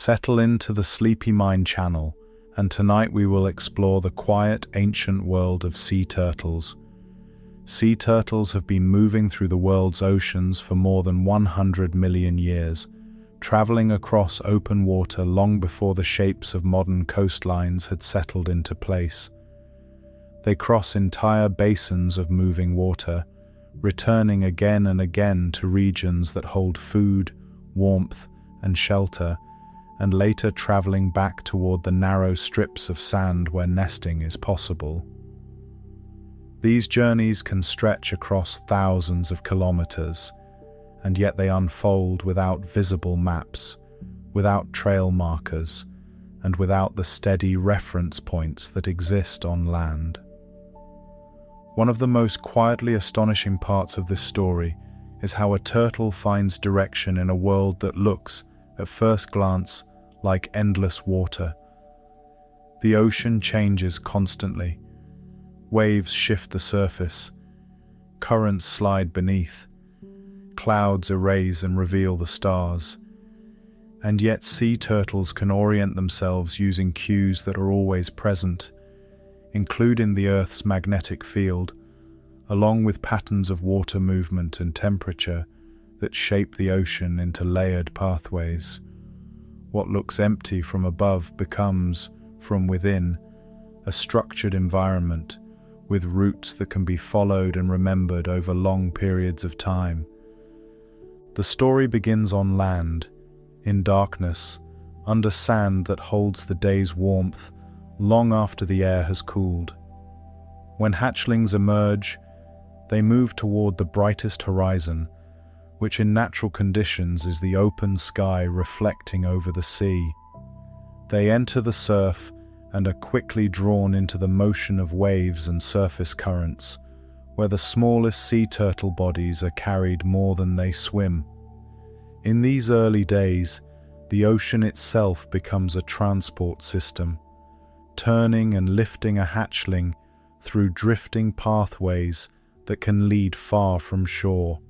Settle into the sleepy mind channel, and tonight we will explore the quiet, ancient world of sea turtles. Sea turtles have been moving through the world's oceans for more than 100 million years, traveling across open water long before the shapes of modern coastlines had settled into place. They cross entire basins of moving water, returning again and again to regions that hold food, warmth, and shelter, and later traveling back toward the narrow strips of sand where nesting is possible. These journeys can stretch across thousands of kilometers, and yet they unfold without visible maps, without trail markers, and without the steady reference points that exist on land. One of the most quietly astonishing parts of this story is how a turtle finds direction in a world that looks, at first glance, like endless water. The ocean changes constantly. Waves shift the surface. Currents slide beneath. Clouds erase and reveal the stars. And yet sea turtles can orient themselves using cues that are always present, including the Earth's magnetic field, along with patterns of water movement and temperature that shape the ocean into layered pathways. What looks empty from above becomes, from within, a structured environment with routes that can be followed and remembered over long periods of time. The story begins on land, in darkness, under sand that holds the day's warmth long after the air has cooled. When hatchlings emerge, they move toward the brightest horizon, which in natural conditions is the open sky reflecting over the sea. They enter the surf and are quickly drawn into the motion of waves and surface currents, where the smallest sea turtle bodies are carried more than they swim. In these early days, the ocean itself becomes a transport system, turning and lifting a hatchling through drifting pathways that can lead far from shore.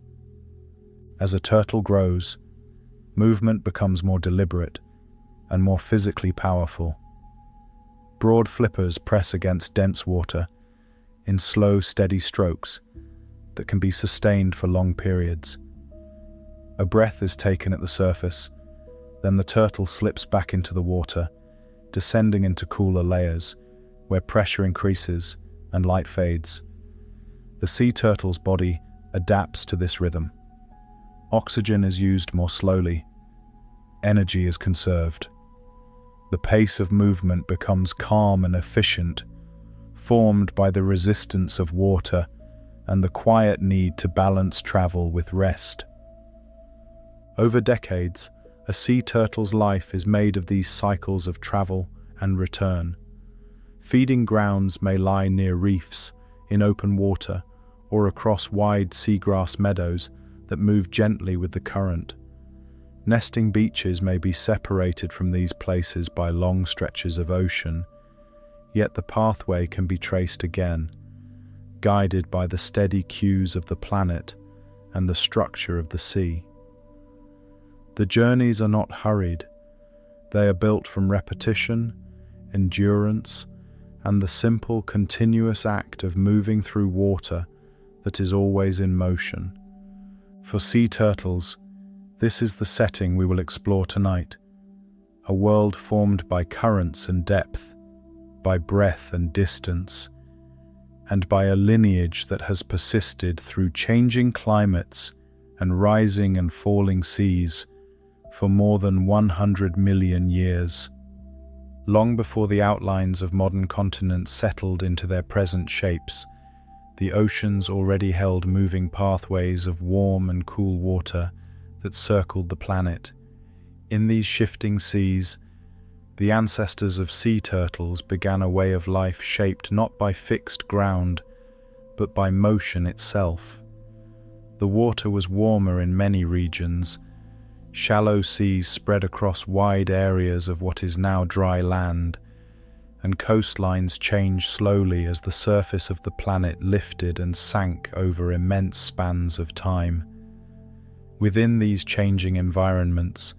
As a turtle grows, movement becomes more deliberate and more physically powerful. Broad flippers press against dense water in slow, steady strokes that can be sustained for long periods. A breath is taken at the surface, then the turtle slips back into the water, descending into cooler layers, where pressure increases and light fades. The sea turtle's body adapts to this rhythm. Oxygen is used more slowly. Energy is conserved. The pace of movement becomes calm and efficient, formed by the resistance of water and the quiet need to balance travel with rest. Over decades, a sea turtle's life is made of these cycles of travel and return. Feeding grounds may lie near reefs, in open water, or across wide seagrass meadows that move gently with the current. Nesting beaches may be separated from these places by long stretches of ocean, yet the pathway can be traced again, guided by the steady cues of the planet and the structure of the sea. The journeys are not hurried. They are built from repetition, endurance, and the simple, continuous act of moving through water that is always in motion. For sea turtles, this is the setting we will explore tonight. A world formed by currents and depth, by breadth and distance, and by a lineage that has persisted through changing climates and rising and falling seas for more than 100 million years. Long before the outlines of modern continents settled into their present shapes, the oceans already held moving pathways of warm and cool water that circled the planet. In these shifting seas, the ancestors of sea turtles began a way of life shaped not by fixed ground, but by motion itself. The water was warmer in many regions. Shallow seas spread across wide areas of what is now dry land, and coastlines changed slowly as the surface of the planet lifted and sank over immense spans of time. Within these changing environments,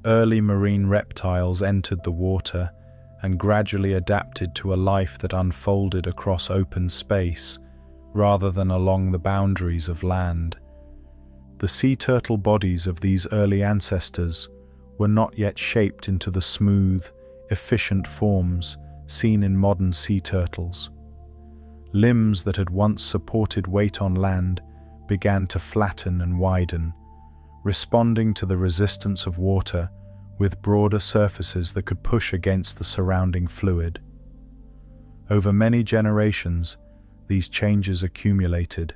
Early marine reptiles entered the water and gradually adapted to a life that unfolded across open space rather than along the boundaries of land. The sea turtle bodies of these early ancestors were not yet shaped into the smooth, efficient forms seen in modern sea turtles. Limbs that had once supported weight on land began to flatten and widen, responding to the resistance of water with broader surfaces that could push against the surrounding fluid. Over many generations, these changes accumulated.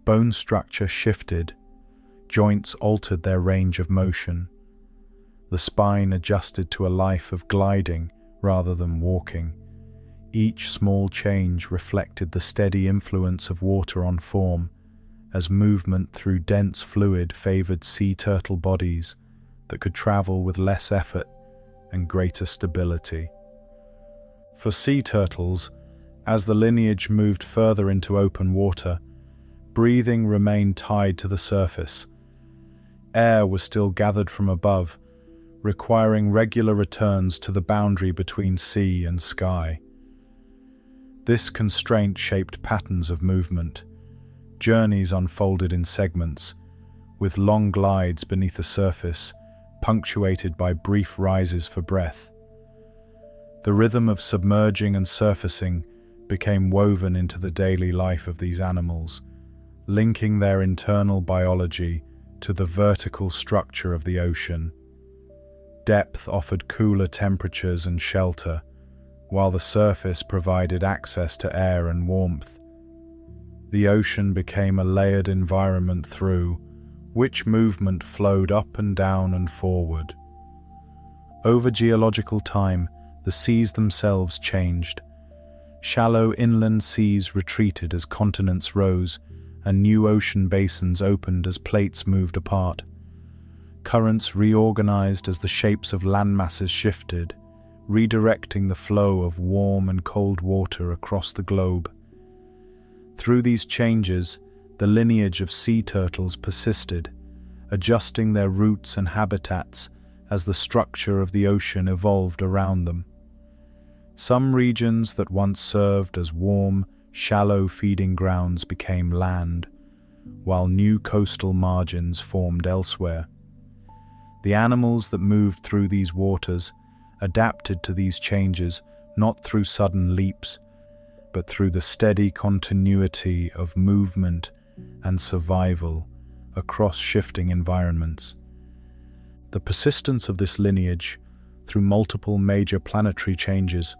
Bone structure shifted, joints altered their range of motion. The spine adjusted to a life of gliding rather than walking. Each small change reflected the steady influence of water on form, as movement through dense fluid favored sea turtle bodies that could travel with less effort and greater stability. For sea turtles, as the lineage moved further into open water, breathing remained tied to the surface. Air was still gathered from above, requiring regular returns to the boundary between sea and sky. This constraint shaped patterns of movement. Journeys unfolded in segments, with long glides beneath the surface, punctuated by brief rises for breath. The rhythm of submerging and surfacing became woven into the daily life of these animals, linking their internal biology to the vertical structure of the ocean. Depth offered cooler temperatures and shelter, while the surface provided access to air and warmth. The ocean became a layered environment through which movement flowed up and down and forward. Over geological time, the seas themselves changed. Shallow inland seas retreated as continents rose, and new ocean basins opened as plates moved apart. Currents reorganized as the shapes of landmasses shifted, redirecting the flow of warm and cold water across the globe. Through these changes, the lineage of sea turtles persisted, adjusting their routes and habitats as the structure of the ocean evolved around them. Some regions that once served as warm, shallow feeding grounds became land, while new coastal margins formed elsewhere. The animals that moved through these waters adapted to these changes not through sudden leaps, but through the steady continuity of movement and survival across shifting environments. The persistence of this lineage through multiple major planetary changes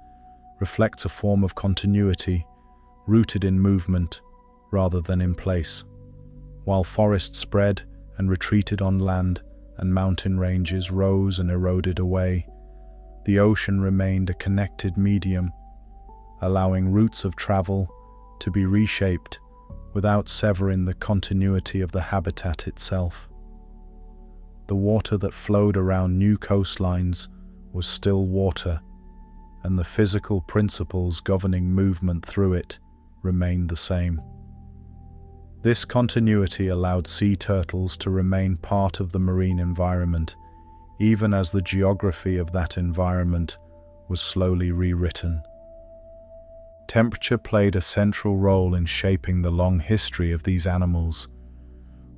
reflects a form of continuity rooted in movement rather than in place. While forests spread and retreated on land and mountain ranges rose and eroded away, the ocean remained a connected medium, allowing routes of travel to be reshaped without severing the continuity of the habitat itself. The water that flowed around new coastlines was still water, and the physical principles governing movement through it remained the same. This continuity allowed sea turtles to remain part of the marine environment, even as the geography of that environment was slowly rewritten. Temperature played a central role in shaping the long history of these animals.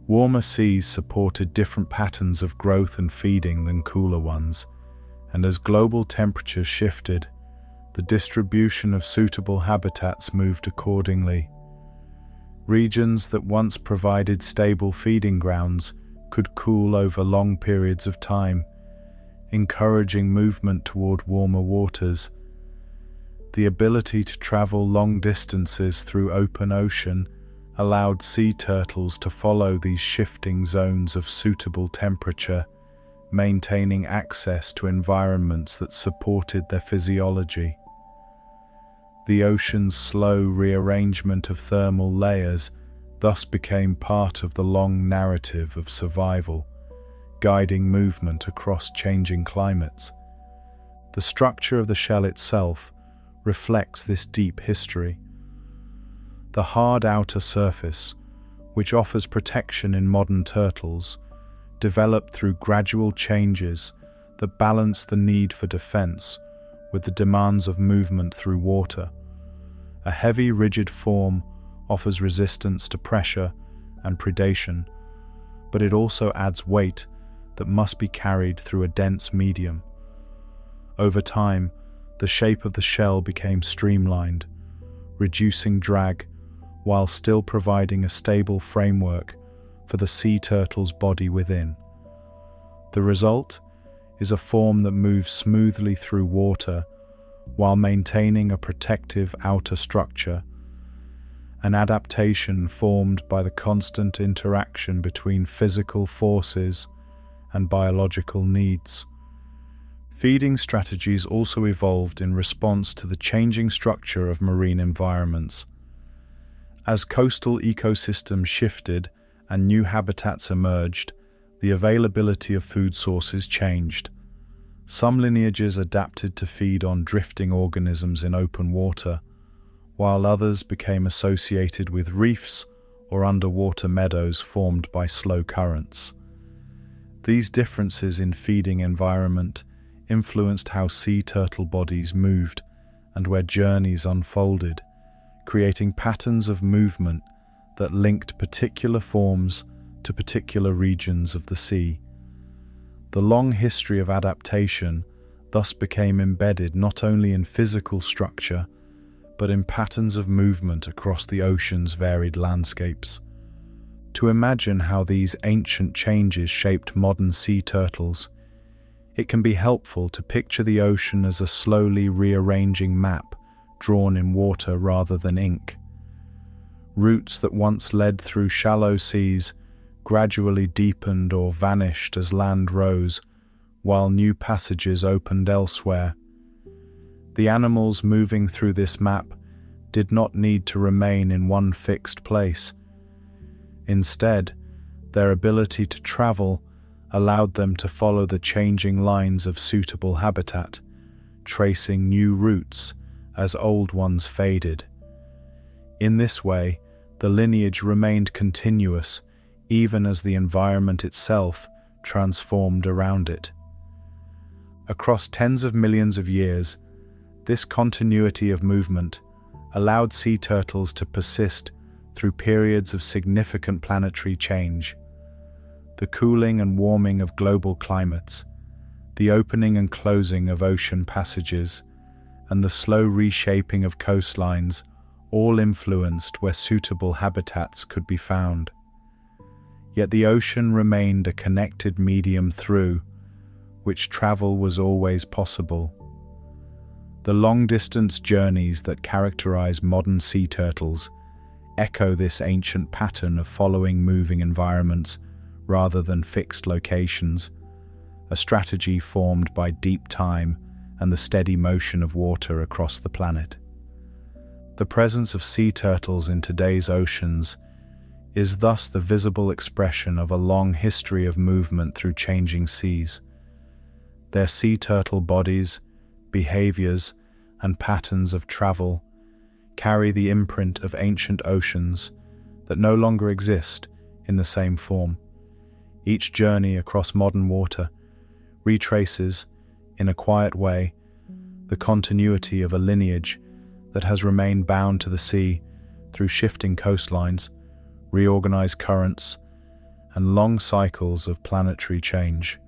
Warmer seas supported different patterns of growth and feeding than cooler ones, and as global temperatures shifted, the distribution of suitable habitats moved accordingly. Regions that once provided stable feeding grounds could cool over long periods of time, encouraging movement toward warmer waters. The ability to travel long distances through open ocean allowed sea turtles to follow these shifting zones of suitable temperature, maintaining access to environments that supported their physiology. The ocean's slow rearrangement of thermal layers thus became part of the long narrative of survival, guiding movement across changing climates. The structure of the shell itself reflects this deep history. The hard outer surface, which offers protection in modern turtles, developed through gradual changes that balance the need for defense with the demands of movement through water. A heavy, rigid form offers resistance to pressure and predation, but it also adds weight that must be carried through a dense medium. Over time, the shape of the shell became streamlined, reducing drag while still providing a stable framework for the sea turtle's body within. The result is a form that moves smoothly through water while maintaining a protective outer structure, an adaptation formed by the constant interaction between physical forces and biological needs. Feeding strategies also evolved in response to the changing structure of marine environments. As coastal ecosystems shifted and new habitats emerged, the availability of food sources changed. Some lineages adapted to feed on drifting organisms in open water, while others became associated with reefs or underwater meadows formed by slow currents. These differences in feeding environment influenced how sea turtle bodies moved and where journeys unfolded, creating patterns of movement that linked particular forms to particular regions of the sea. The long history of adaptation thus became embedded not only in physical structure, but in patterns of movement across the ocean's varied landscapes. To imagine how these ancient changes shaped modern sea turtles, it can be helpful to picture the ocean as a slowly rearranging map drawn in water rather than ink. Routes that once led through shallow seas gradually deepened or vanished as land rose, while new passages opened elsewhere. The animals moving through this map did not need to remain in one fixed place. Instead, their ability to travel allowed them to follow the changing lines of suitable habitat, tracing new routes as old ones faded. In this way, the lineage remained continuous even as the environment itself transformed around it. Across tens of millions of years, this continuity of movement allowed sea turtles to persist through periods of significant planetary change. The cooling and warming of global climates, the opening and closing of ocean passages, and the slow reshaping of coastlines all influenced where suitable habitats could be found. Yet the ocean remained a connected medium through which travel was always possible. The long-distance journeys that characterize modern sea turtles echo this ancient pattern of following moving environments rather than fixed locations, a strategy formed by deep time and the steady motion of water across the planet. The presence of sea turtles in today's oceans is thus the visible expression of a long history of movement through changing seas. Their sea turtle bodies, behaviors, and patterns of travel carry the imprint of ancient oceans that no longer exist in the same form. Each journey across modern water retraces, in a quiet way, the continuity of a lineage that has remained bound to the sea through shifting coastlines, reorganized currents, and long cycles of planetary change.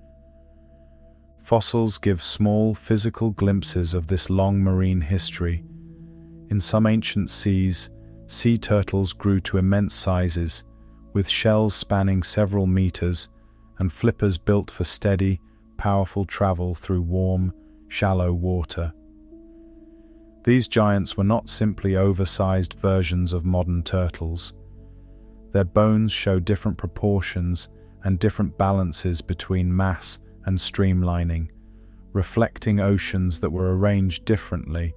Fossils give small physical glimpses of this long marine history. In some ancient seas, sea turtles grew to immense sizes, with shells spanning several meters and flippers built for steady, powerful travel through warm, shallow water. These giants were not simply oversized versions of modern turtles. Their bones show different proportions and different balances between mass and streamlining, reflecting oceans that were arranged differently,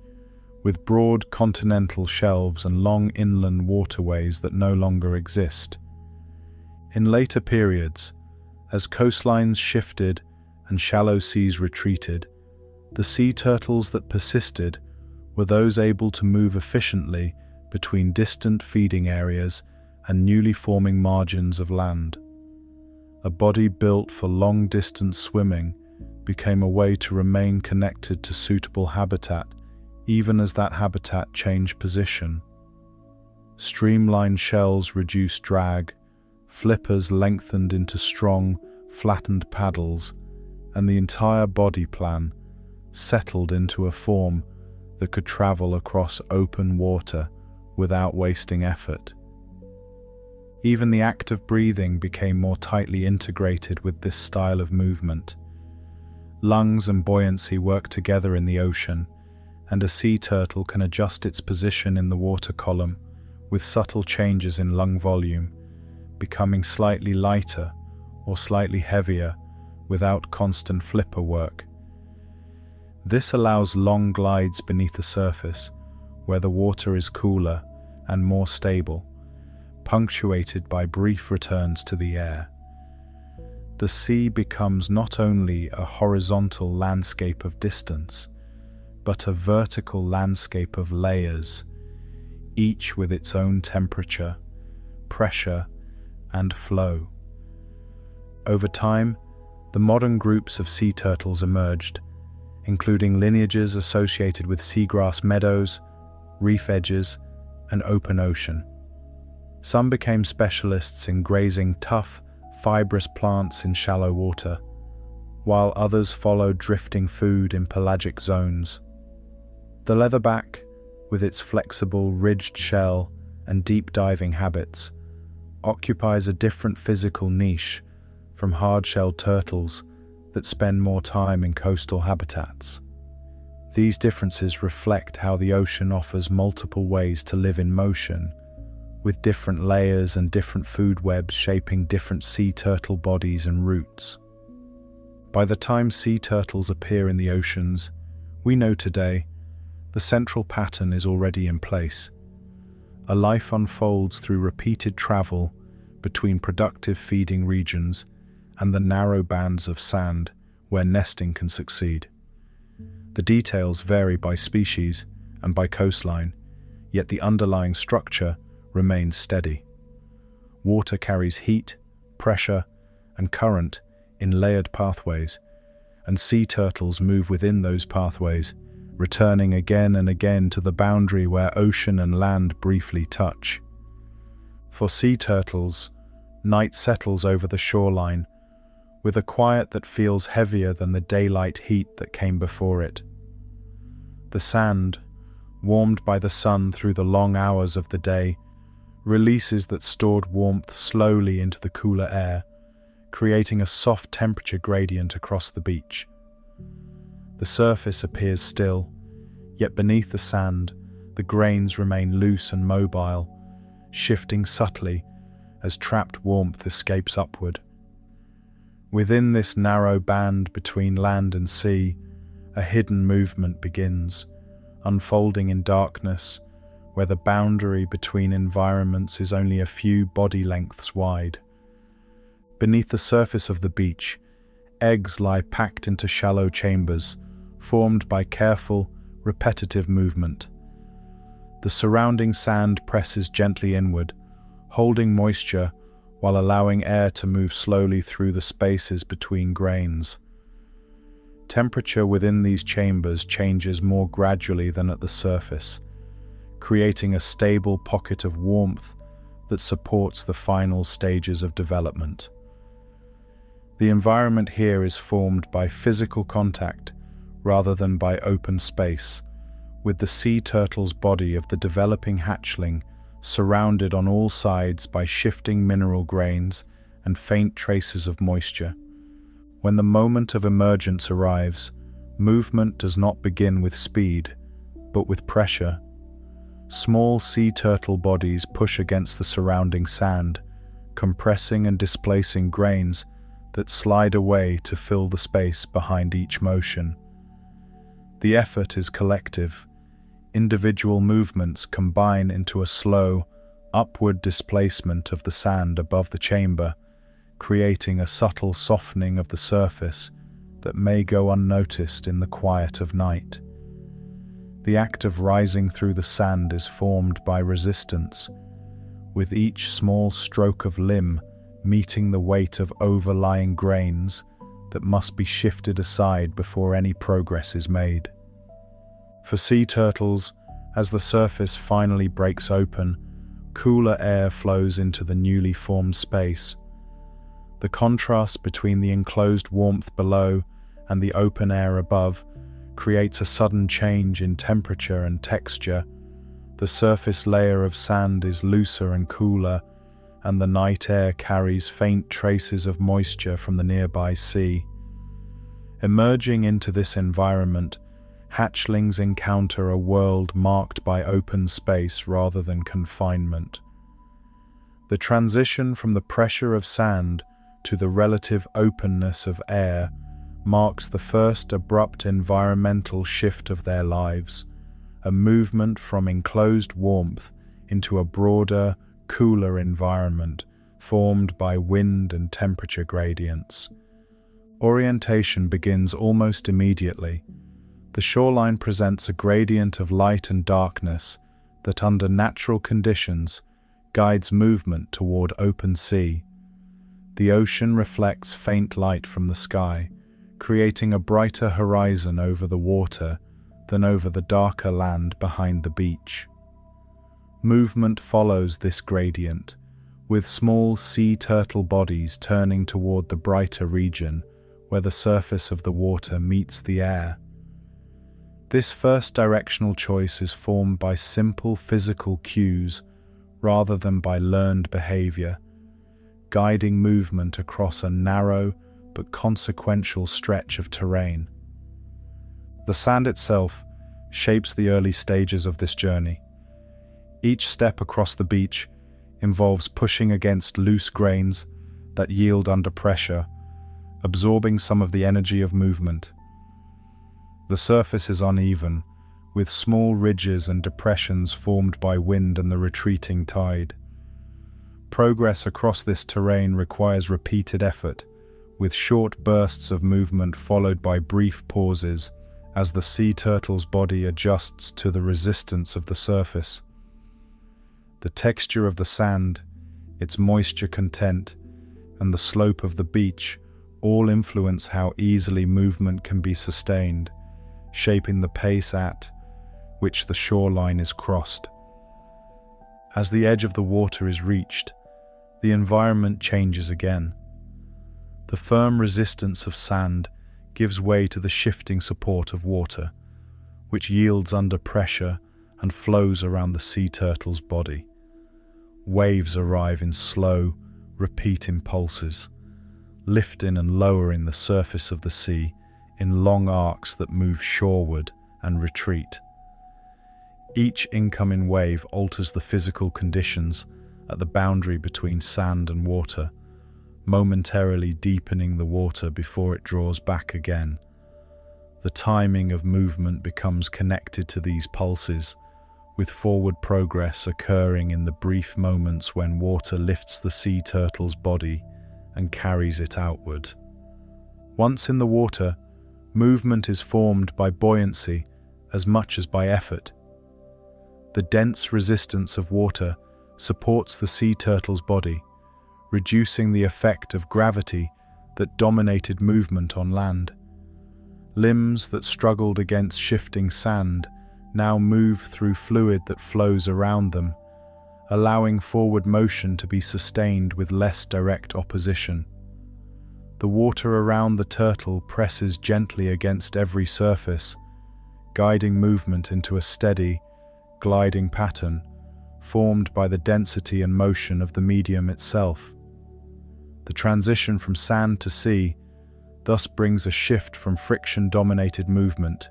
with broad continental shelves and long inland waterways that no longer exist. In later periods, as coastlines shifted and shallow seas retreated, the sea turtles that persisted were those able to move efficiently between distant feeding areas and newly forming margins of land. a body built for long-distance swimming, became a way to remain connected to suitable habitat, even as that habitat changed position. Streamlined shells reduced drag, flippers lengthened into strong, flattened paddles, and the entire body plan settled into a form that could travel across open water without wasting effort. Even the act of breathing became more tightly integrated with this style of movement. Lungs and buoyancy work together in the ocean, and a sea turtle can adjust its position in the water column with subtle changes in lung volume, becoming slightly lighter or slightly heavier without constant flipper work. This allows long glides beneath the surface, where the water is cooler and more stable, punctuated by brief returns to the air. The sea becomes not only a horizontal landscape of distance, but a vertical landscape of layers, each with its own temperature, pressure, and flow. Over time, the modern groups of sea turtles emerged, including lineages associated with seagrass meadows, reef edges, and open ocean. Some became specialists in grazing tough, fibrous plants in shallow water, while others followed drifting food in pelagic zones. The leatherback, with its flexible, ridged shell and deep diving habits, occupies a different physical niche from hard-shelled turtles that spend more time in coastal habitats. These differences reflect how the ocean offers multiple ways to live in motion, with different layers and different food webs shaping different sea turtle bodies and routes. By the time sea turtles appear in the oceans we know today, the central pattern is already in place. A life unfolds through repeated travel between productive feeding regions and the narrow bands of sand where nesting can succeed. The details vary by species and by coastline, yet the underlying structure remains steady. Water carries heat, pressure, and current in layered pathways, and sea turtles move within those pathways, returning again and again to the boundary where ocean and land briefly touch. For sea turtles, night settles over the shoreline, with a quiet that feels heavier than the daylight heat that came before it. The sand, warmed by the sun through the long hours of the day, releases that stored warmth slowly into the cooler air, creating a soft temperature gradient across the beach. The surface appears still, yet beneath the sand, the grains remain loose and mobile, shifting subtly as trapped warmth escapes upward. Within this narrow band between land and sea, a hidden movement begins, unfolding in darkness, where the boundary between environments is only a few body lengths wide. Beneath the surface of the beach, eggs lie packed into shallow chambers, formed by careful, repetitive movement. The surrounding sand presses gently inward, holding moisture while allowing air to move slowly through the spaces between grains. Temperature within these chambers changes more gradually than at the surface, creating a stable pocket of warmth that supports the final stages of development. The environment here is formed by physical contact rather than by open space, with the sea turtle's body of the developing hatchling surrounded on all sides by shifting mineral grains and faint traces of moisture. When the moment of emergence arrives, movement does not begin with speed, but with pressure. Small sea turtle bodies push against the surrounding sand, compressing and displacing grains that slide away to fill the space behind each motion. The effort is collective. Individual movements combine into a slow, upward displacement of the sand above the chamber, creating a subtle softening of the surface that may go unnoticed in the quiet of night. The act of rising through the sand is formed by resistance, with each small stroke of limb meeting the weight of overlying grains that must be shifted aside before any progress is made. For sea turtles, as the surface finally breaks open, cooler air flows into the newly formed space. The contrast between the enclosed warmth below and the open air above creates a sudden change in temperature and texture. The surface layer of sand is looser and cooler, and the night air carries faint traces of moisture from the nearby sea. Emerging into this environment, hatchlings encounter a world marked by open space rather than confinement. The transition from the pressure of sand to the relative openness of air marks the first abrupt environmental shift of their lives, a movement from enclosed warmth into a broader, cooler environment formed by wind and temperature gradients. Orientation begins almost immediately. The shoreline presents a gradient of light and darkness that, under natural conditions, guides movement toward open sea. The ocean reflects faint light from the sky, creating a brighter horizon over the water than over the darker land behind the beach. Movement follows this gradient, with small sea turtle bodies turning toward the brighter region where the surface of the water meets the air. This first directional choice is formed by simple physical cues rather than by learned behavior, guiding movement across a narrow but consequential stretch of terrain. The sand itself shapes the early stages of this journey. Each step across the beach involves pushing against loose grains that yield under pressure, absorbing some of the energy of movement. The surface is uneven, with small ridges and depressions formed by wind and the retreating tide. Progress across this terrain requires repeated effort, with short bursts of movement followed by brief pauses as the sea turtle's body adjusts to the resistance of the surface. The texture of the sand, its moisture content, and the slope of the beach all influence how easily movement can be sustained, shaping the pace at which the shoreline is crossed. As the edge of the water is reached, the environment changes again. The firm resistance of sand gives way to the shifting support of water, which yields under pressure and flows around the sea turtle's body. Waves arrive in slow, repeat impulses, lifting and lowering the surface of the sea in long arcs that move shoreward and retreat. Each incoming wave alters the physical conditions at the boundary between sand and water, momentarily deepening the water before it draws back again. The timing of movement becomes connected to these pulses, with forward progress occurring in the brief moments when water lifts the sea turtle's body and carries it outward. Once in the water, movement is formed by buoyancy as much as by effort. The dense resistance of water supports the sea turtle's body, reducing the effect of gravity that dominated movement on land. Limbs that struggled against shifting sand now move through fluid that flows around them, allowing forward motion to be sustained with less direct opposition. The water around the turtle presses gently against every surface, guiding movement into a steady, gliding pattern formed by the density and motion of the medium itself. The transition from sand to sea thus brings a shift from friction-dominated movement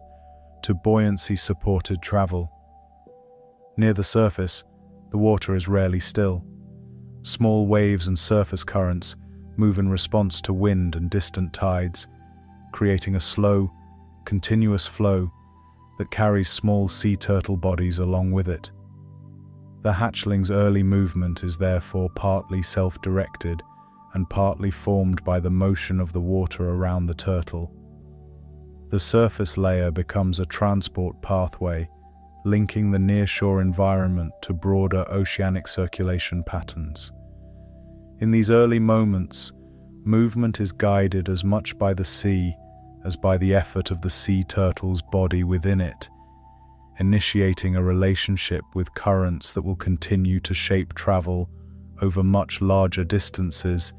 to buoyancy-supported travel. Near the surface, the water is rarely still. Small waves and surface currents move in response to wind and distant tides, creating a slow, continuous flow that carries small sea turtle bodies along with it. The hatchling's early movement is therefore partly self-directed and partly formed by the motion of the water around the turtle. The surface layer becomes a transport pathway, linking the nearshore environment to broader oceanic circulation patterns. In these early moments, movement is guided as much by the sea as by the effort of the sea turtle's body within it, initiating a relationship with currents that will continue to shape travel over much larger distances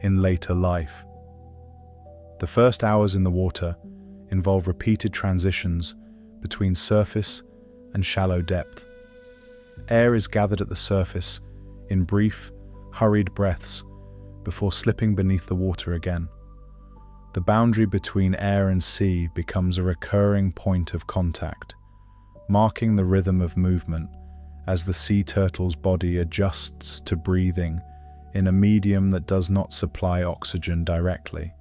in later life. The first hours in the water involve repeated transitions between surface and shallow depth. Air is gathered at the surface in brief, hurried breaths before slipping beneath the water again. The boundary between air and sea becomes a recurring point of contact, marking the rhythm of movement as the sea turtle's body adjusts to breathing in a medium that does not supply oxygen directly.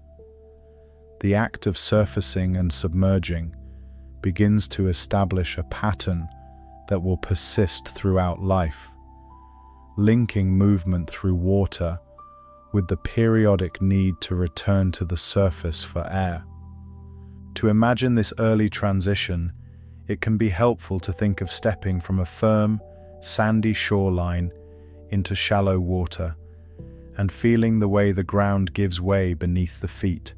The act of surfacing and submerging begins to establish a pattern that will persist throughout life, linking movement through water with the periodic need to return to the surface for air. To imagine this early transition, it can be helpful to think of stepping from a firm, sandy shoreline into shallow water and feeling the way the ground gives way beneath the feet.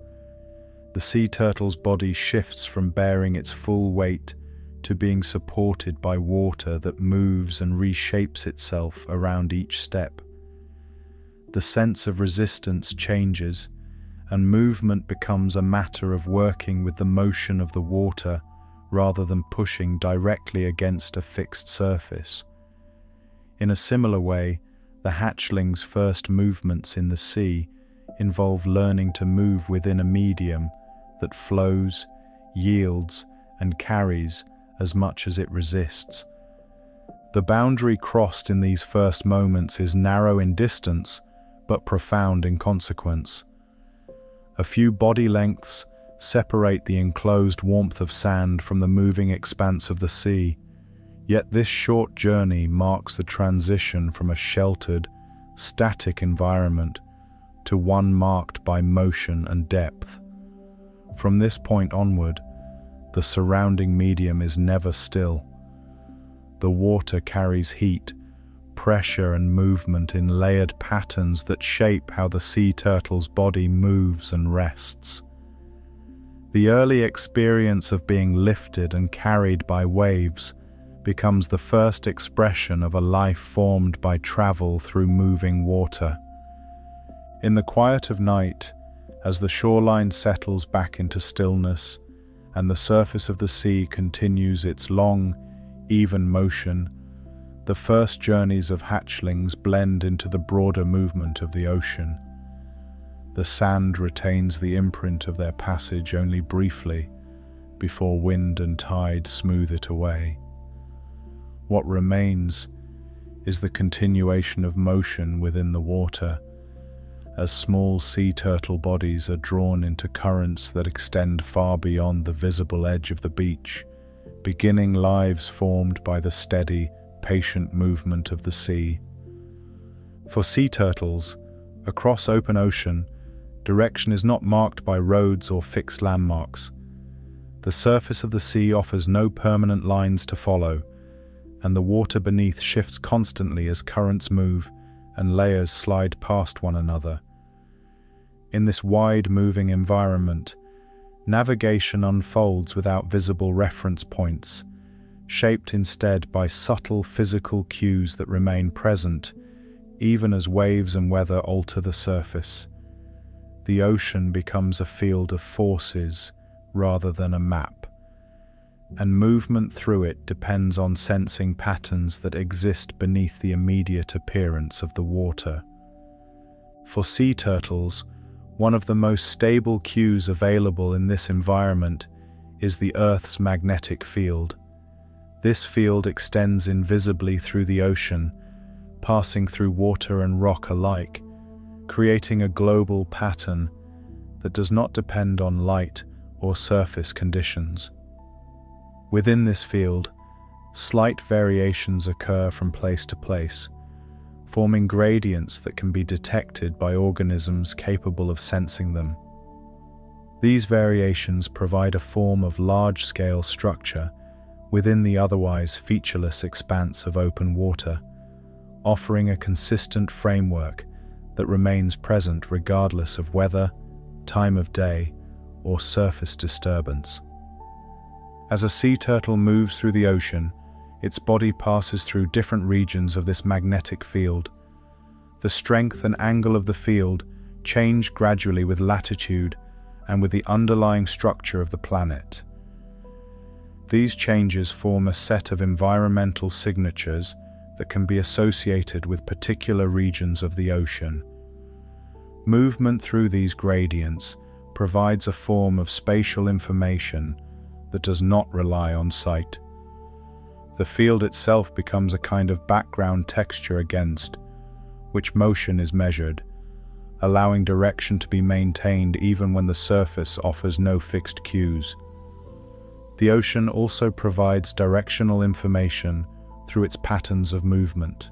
The sea turtle's body shifts from bearing its full weight to being supported by water that moves and reshapes itself around each step. The sense of resistance changes, and movement becomes a matter of working with the motion of the water rather than pushing directly against a fixed surface. In a similar way, the hatchling's first movements in the sea involve learning to move within a medium that flows, yields, and carries as much as it resists. The boundary crossed in these first moments is narrow in distance, but profound in consequence. A few body lengths separate the enclosed warmth of sand from the moving expanse of the sea, yet this short journey marks the transition from a sheltered, static environment to one marked by motion and depth. From this point onward, the surrounding medium is never still. The water carries heat, pressure and movement in layered patterns that shape how the sea turtle's body moves and rests. The early experience of being lifted and carried by waves becomes the first expression of a life formed by travel through moving water. In the quiet of night, as the shoreline settles back into stillness and the surface of the sea continues its long, even motion, the first journeys of hatchlings blend into the broader movement of the ocean. The sand retains the imprint of their passage only briefly before wind and tide smooth it away. What remains is the continuation of motion within the water, as small sea turtle bodies are drawn into currents that extend far beyond the visible edge of the beach, beginning lives formed by the steady, patient movement of the sea. For sea turtles, across open ocean, direction is not marked by roads or fixed landmarks. The surface of the sea offers no permanent lines to follow, and the water beneath shifts constantly as currents move and layers slide past one another. In this wide moving environment, navigation unfolds without visible reference points, shaped instead by subtle physical cues that remain present, even as waves and weather alter the surface. The ocean becomes a field of forces rather than a map, and movement through it depends on sensing patterns that exist beneath the immediate appearance of the water. For sea turtles, one of the most stable cues available in this environment is the Earth's magnetic field. This field extends invisibly through the ocean, passing through water and rock alike, creating a global pattern that does not depend on light or surface conditions. Within this field, slight variations occur from place to place, forming gradients that can be detected by organisms capable of sensing them. These variations provide a form of large-scale structure within the otherwise featureless expanse of open water, offering a consistent framework that remains present regardless of weather, time of day, or surface disturbance. As a sea turtle moves through the ocean, its body passes through different regions of this magnetic field. The strength and angle of the field change gradually with latitude and with the underlying structure of the planet. These changes form a set of environmental signatures that can be associated with particular regions of the ocean. Movement through these gradients provides a form of spatial information that does not rely on sight. The field itself becomes a kind of background texture against which motion is measured, allowing direction to be maintained even when the surface offers no fixed cues. The ocean also provides directional information through its patterns of movement.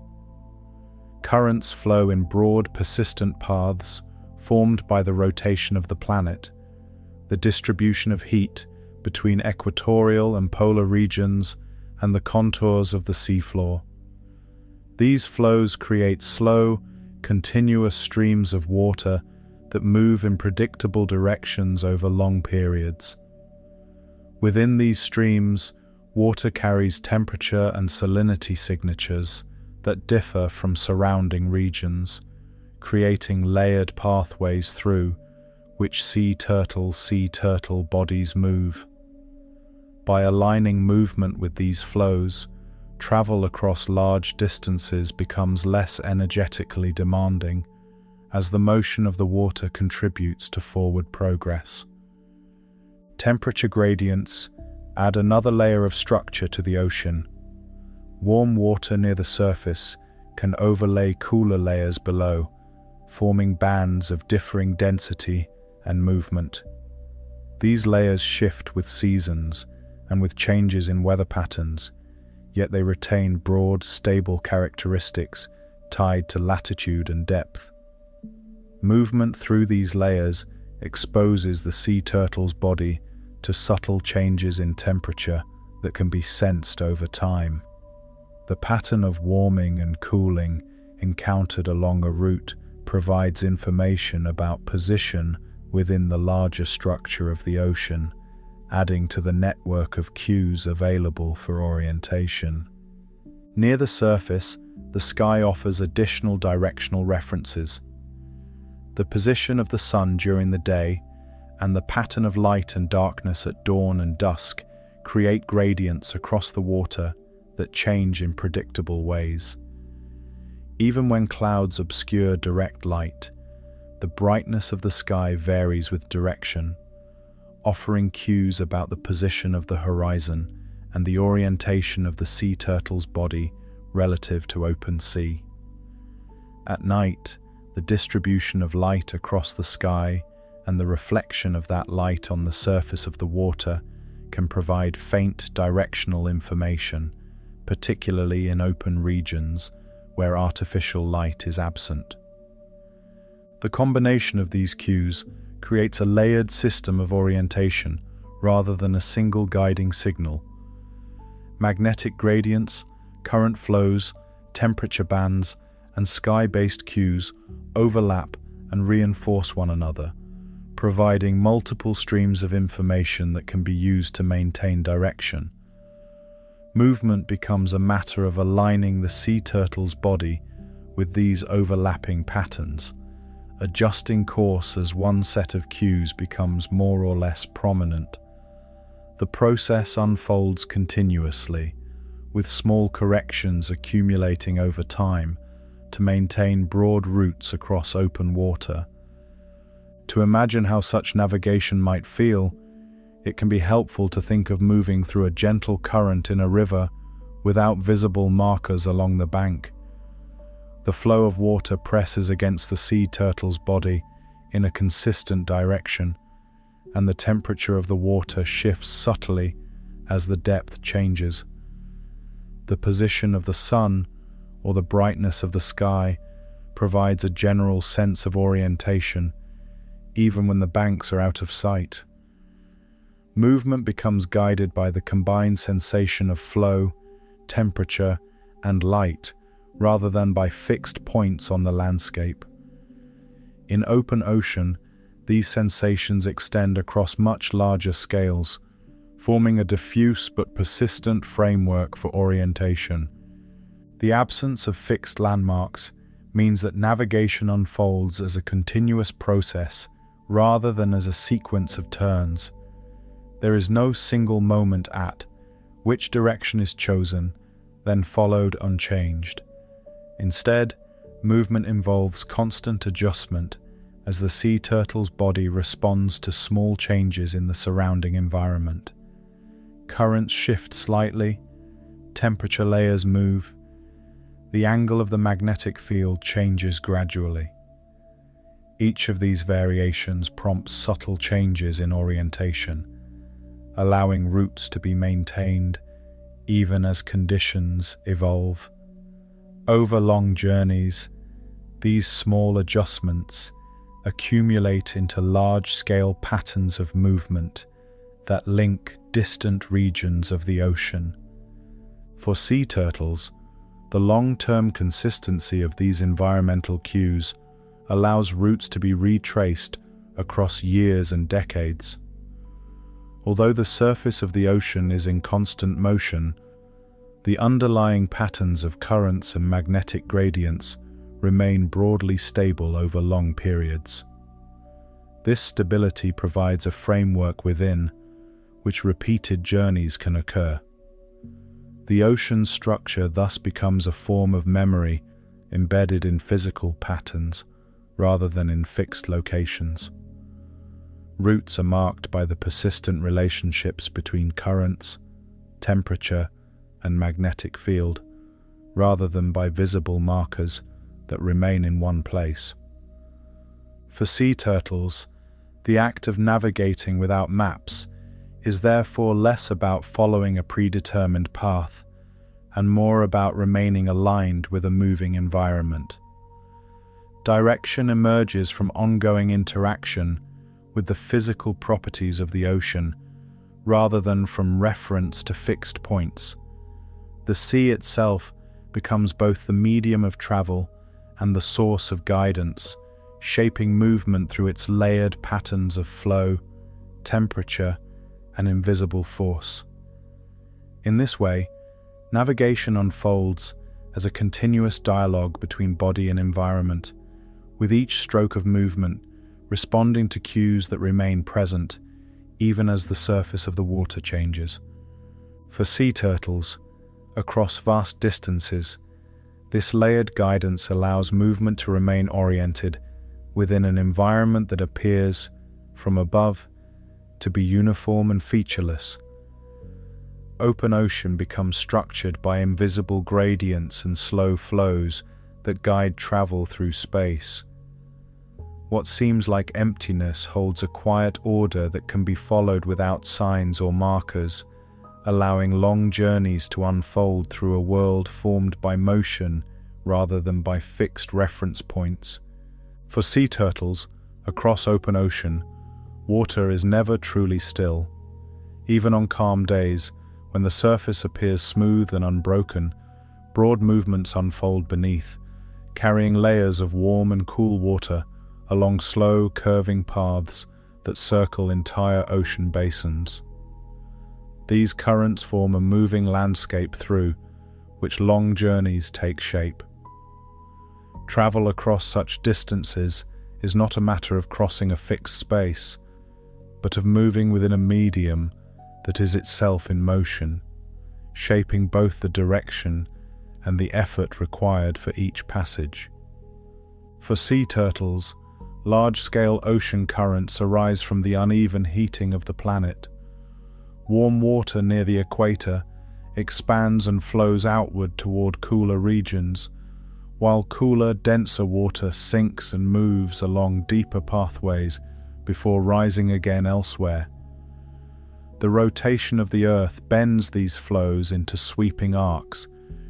Currents flow in broad, persistent paths formed by the rotation of the planet, the distribution of heat between equatorial and polar regions, and the contours of the seafloor. These flows create slow, continuous streams of water that move in predictable directions over long periods. Within these streams, water carries temperature and salinity signatures that differ from surrounding regions, creating layered pathways through which sea turtle bodies move. By aligning movement with these flows, travel across large distances becomes less energetically demanding, as the motion of the water contributes to forward progress. Temperature gradients add another layer of structure to the ocean. Warm water near the surface can overlay cooler layers below, forming bands of differing density and movement. These layers shift with seasons and with changes in weather patterns, yet they retain broad, stable characteristics tied to latitude and depth. Movement through these layers exposes the sea turtle's body to subtle changes in temperature that can be sensed over time. The pattern of warming and cooling encountered along a route provides information about position within the larger structure of the ocean, adding to the network of cues available for orientation. Near the surface, the sky offers additional directional references. The position of the sun during the day and the pattern of light and darkness at dawn and dusk create gradients across the water that change in predictable ways. Even when clouds obscure direct light, the brightness of the sky varies with direction, offering cues about the position of the horizon and the orientation of the sea turtle's body relative to open sea. At night, the distribution of light across the sky and the reflection of that light on the surface of the water can provide faint directional information, particularly in open regions where artificial light is absent. The combination of these cues creates a layered system of orientation rather than a single guiding signal. Magnetic gradients, current flows, temperature bands, and sky-based cues overlap and reinforce one another, providing multiple streams of information that can be used to maintain direction. Movement becomes a matter of aligning the sea turtle's body with these overlapping patterns, adjusting course as one set of cues becomes more or less prominent. The process unfolds continuously, with small corrections accumulating over time to maintain broad routes across open water. To imagine how such navigation might feel, it can be helpful to think of moving through a gentle current in a river without visible markers along the bank. The flow of water presses against the sea turtle's body in a consistent direction, and the temperature of the water shifts subtly as the depth changes. The position of the sun or the brightness of the sky provides a general sense of orientation, even when the banks are out of sight. Movement becomes guided by the combined sensation of flow, temperature, and light, rather than by fixed points on the landscape. In open ocean, these sensations extend across much larger scales, forming a diffuse but persistent framework for orientation. The absence of fixed landmarks means that navigation unfolds as a continuous process rather than as a sequence of turns. There is no single moment at which direction is chosen, then followed unchanged. Instead, movement involves constant adjustment as the sea turtle's body responds to small changes in the surrounding environment. Currents shift slightly, temperature layers move, the angle of the magnetic field changes gradually. Each of these variations prompts subtle changes in orientation, allowing routes to be maintained even as conditions evolve. Over long journeys, these small adjustments accumulate into large-scale patterns of movement that link distant regions of the ocean. For sea turtles, the long-term consistency of these environmental cues allows routes to be retraced across years and decades. Although the surface of the ocean is in constant motion, the underlying patterns of currents and magnetic gradients remain broadly stable over long periods. This stability provides a framework within which repeated journeys can occur. The ocean's structure thus becomes a form of memory embedded in physical patterns rather than in fixed locations. Routes are marked by the persistent relationships between currents, temperature, and magnetic field, rather than by visible markers that remain in one place. For sea turtles, the act of navigating without maps is therefore less about following a predetermined path and more about remaining aligned with a moving environment. Direction emerges from ongoing interaction with the physical properties of the ocean, rather than from reference to fixed points. The sea itself becomes both the medium of travel and the source of guidance, shaping movement through its layered patterns of flow, temperature, and invisible force. In this way, navigation unfolds as a continuous dialogue between body and environment, with each stroke of movement responding to cues that remain present even as the surface of the water changes. For sea turtles, across vast distances, this layered guidance allows movement to remain oriented within an environment that appears, from above, to be uniform and featureless. Open ocean becomes structured by invisible gradients and slow flows that guide travel through space. What seems like emptiness holds a quiet order that can be followed without signs or markers, allowing long journeys to unfold through a world formed by motion rather than by fixed reference points. For sea turtles, across open ocean, water is never truly still. Even on calm days, when the surface appears smooth and unbroken, broad movements unfold beneath, carrying layers of warm and cool water along slow, curving paths that circle entire ocean basins. These currents form a moving landscape through which long journeys take shape. Travel across such distances is not a matter of crossing a fixed space, but of moving within a medium that is itself in motion, shaping both the direction and the effort required for each passage. For sea turtles, large-scale ocean currents arise from the uneven heating of the planet. Warm water near the equator expands and flows outward toward cooler regions, while cooler, denser water sinks and moves along deeper pathways before rising again elsewhere. The rotation of the Earth bends these flows into sweeping arcs,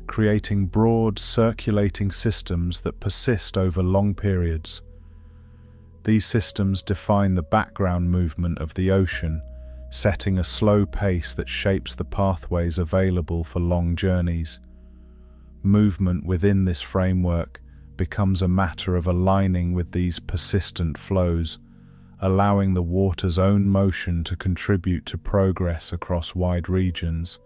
creating broad, circulating systems that persist over long periods. These systems define the background movement of the ocean, setting a slow pace that shapes the pathways available for long journeys. Movement within this framework becomes a matter of aligning with these persistent flows, allowing the water's own motion to contribute to progress across wide regions.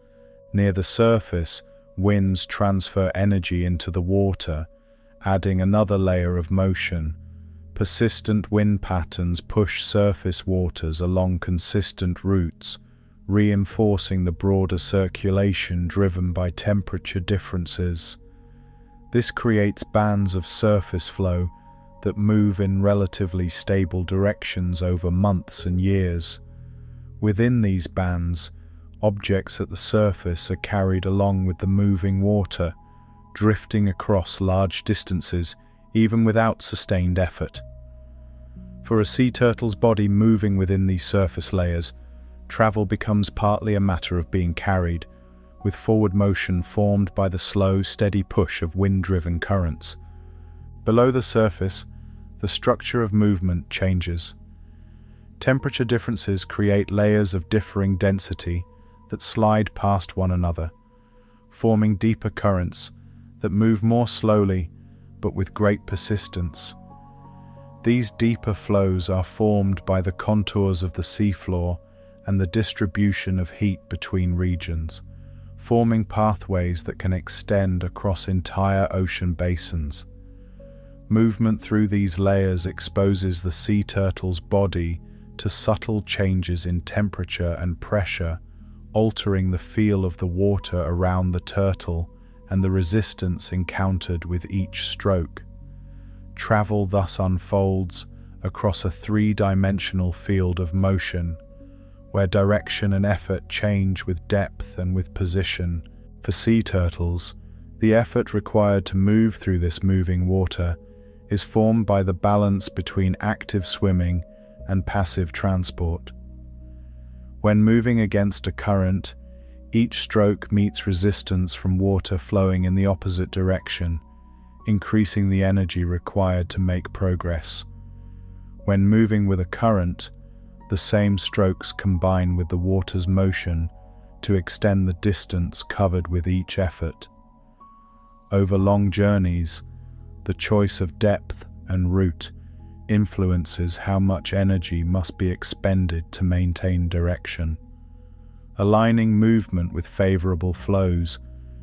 Near the surface, winds transfer energy into the water, adding another layer of motion. Persistent wind patterns push surface waters along consistent routes, reinforcing the broader circulation driven by temperature differences. This creates bands of surface flow that move in relatively stable directions over months and years. Within these bands, objects at the surface are carried along with the moving water, drifting across large distances even without sustained effort. For a sea turtle's body moving within these surface layers, travel becomes partly a matter of being carried, with forward motion formed by the slow, steady push of wind-driven currents. Below the surface, the structure of movement changes. Temperature differences create layers of differing density that slide past one another, forming deeper currents that move more slowly but with great persistence. These deeper flows are formed by the contours of the seafloor and the distribution of heat between regions, forming pathways that can extend across entire ocean basins. Movement through these layers exposes the sea turtle's body to subtle changes in temperature and pressure, altering the feel of the water around the turtle and the resistance encountered with each stroke. Travel thus unfolds across a three-dimensional field of motion, where direction and effort change with depth and with position. For sea turtles, the effort required to move through this moving water is formed by the balance between active swimming and passive transport. When moving against a current, each stroke meets resistance from water flowing in the opposite direction, increasing the energy required to make progress. When moving with a current, the same strokes combine with the water's motion to extend the distance covered with each effort. Over long journeys, the choice of depth and route influences how much energy must be expended to maintain direction. Aligning movement with favorable flows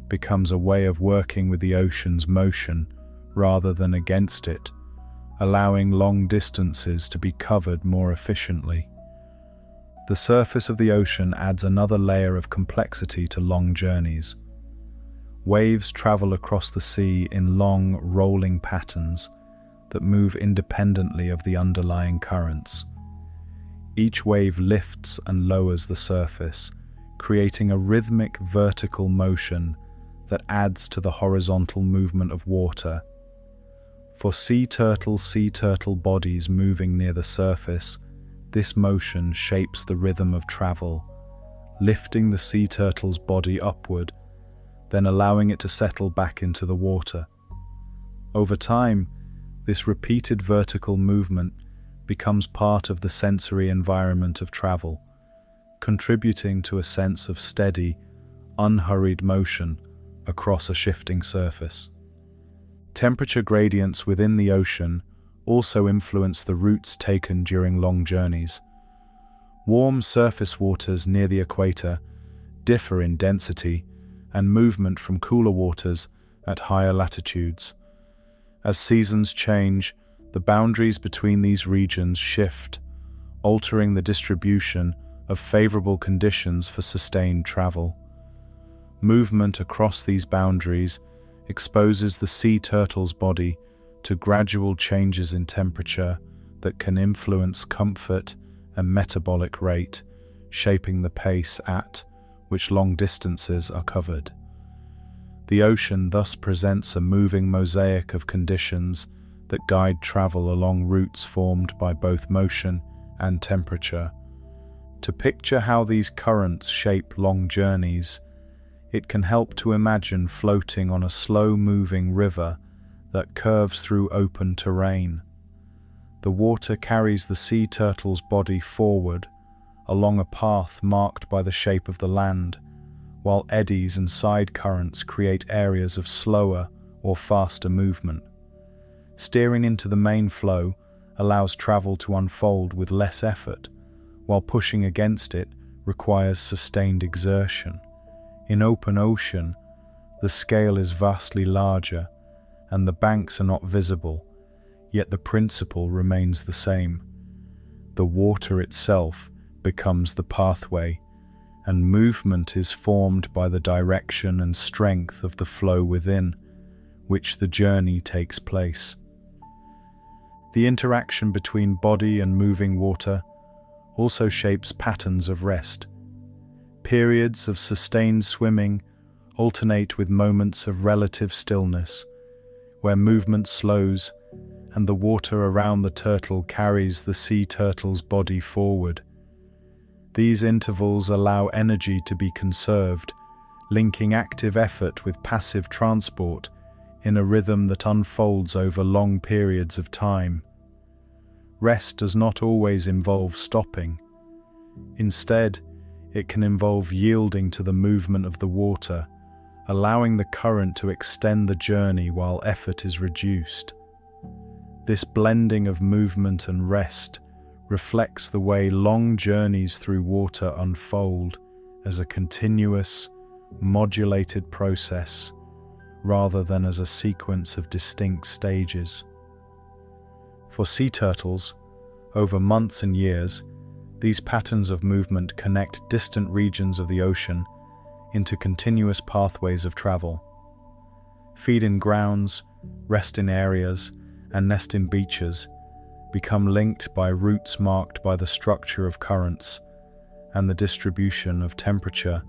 becomes a way of working with the ocean's motion rather than against it, allowing long distances to be covered more efficiently. The surface of the ocean adds another layer of complexity to long journeys. Waves travel across the sea in long, rolling patterns that move independently of the underlying currents. Each wave lifts and lowers the surface, creating a rhythmic vertical motion that adds to the horizontal movement of water. For sea turtle bodies moving near the surface, this motion shapes the rhythm of travel, lifting the sea turtle's body upward, then allowing it to settle back into the water. Over time, this repeated vertical movement becomes part of the sensory environment of travel, contributing to a sense of steady, unhurried motion across a shifting surface. Temperature gradients within the ocean also influence the routes taken during long journeys. Warm surface waters near the equator differ in density and movement from cooler waters at higher latitudes. As seasons change, the boundaries between these regions shift, altering the distribution of favorable conditions for sustained travel. Movement across these boundaries exposes the sea turtle's body to gradual changes in temperature that can influence comfort and metabolic rate, shaping the pace at which long distances are covered. The ocean thus presents a moving mosaic of conditions that guide travel along routes formed by both motion and temperature. To picture how these currents shape long journeys, it can help to imagine floating on a slow-moving river that curves through open terrain. The water carries the sea turtle's body forward along a path marked by the shape of the land, while eddies and side currents create areas of slower or faster movement. Steering into the main flow allows travel to unfold with less effort, while pushing against it requires sustained exertion. In open ocean, the scale is vastly larger and the banks are not visible, yet the principle remains the same. The water itself becomes the pathway, and movement is formed by the direction and strength of the flow within which the journey takes place. The interaction between body and moving water also shapes patterns of rest. Periods of sustained swimming alternate with moments of relative stillness, where movement slows and the water around the turtle carries the sea turtle's body forward. These intervals allow energy to be conserved, linking active effort with passive transport in a rhythm that unfolds over long periods of time. Rest does not always involve stopping. Instead, it can involve yielding to the movement of the water, allowing the current to extend the journey while effort is reduced. This blending of movement and rest reflects the way long journeys through water unfold as a continuous, modulated process, rather than as a sequence of distinct stages. For sea turtles, over months and years, these patterns of movement connect distant regions of the ocean into continuous pathways of travel. Feed-in grounds, rest-in areas, and nest-in beaches become linked by routes marked by the structure of currents and the distribution of temperature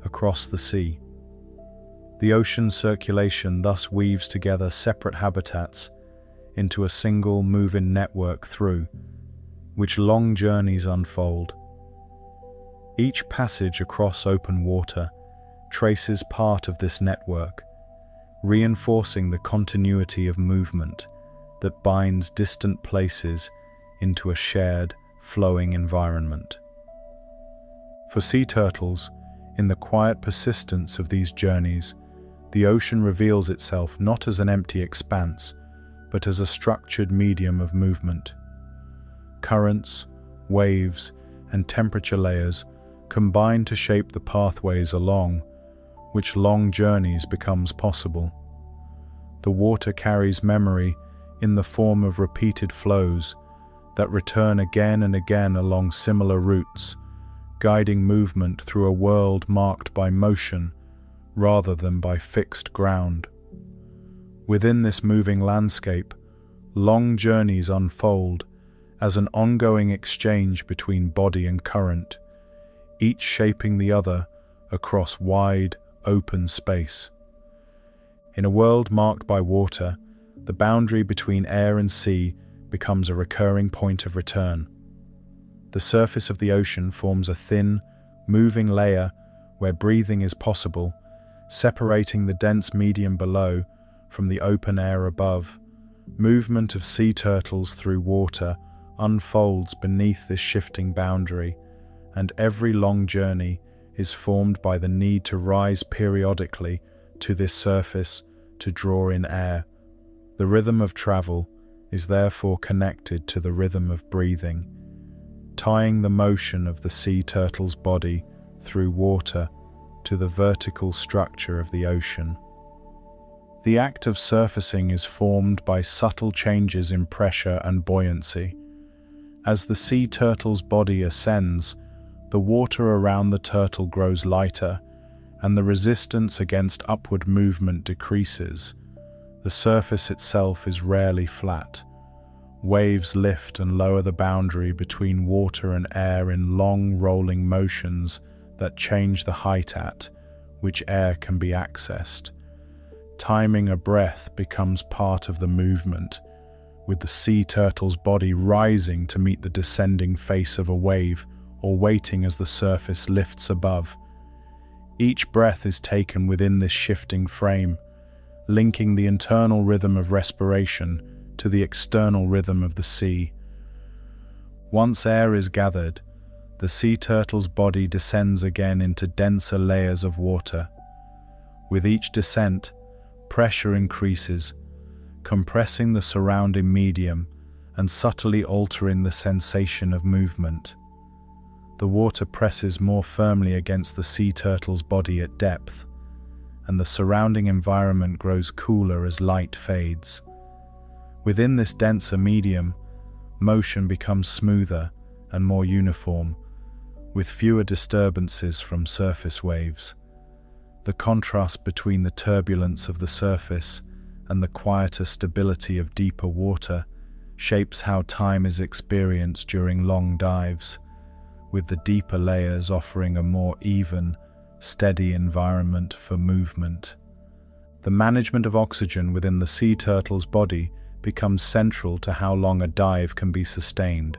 across the sea. The ocean circulation thus weaves together separate habitats into a single move-in network through which long journeys unfold. Each passage across open water traces part of this network, reinforcing the continuity of movement that binds distant places into a shared, flowing environment. For sea turtles, in the quiet persistence of these journeys, the ocean reveals itself not as an empty expanse, but as a structured medium of movement. Currents, waves, and temperature layers combine to shape the pathways along which long journeys becomes possible. The water carries memory in the form of repeated flows that return again and again along similar routes, guiding movement through a world marked by motion rather than by fixed ground. Within this moving landscape, long journeys unfold as an ongoing exchange between body and current, each shaping the other across wide, open space. In a world marked by water, the boundary between air and sea becomes a recurring point of return. The surface of the ocean forms a thin, moving layer where breathing is possible, separating the dense medium below from the open air above. Movement of sea turtles through water unfolds beneath this shifting boundary, and every long journey is formed by the need to rise periodically to this surface to draw in air. The rhythm of travel is therefore connected to the rhythm of breathing, tying the motion of the sea turtle's body through water to the vertical structure of the ocean. The act of surfacing is formed by subtle changes in pressure and buoyancy. As the sea turtle's body ascends, the water around the turtle grows lighter, and the resistance against upward movement decreases. The surface itself is rarely flat. Waves lift and lower the boundary between water and air in long rolling motions that change the height at which air can be accessed. Timing a breath becomes part of the movement, with the sea turtle's body rising to meet the descending face of a wave or waiting as the surface lifts above. Each breath is taken within this shifting frame, linking the internal rhythm of respiration to the external rhythm of the sea. Once air is gathered, the sea turtle's body descends again into denser layers of water. With each descent, pressure increases, compressing the surrounding medium and subtly altering the sensation of movement. The water presses more firmly against the sea turtle's body at depth, and the surrounding environment grows cooler as light fades. Within this denser medium, motion becomes smoother and more uniform, with fewer disturbances from surface waves. The contrast between the turbulence of the surface and the quieter stability of deeper water shapes how time is experienced during long dives, with the deeper layers offering a more even, steady environment for movement. The management of oxygen within the sea turtle's body becomes central to how long a dive can be sustained.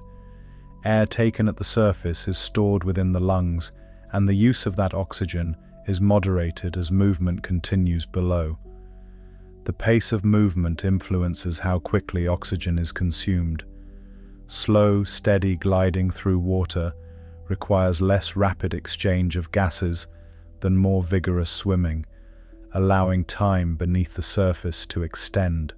Air taken at the surface is stored within the lungs, and the use of that oxygen is moderated as movement continues below. The pace of movement influences how quickly oxygen is consumed. Slow, steady gliding through water requires less rapid exchange of gases than more vigorous swimming, allowing time beneath the surface to extend.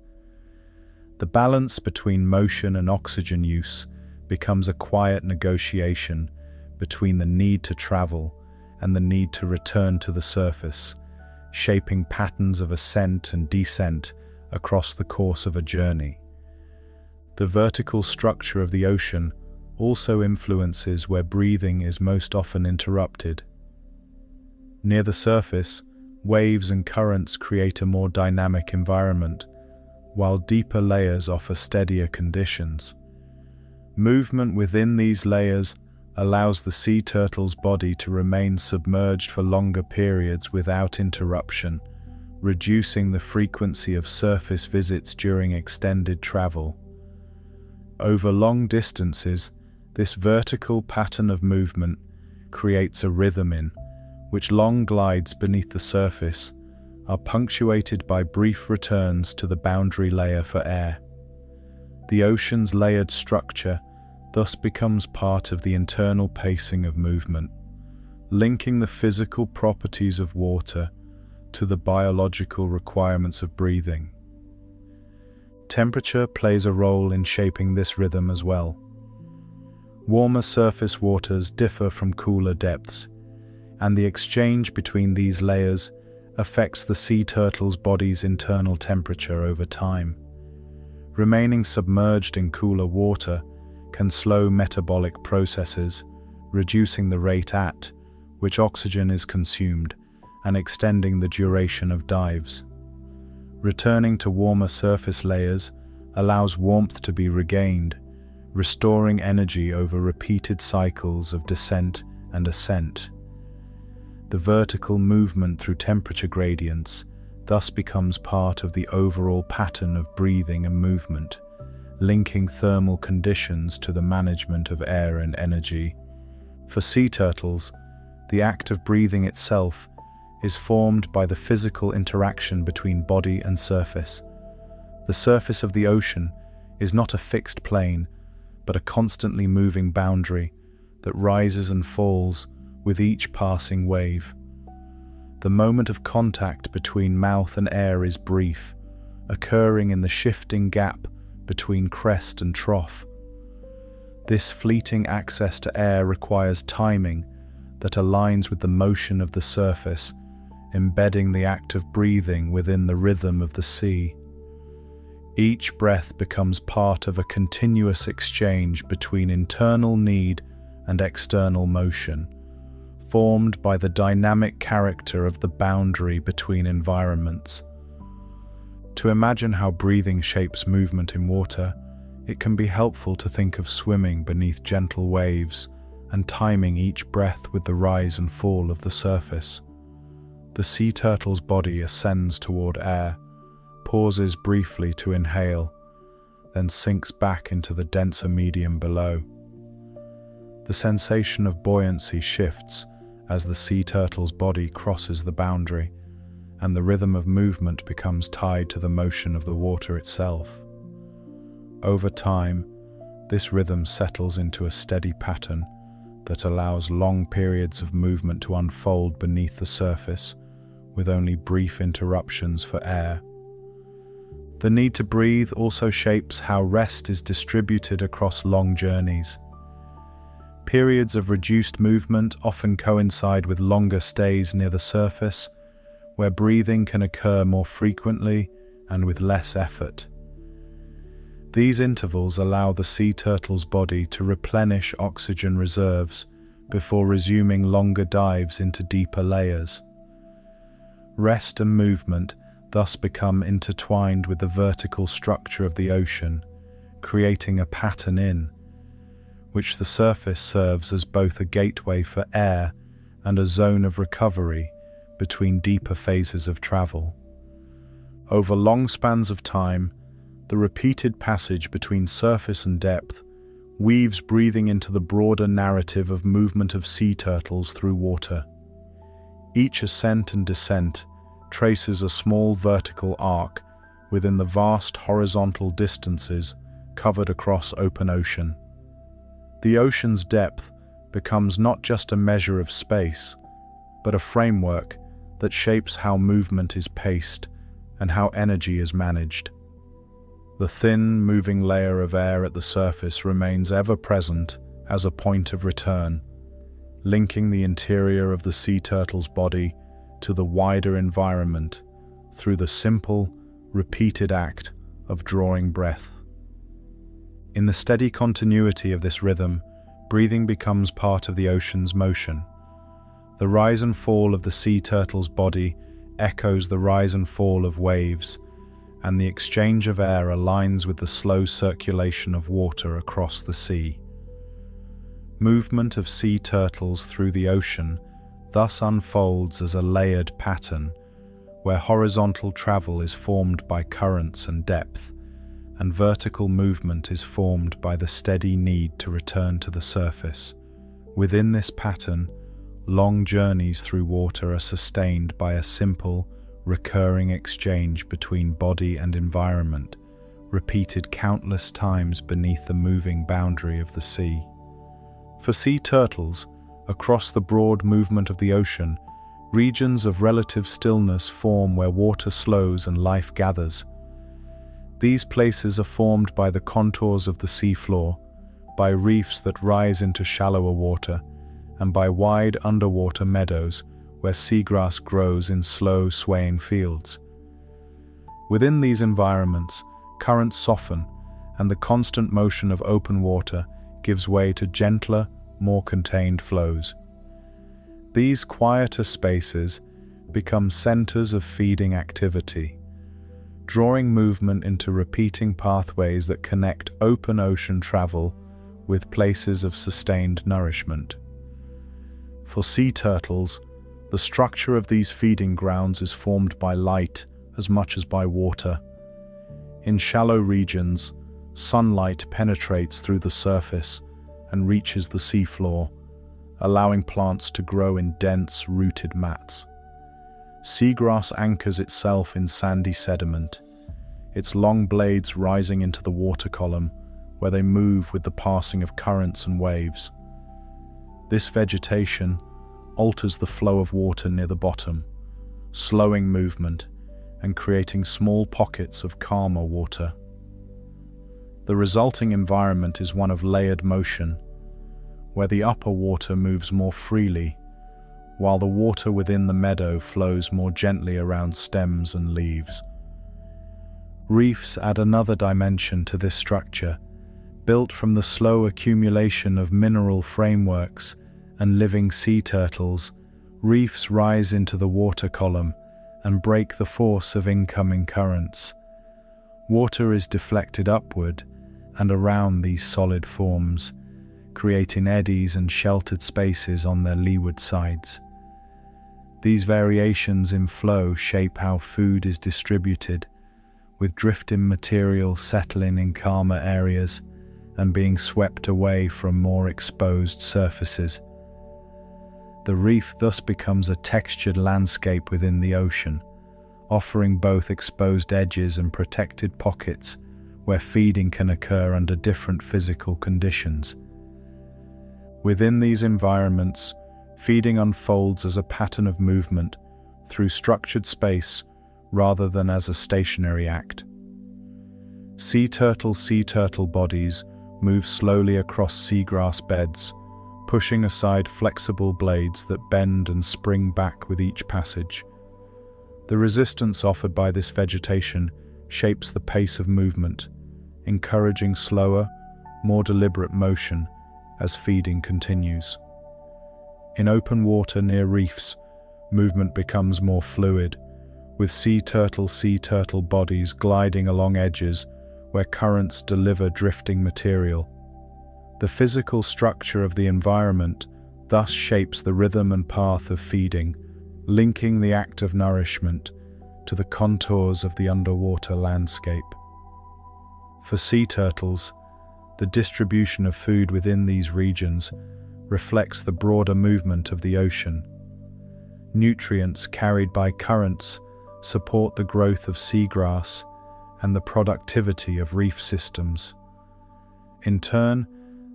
The balance between motion and oxygen use becomes a quiet negotiation between the need to travel and the need to return to the surface, shaping patterns of ascent and descent across the course of a journey. The vertical structure of the ocean also influences where breathing is most often interrupted. Near the surface, waves and currents create a more dynamic environment, while deeper layers offer steadier conditions. Movement within these layers allows the sea turtle's body to remain submerged for longer periods without interruption, reducing the frequency of surface visits during extended travel. Over long distances, this vertical pattern of movement creates a rhythm in which long glides beneath the surface are punctuated by brief returns to the boundary layer for air. The ocean's layered structure thus becomes part of the internal pacing of movement, linking the physical properties of water to the biological requirements of breathing. Temperature plays a role in shaping this rhythm as well. Warmer surface waters differ from cooler depths, and the exchange between these layers affects the sea turtle's body's internal temperature over time. Remaining submerged in cooler water can slow metabolic processes, reducing the rate at which oxygen is consumed and extending the duration of dives. Returning to warmer surface layers allows warmth to be regained, restoring energy over repeated cycles of descent and ascent. The vertical movement through temperature gradients thus becomes part of the overall pattern of breathing and movement, linking thermal conditions to the management of air and energy. For sea turtles, the act of breathing itself is formed by the physical interaction between body and surface. The surface of the ocean is not a fixed plane, but a constantly moving boundary that rises and falls with each passing wave. The moment of contact between mouth and air is brief, occurring in the shifting gap between crest and trough. This fleeting access to air requires timing that aligns with the motion of the surface, embedding the act of breathing within the rhythm of the sea. Each breath becomes part of a continuous exchange between internal need and external motion, formed by the dynamic character of the boundary between environments. To imagine how breathing shapes movement in water, it can be helpful to think of swimming beneath gentle waves and timing each breath with the rise and fall of the surface. The sea turtle's body ascends toward air, pauses briefly to inhale, then sinks back into the denser medium below. The sensation of buoyancy shifts as the sea turtle's body crosses the boundary, and the rhythm of movement becomes tied to the motion of the water itself. Over time, this rhythm settles into a steady pattern that allows long periods of movement to unfold beneath the surface, with only brief interruptions for air. The need to breathe also shapes how rest is distributed across long journeys. Periods of reduced movement often coincide with longer stays near the surface, where breathing can occur more frequently and with less effort. These intervals allow the sea turtle's body to replenish oxygen reserves before resuming longer dives into deeper layers. Rest and movement thus become intertwined with the vertical structure of the ocean, creating a pattern in which the surface serves as both a gateway for air and a zone of recovery between deeper phases of travel. Over long spans of time, the repeated passage between surface and depth weaves breathing into the broader narrative of movement of sea turtles through water. Each ascent and descent traces a small vertical arc within the vast horizontal distances covered across open ocean. The ocean's depth becomes not just a measure of space, but a framework that shapes how movement is paced and how energy is managed. The thin, moving layer of air at the surface remains ever present as a point of return, linking the interior of the sea turtle's body to the wider environment through the simple, repeated act of drawing breath. In the steady continuity of this rhythm, breathing becomes part of the ocean's motion. The rise and fall of the sea turtle's body echoes the rise and fall of waves, and the exchange of air aligns with the slow circulation of water across the sea. Movement of sea turtles through the ocean thus unfolds as a layered pattern, where horizontal travel is formed by currents and depth, and vertical movement is formed by the steady need to return to the surface. Within this pattern, long journeys through water are sustained by a simple, recurring exchange between body and environment, repeated countless times beneath the moving boundary of the sea. For sea turtles, across the broad movement of the ocean, regions of relative stillness form where water slows and life gathers. These places are formed by the contours of the seafloor, by reefs that rise into shallower water, and by wide underwater meadows where seagrass grows in slow, swaying fields. Within these environments, currents soften, and the constant motion of open water gives way to gentler, more contained flows. These quieter spaces become centers of feeding activity, drawing movement into repeating pathways that connect open ocean travel with places of sustained nourishment. For sea turtles, the structure of these feeding grounds is formed by light as much as by water. In shallow regions, sunlight penetrates through the surface and reaches the seafloor, allowing plants to grow in dense, rooted mats. Seagrass anchors itself in sandy sediment, its long blades rising into the water column, where they move with the passing of currents and waves. This vegetation alters the flow of water near the bottom, slowing movement and creating small pockets of calmer water. The resulting environment is one of layered motion, where the upper water moves more freely, while the water within the meadow flows more gently around stems and leaves. Reefs add another dimension to this structure, built from the slow accumulation of mineral frameworks and living sea turtles. Reefs rise into the water column and break the force of incoming currents. Water is deflected upward and around these solid forms, creating eddies and sheltered spaces on their leeward sides. These variations in flow shape how food is distributed, with drifting material settling in calmer areas and being swept away from more exposed surfaces. The reef thus becomes a textured landscape within the ocean, offering both exposed edges and protected pockets where feeding can occur under different physical conditions. Within these environments, feeding unfolds as a pattern of movement through structured space rather than as a stationary act. Sea turtle bodies move slowly across seagrass beds, pushing aside flexible blades that bend and spring back with each passage. The resistance offered by this vegetation shapes the pace of movement, encouraging slower, more deliberate motion as feeding continues. In open water near reefs, movement becomes more fluid, with sea turtle bodies gliding along edges where currents deliver drifting material. The physical structure of the environment thus shapes the rhythm and path of feeding, linking the act of nourishment to the contours of the underwater landscape. For sea turtles, the distribution of food within these regions reflects the broader movement of the ocean. Nutrients carried by currents support the growth of seagrass and the productivity of reef systems. In turn,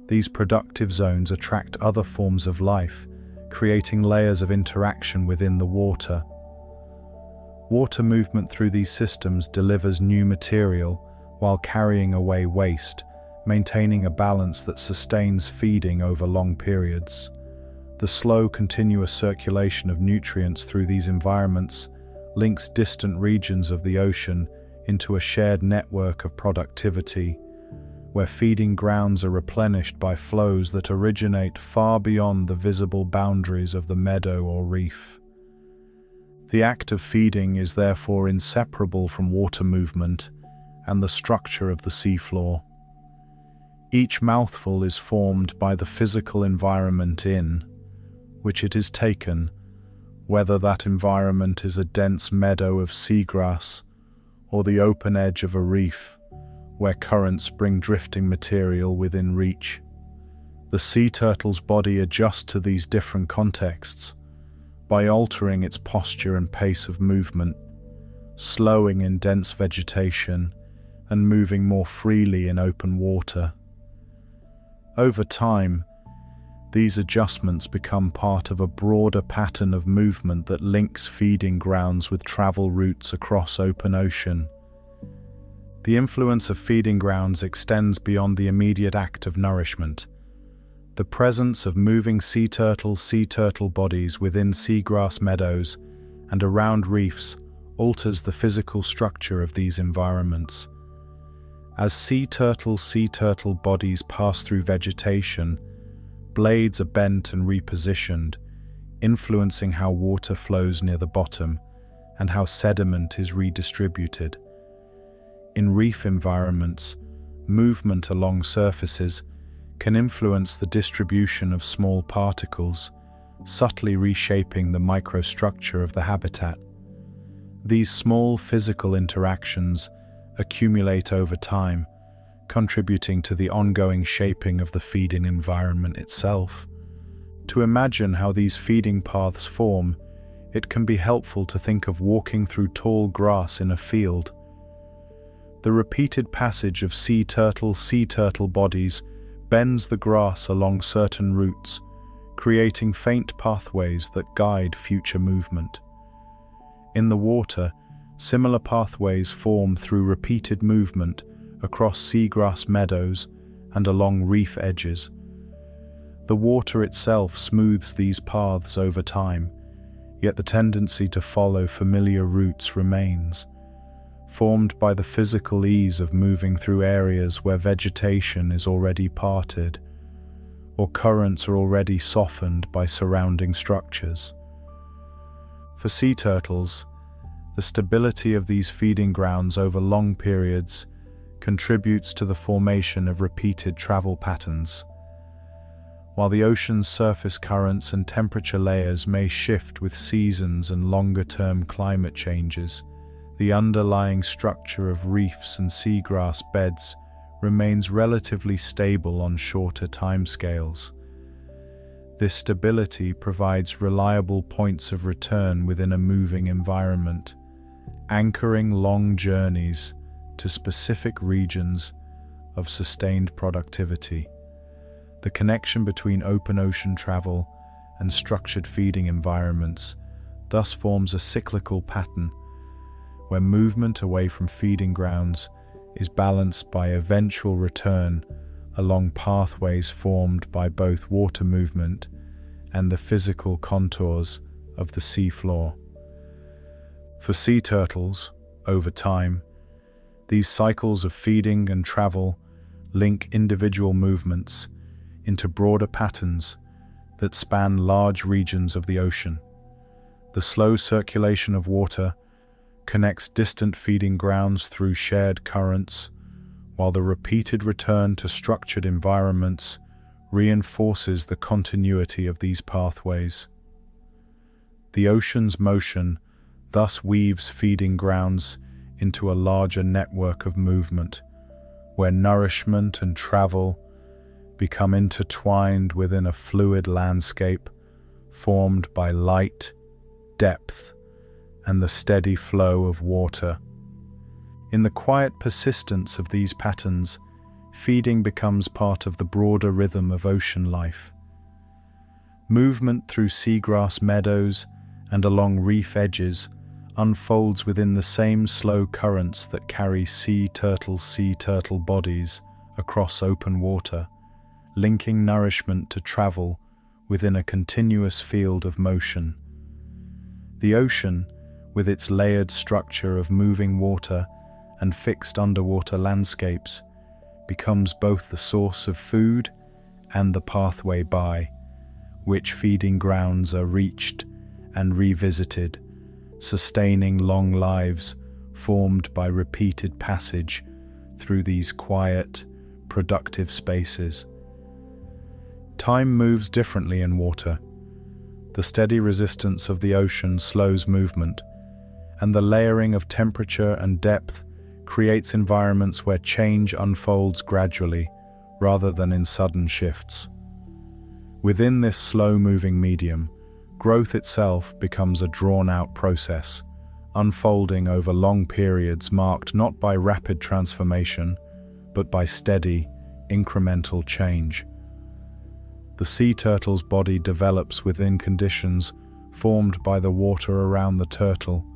these productive zones attract other forms of life, creating layers of interaction within the water. Water movement through these systems delivers new material while carrying away waste, maintaining a balance that sustains feeding over long periods. The slow, continuous circulation of nutrients through these environments links distant regions of the ocean into a shared network of productivity, where feeding grounds are replenished by flows that originate far beyond the visible boundaries of the meadow or reef. The act of feeding is therefore inseparable from water movement and the structure of the seafloor. Each mouthful is formed by the physical environment in which it is taken, whether that environment is a dense meadow of seagrass or the open edge of a reef, where currents bring drifting material within reach. The sea turtle's body adjusts to these different contexts by altering its posture and pace of movement, slowing in dense vegetation and moving more freely in open water. Over time, these adjustments become part of a broader pattern of movement that links feeding grounds with travel routes across open ocean. The influence of feeding grounds extends beyond the immediate act of nourishment. The presence of moving sea turtle bodies within seagrass meadows and around reefs alters the physical structure of these environments. As sea turtle bodies pass through vegetation, blades are bent and repositioned, influencing how water flows near the bottom and how sediment is redistributed. In reef environments, movement along surfaces can influence the distribution of small particles, subtly reshaping the microstructure of the habitat. These small physical interactions accumulate over time, contributing to the ongoing shaping of the feeding environment itself. To imagine how these feeding paths form, it can be helpful to think of walking through tall grass in a field. The repeated passage of sea turtle bodies bends the grass along certain routes, creating faint pathways that guide future movement. In the water, similar pathways form through repeated movement across seagrass meadows and along reef edges. The water itself smooths these paths over time, yet the tendency to follow familiar routes remains, formed by the physical ease of moving through areas where vegetation is already parted, or currents are already softened by surrounding structures. For sea turtles, the stability of these feeding grounds over long periods contributes to the formation of repeated travel patterns. While the ocean's surface currents and temperature layers may shift with seasons and longer-term climate changes, the underlying structure of reefs and seagrass beds remains relatively stable on shorter timescales. This stability provides reliable points of return within a moving environment, anchoring long journeys to specific regions of sustained productivity. The connection between open ocean travel and structured feeding environments thus forms a cyclical pattern where movement away from feeding grounds is balanced by eventual return along pathways formed by both water movement and the physical contours of the seafloor. For sea turtles, over time, these cycles of feeding and travel link individual movements into broader patterns that span large regions of the ocean. The slow circulation of water connects distant feeding grounds through shared currents, while the repeated return to structured environments reinforces the continuity of these pathways. The ocean's motion thus weaves feeding grounds into a larger network of movement, where nourishment and travel become intertwined within a fluid landscape formed by light, depth, and the steady flow of water. In the quiet persistence of these patterns, feeding becomes part of the broader rhythm of ocean life. Movement through seagrass meadows and along reef edges unfolds within the same slow currents that carry sea turtle bodies across open water, linking nourishment to travel within a continuous field of motion. The ocean, with its layered structure of moving water and fixed underwater landscapes, becomes both the source of food and the pathway by which feeding grounds are reached and revisited, sustaining long lives formed by repeated passage through these quiet, productive spaces. Time moves differently in water. The steady resistance of the ocean slows movement, and the layering of temperature and depth creates environments where change unfolds gradually rather than in sudden shifts. Within this slow-moving medium, growth itself becomes a drawn-out process, unfolding over long periods marked not by rapid transformation, but by steady, incremental change. The sea turtle's body develops within conditions formed by the water around the turtle,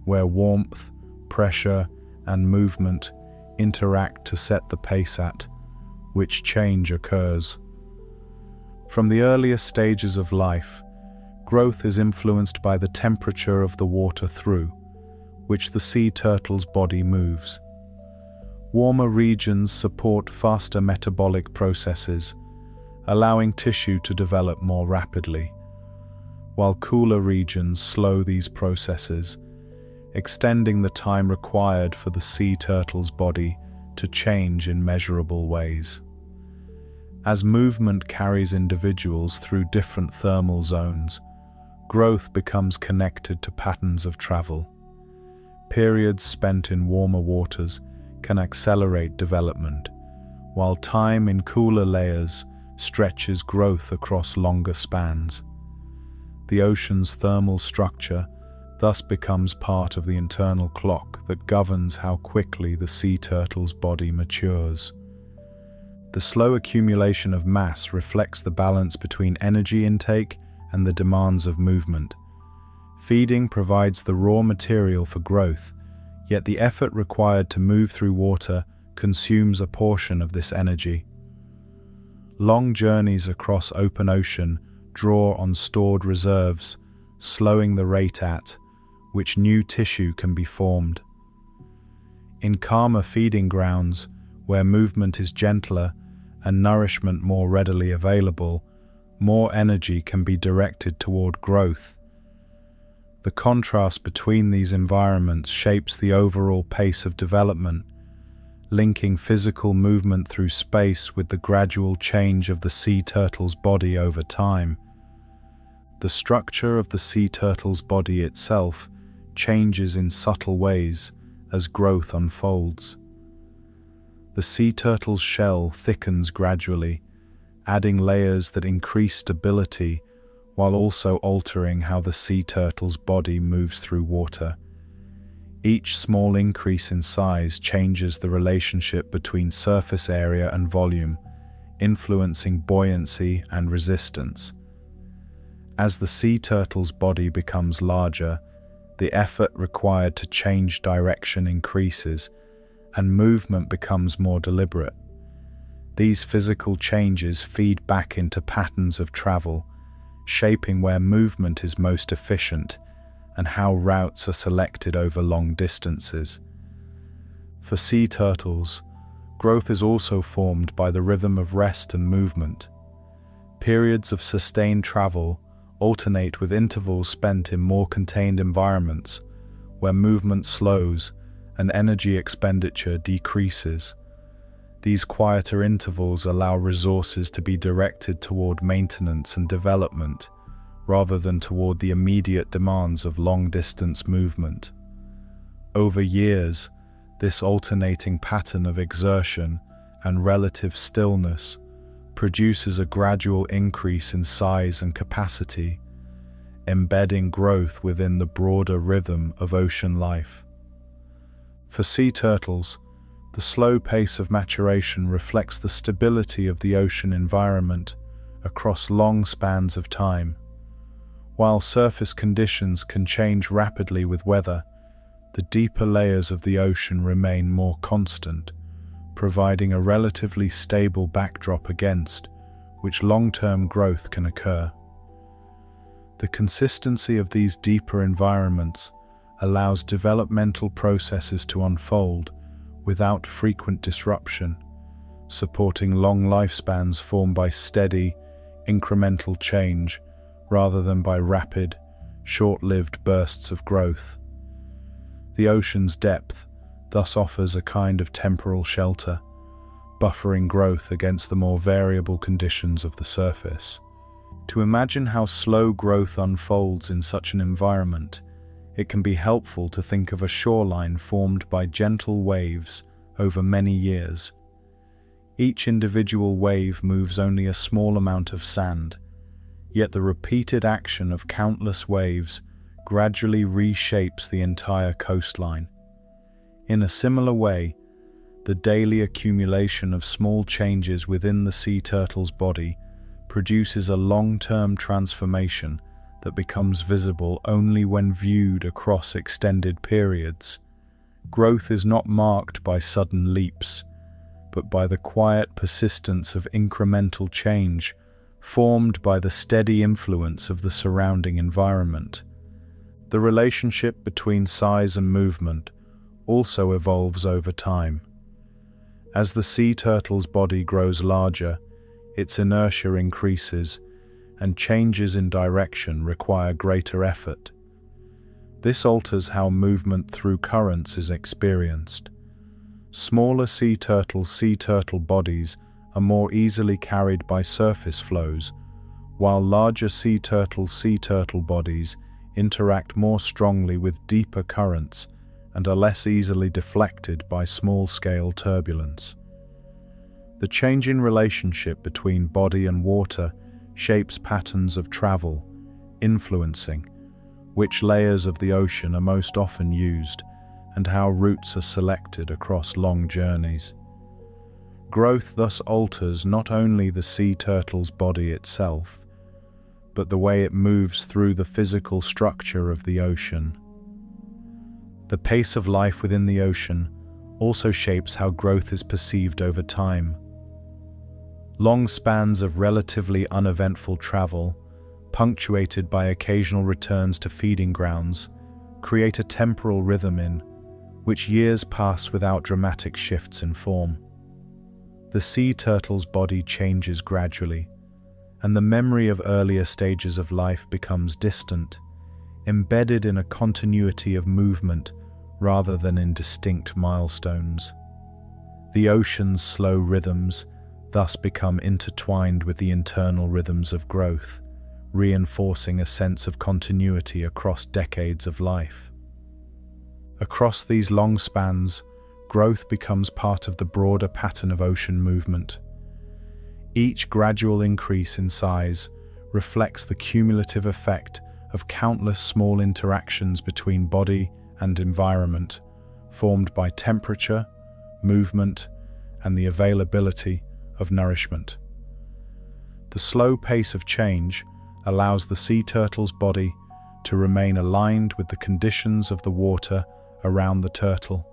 where warmth, pressure, and movement interact to set the pace at which change occurs. From the earliest stages of life, growth is influenced by the temperature of the water through which the sea turtle's body moves. Warmer regions support faster metabolic processes, allowing tissue to develop more rapidly, while cooler regions slow these processes, extending the time required for the sea turtle's body to change in measurable ways. As movement carries individuals through different thermal zones, growth becomes connected to patterns of travel. Periods spent in warmer waters can accelerate development, while time in cooler layers stretches growth across longer spans. The ocean's thermal structure thus becomes part of the internal clock that governs how quickly the sea turtle's body matures. The slow accumulation of mass reflects the balance between energy intake and the demands of movement. Feeding provides the raw material for growth, yet the effort required to move through water consumes a portion of this energy. Long journeys across open ocean draw on stored reserves, slowing the rate at which new tissue can be formed. In calmer feeding grounds, where movement is gentler and nourishment more readily available, more energy can be directed toward growth. The contrast between these environments shapes the overall pace of development, linking physical movement through space with the gradual change of the sea turtle's body over time. The structure of the sea turtle's body itself changes in subtle ways as growth unfolds. The sea turtle's shell thickens gradually, adding layers that increase stability while also altering how the sea turtle's body moves through water. Each small increase in size changes the relationship between surface area and volume, influencing buoyancy and resistance. As the sea turtle's body becomes larger, the effort required to change direction increases and movement becomes more deliberate. These physical changes feed back into patterns of travel, shaping where movement is most efficient and how routes are selected over long distances. For sea turtles, growth is also formed by the rhythm of rest and movement. Periods of sustained travel alternate with intervals spent in more contained environments, where movement slows and energy expenditure decreases. These quieter intervals allow resources to be directed toward maintenance and development, rather than toward the immediate demands of long-distance movement. Over years, this alternating pattern of exertion and relative stillness produces a gradual increase in size and capacity, embedding growth within the broader rhythm of ocean life. For sea turtles, the slow pace of maturation reflects the stability of the ocean environment across long spans of time. While surface conditions can change rapidly with weather, the deeper layers of the ocean remain more constant, providing a relatively stable backdrop against which long-term growth can occur. The consistency of these deeper environments allows developmental processes to unfold without frequent disruption, supporting long lifespans formed by steady, incremental change rather than by rapid, short-lived bursts of growth. The ocean's depth thus offers a kind of temporal shelter, buffering growth against the more variable conditions of the surface. To imagine how slow growth unfolds in such an environment, it can be helpful to think of a shoreline formed by gentle waves over many years. Each individual wave moves only a small amount of sand, yet the repeated action of countless waves gradually reshapes the entire coastline. In a similar way, the daily accumulation of small changes within the sea turtle's body produces a long-term transformation that becomes visible only when viewed across extended periods. Growth is not marked by sudden leaps, but by the quiet persistence of incremental change formed by the steady influence of the surrounding environment. The relationship between size and movement also evolves over time. As the sea turtle's body grows larger, its inertia increases, and changes in direction require greater effort. This alters how movement through currents is experienced. Smaller sea turtle bodies are more easily carried by surface flows, while larger sea turtle bodies interact more strongly with deeper currents and are less easily deflected by small-scale turbulence. The change in relationship between body and water shapes patterns of travel, influencing which layers of the ocean are most often used and how routes are selected across long journeys. Growth thus alters not only the sea turtle's body itself, but the way it moves through the physical structure of the ocean. The pace of life within the ocean also shapes how growth is perceived over time. Long spans of relatively uneventful travel, punctuated by occasional returns to feeding grounds, create a temporal rhythm in which years pass without dramatic shifts in form. The sea turtle's body changes gradually, and the memory of earlier stages of life becomes distant, embedded in a continuity of movement rather than in distinct milestones. The ocean's slow rhythms thus become intertwined with the internal rhythms of growth, reinforcing a sense of continuity across decades of life. Across these long spans, growth becomes part of the broader pattern of ocean movement. Each gradual increase in size reflects the cumulative effect of countless small interactions between body and environment, formed by temperature, movement, and the availability of nourishment. The slow pace of change allows the sea turtle's body to remain aligned with the conditions of the water around the turtle,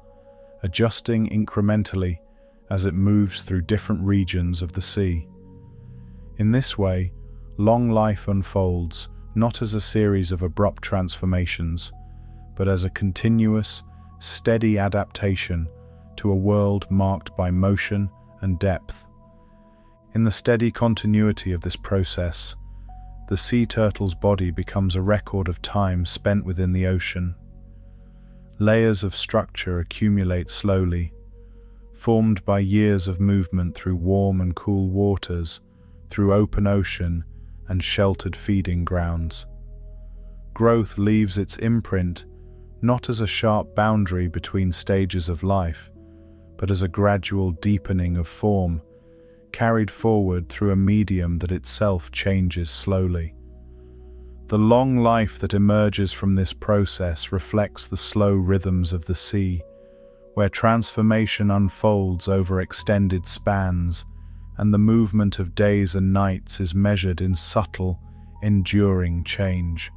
adjusting incrementally as it moves through different regions of the sea. In this way, long life unfolds not as a series of abrupt transformations, but as a continuous, steady adaptation to a world marked by motion and depth. In the steady continuity of this process, the sea turtle's body becomes a record of time spent within the ocean. Layers of structure accumulate slowly, formed by years of movement through warm and cool waters, through open ocean and sheltered feeding grounds. Growth leaves its imprint not as a sharp boundary between stages of life, but as a gradual deepening of form, carried forward through a medium that itself changes slowly. The long life that emerges from this process reflects the slow rhythms of the sea, where transformation unfolds over extended spans, and the movement of days and nights is measured in subtle, enduring change.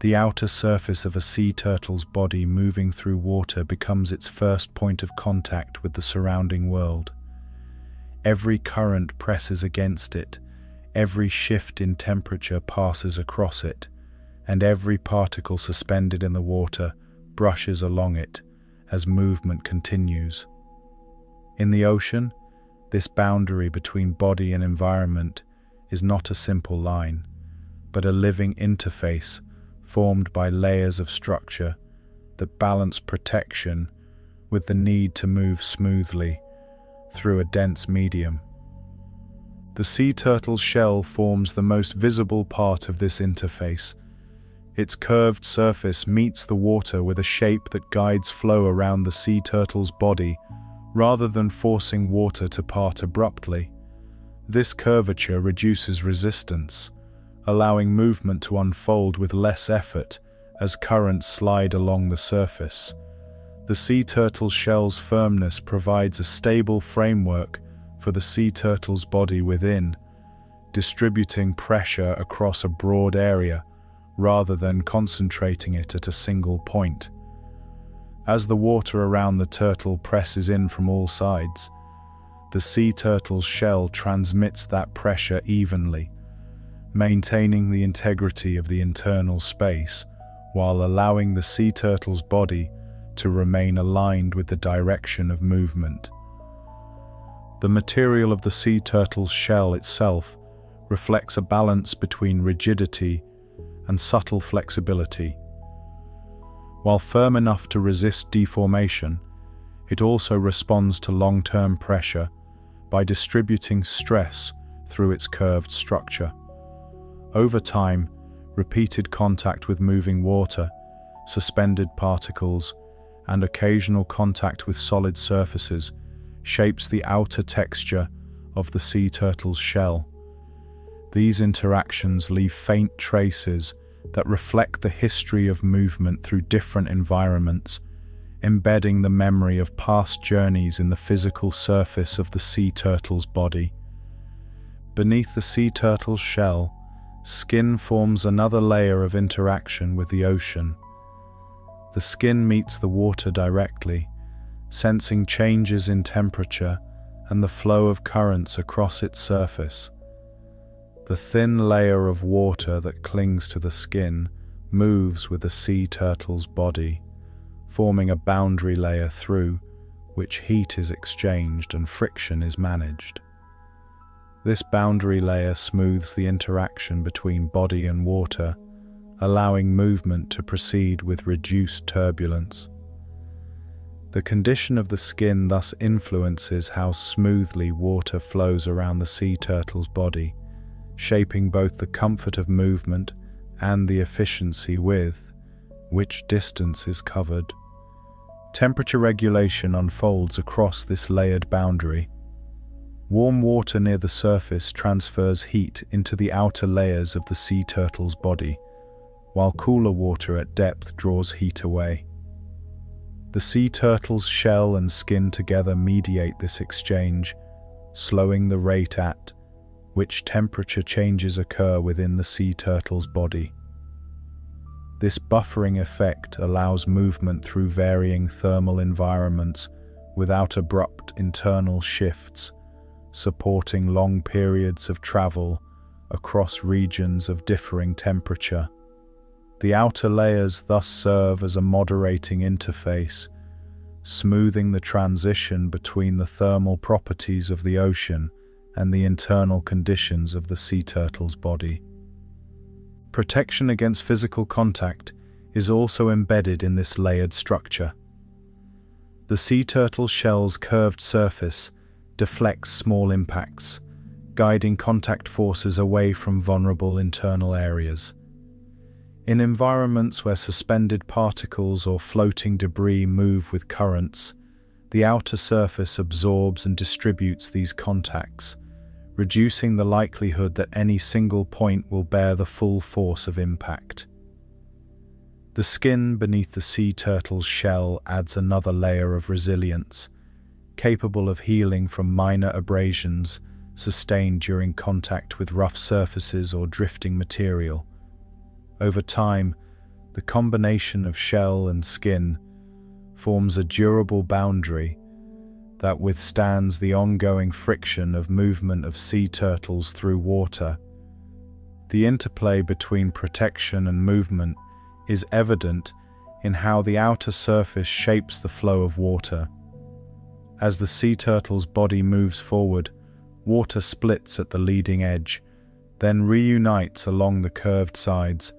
The outer surface of a sea turtle's body moving through water becomes its first point of contact with the surrounding world. Every current presses against it, every shift in temperature passes across it, and every particle suspended in the water brushes along it as movement continues. In the ocean, this boundary between body and environment is not a simple line, but a living interface formed by layers of structure that balance protection with the need to move smoothly through a dense medium. The sea turtle's shell forms the most visible part of this interface. Its curved surface meets the water with a shape that guides flow around the sea turtle's body rather than forcing water to part abruptly. This curvature reduces resistance, allowing movement to unfold with less effort as currents slide along the surface. The sea turtle's shell's firmness provides a stable framework for the sea turtle's body within, distributing pressure across a broad area rather than concentrating it at a single point. As the water around the turtle presses in from all sides, the sea turtle's shell transmits that pressure evenly, maintaining the integrity of the internal space while allowing the sea turtle's body to remain aligned with the direction of movement. The material of the sea turtle's shell itself reflects a balance between rigidity and subtle flexibility. While firm enough to resist deformation, it also responds to long-term pressure by distributing stress through its curved structure. Over time, repeated contact with moving water, suspended particles, and occasional contact with solid surfaces shapes the outer texture of the sea turtle's shell. These interactions leave faint traces that reflect the history of movement through different environments, embedding the memory of past journeys in the physical surface of the sea turtle's body. Beneath the sea turtle's shell, skin forms another layer of interaction with the ocean. The skin meets the water directly, sensing changes in temperature and the flow of currents across its surface. The thin layer of water that clings to the skin moves with the sea turtle's body, forming a boundary layer through which heat is exchanged and friction is managed. This boundary layer smooths the interaction between body and water, allowing movement to proceed with reduced turbulence. The condition of the skin thus influences how smoothly water flows around the sea turtle's body, shaping both the comfort of movement and the efficiency with which distance is covered. Temperature regulation unfolds across this layered boundary. Warm water near the surface transfers heat into the outer layers of the sea turtle's body, while cooler water at depth draws heat away. The sea turtle's shell and skin together mediate this exchange, slowing the rate at which temperature changes occur within the sea turtle's body. This buffering effect allows movement through varying thermal environments without abrupt internal shifts, supporting long periods of travel across regions of differing temperature. The outer layers thus serve as a moderating interface, smoothing the transition between the thermal properties of the ocean and the internal conditions of the sea turtle's body. Protection against physical contact is also embedded in this layered structure. The sea turtle shell's curved surface deflects small impacts, guiding contact forces away from vulnerable internal areas. In environments where suspended particles or floating debris move with currents, the outer surface absorbs and distributes these contacts, reducing the likelihood that any single point will bear the full force of impact. The skin beneath the sea turtle's shell adds another layer of resilience, capable of healing from minor abrasions sustained during contact with rough surfaces or drifting material. Over time, the combination of shell and skin forms a durable boundary that withstands the ongoing friction of movement of sea turtles through water. The interplay between protection and movement is evident in how the outer surface shapes the flow of water. As the sea turtle's body moves forward, water splits at the leading edge, then reunites along the curved sides,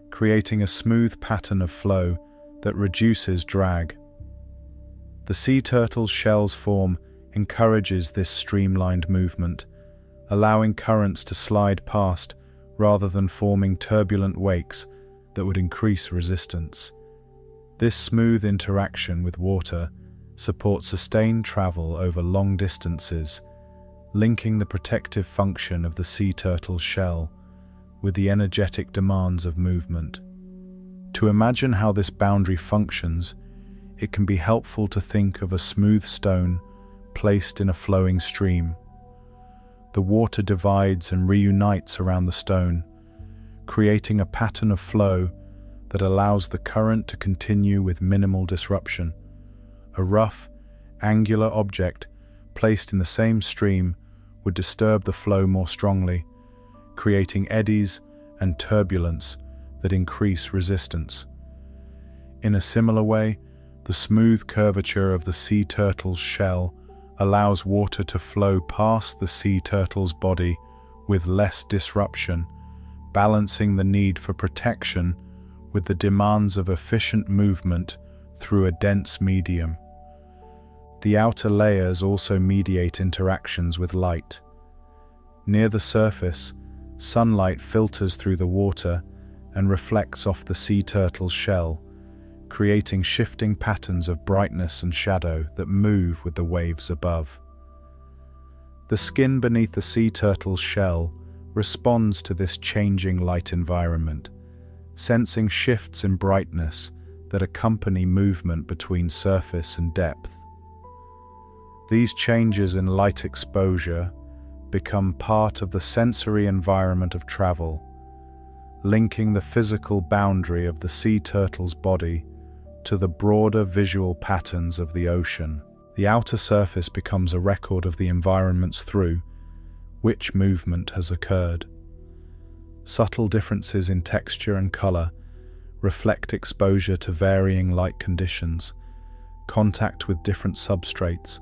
creating a smooth pattern of flow that reduces drag. The sea turtle's shell's form encourages this streamlined movement, allowing currents to slide past rather than forming turbulent wakes that would increase resistance. This smooth interaction with water supports sustained travel over long distances, linking the protective function of the sea turtle's shell with the energetic demands of movement. To imagine how this boundary functions, it can be helpful to think of a smooth stone placed in a flowing stream. The water divides and reunites around the stone, creating a pattern of flow that allows the current to continue with minimal disruption. A rough, angular object placed in the same stream would disturb the flow more strongly, creating eddies and turbulence that increase resistance. In a similar way, the smooth curvature of the sea turtle's shell allows water to flow past the sea turtle's body with less disruption, balancing the need for protection with the demands of efficient movement through a dense medium. The outer layers also mediate interactions with light. Near the surface, sunlight filters through the water and reflects off the sea turtle's shell, creating shifting patterns of brightness and shadow that move with the waves above. The skin beneath the sea turtle's shell responds to this changing light environment, sensing shifts in brightness that accompany movement between surface and depth. These changes in light exposure become part of the sensory environment of travel, linking the physical boundary of the sea turtle's body to the broader visual patterns of the ocean. The outer surface becomes a record of the environments through which movement has occurred. Subtle differences in texture and color reflect exposure to varying light conditions, contact with different substrates,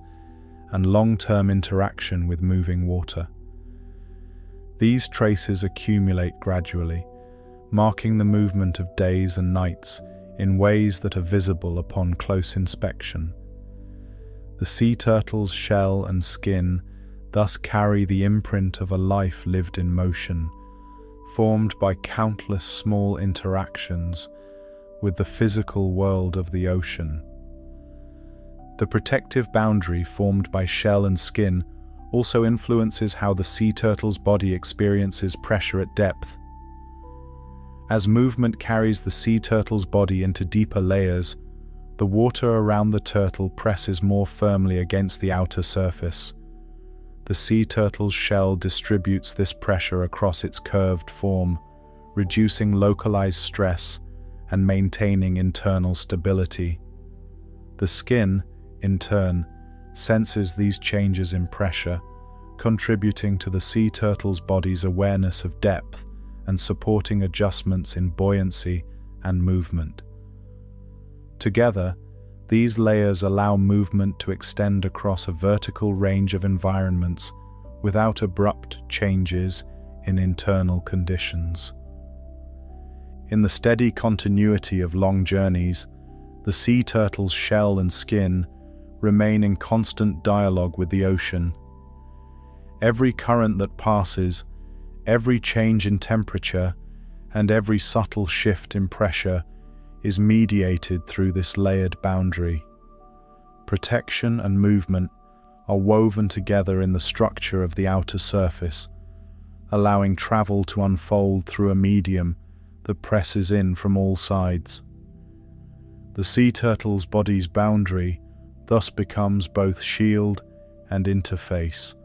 and long-term interaction with moving water. These traces accumulate gradually, marking the movement of days and nights in ways that are visible upon close inspection. The sea turtle's shell and skin thus carry the imprint of a life lived in motion, formed by countless small interactions with the physical world of the ocean. The protective boundary formed by shell and skin also influences how the sea turtle's body experiences pressure at depth. As movement carries the sea turtle's body into deeper layers, the water around the turtle presses more firmly against the outer surface. The sea turtle's shell distributes this pressure across its curved form, reducing localized stress and maintaining internal stability. The skin, in turn, senses these changes in pressure, contributing to the sea turtle's body's awareness of depth and supporting adjustments in buoyancy and movement. Together, these layers allow movement to extend across a vertical range of environments without abrupt changes in internal conditions. In the steady continuity of long journeys, the sea turtle's shell and skin remain in constant dialogue with the ocean. Every current that passes, every change in temperature, and every subtle shift in pressure is mediated through this layered boundary. Protection and movement are woven together in the structure of the outer surface, allowing travel to unfold through a medium that presses in from all sides. The sea turtle's body's boundary thus becomes both shield and interface,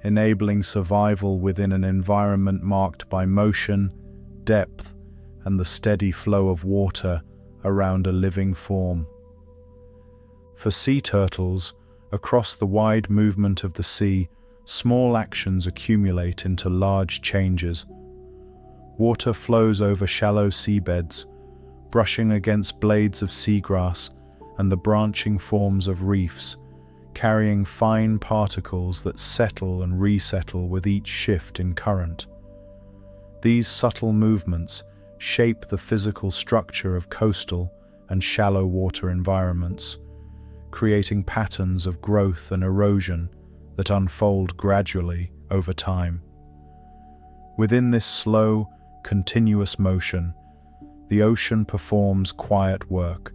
enabling survival within an environment marked by motion, depth, and the steady flow of water around a living form. For sea turtles, across the wide movement of the sea, small actions accumulate into large changes. Water flows over shallow seabeds, brushing against blades of seagrass and the branching forms of reefs, carrying fine particles that settle and resettle with each shift in current. These subtle movements shape the physical structure of coastal and shallow water environments, creating patterns of growth and erosion that unfold gradually over time. Within this slow, continuous motion, the ocean performs quiet work,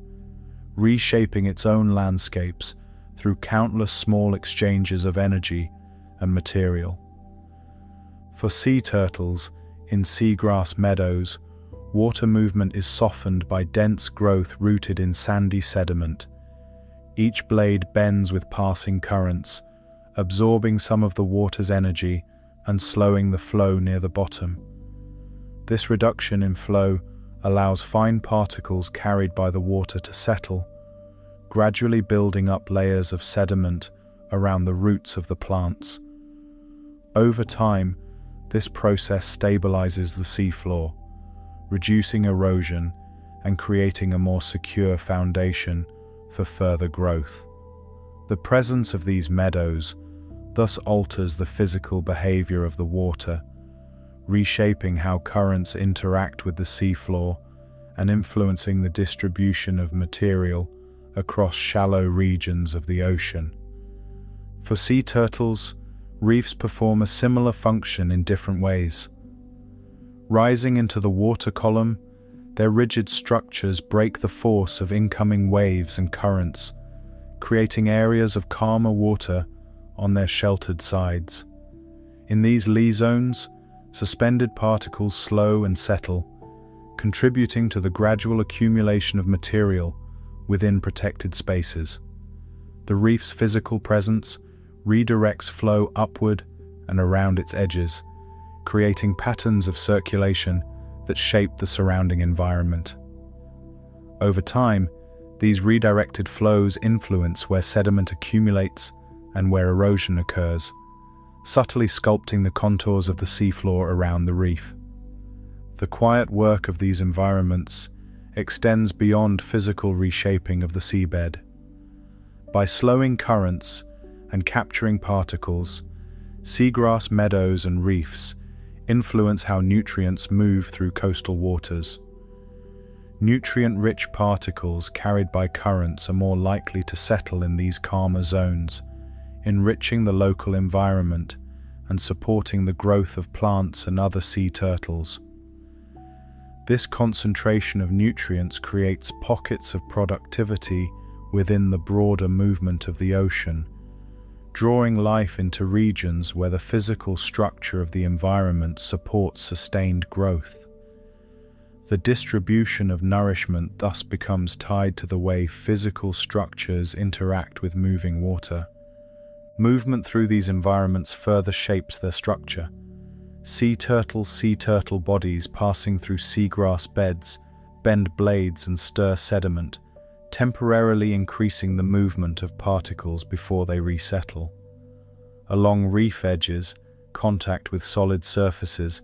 reshaping its own landscapes through countless small exchanges of energy and material. For sea turtles, in seagrass meadows, water movement is softened by dense growth rooted in sandy sediment. Each blade bends with passing currents, absorbing some of the water's energy and slowing the flow near the bottom. This reduction in flow allows fine particles carried by the water to settle, gradually building up layers of sediment around the roots of the plants. Over time, this process stabilizes the seafloor, reducing erosion and creating a more secure foundation for further growth. The presence of these meadows thus alters the physical behavior of the water, reshaping how currents interact with the seafloor and influencing the distribution of material across shallow regions of the ocean. For sea turtles, reefs perform a similar function in different ways. Rising into the water column, their rigid structures break the force of incoming waves and currents, creating areas of calmer water on their sheltered sides. In these lee zones, suspended particles slow and settle, contributing to the gradual accumulation of material within protected spaces. The reef's physical presence redirects flow upward and around its edges, creating patterns of circulation that shape the surrounding environment. Over time, these redirected flows influence where sediment accumulates and where erosion occurs, subtly sculpting the contours of the seafloor around the reef. The quiet work of these environments extends beyond physical reshaping of the seabed. By slowing currents and capturing particles, seagrass meadows and reefs influence how nutrients move through coastal waters. Nutrient-rich particles carried by currents are more likely to settle in these calmer zones, enriching the local environment and supporting the growth of plants and other sea turtles. This concentration of nutrients creates pockets of productivity within the broader movement of the ocean, drawing life into regions where the physical structure of the environment supports sustained growth. The distribution of nourishment thus becomes tied to the way physical structures interact with moving water. Movement through these environments further shapes their structure. Sea turtle bodies passing through seagrass beds bend blades and stir sediment, temporarily increasing the movement of particles before they resettle. Along reef edges, contact with solid surfaces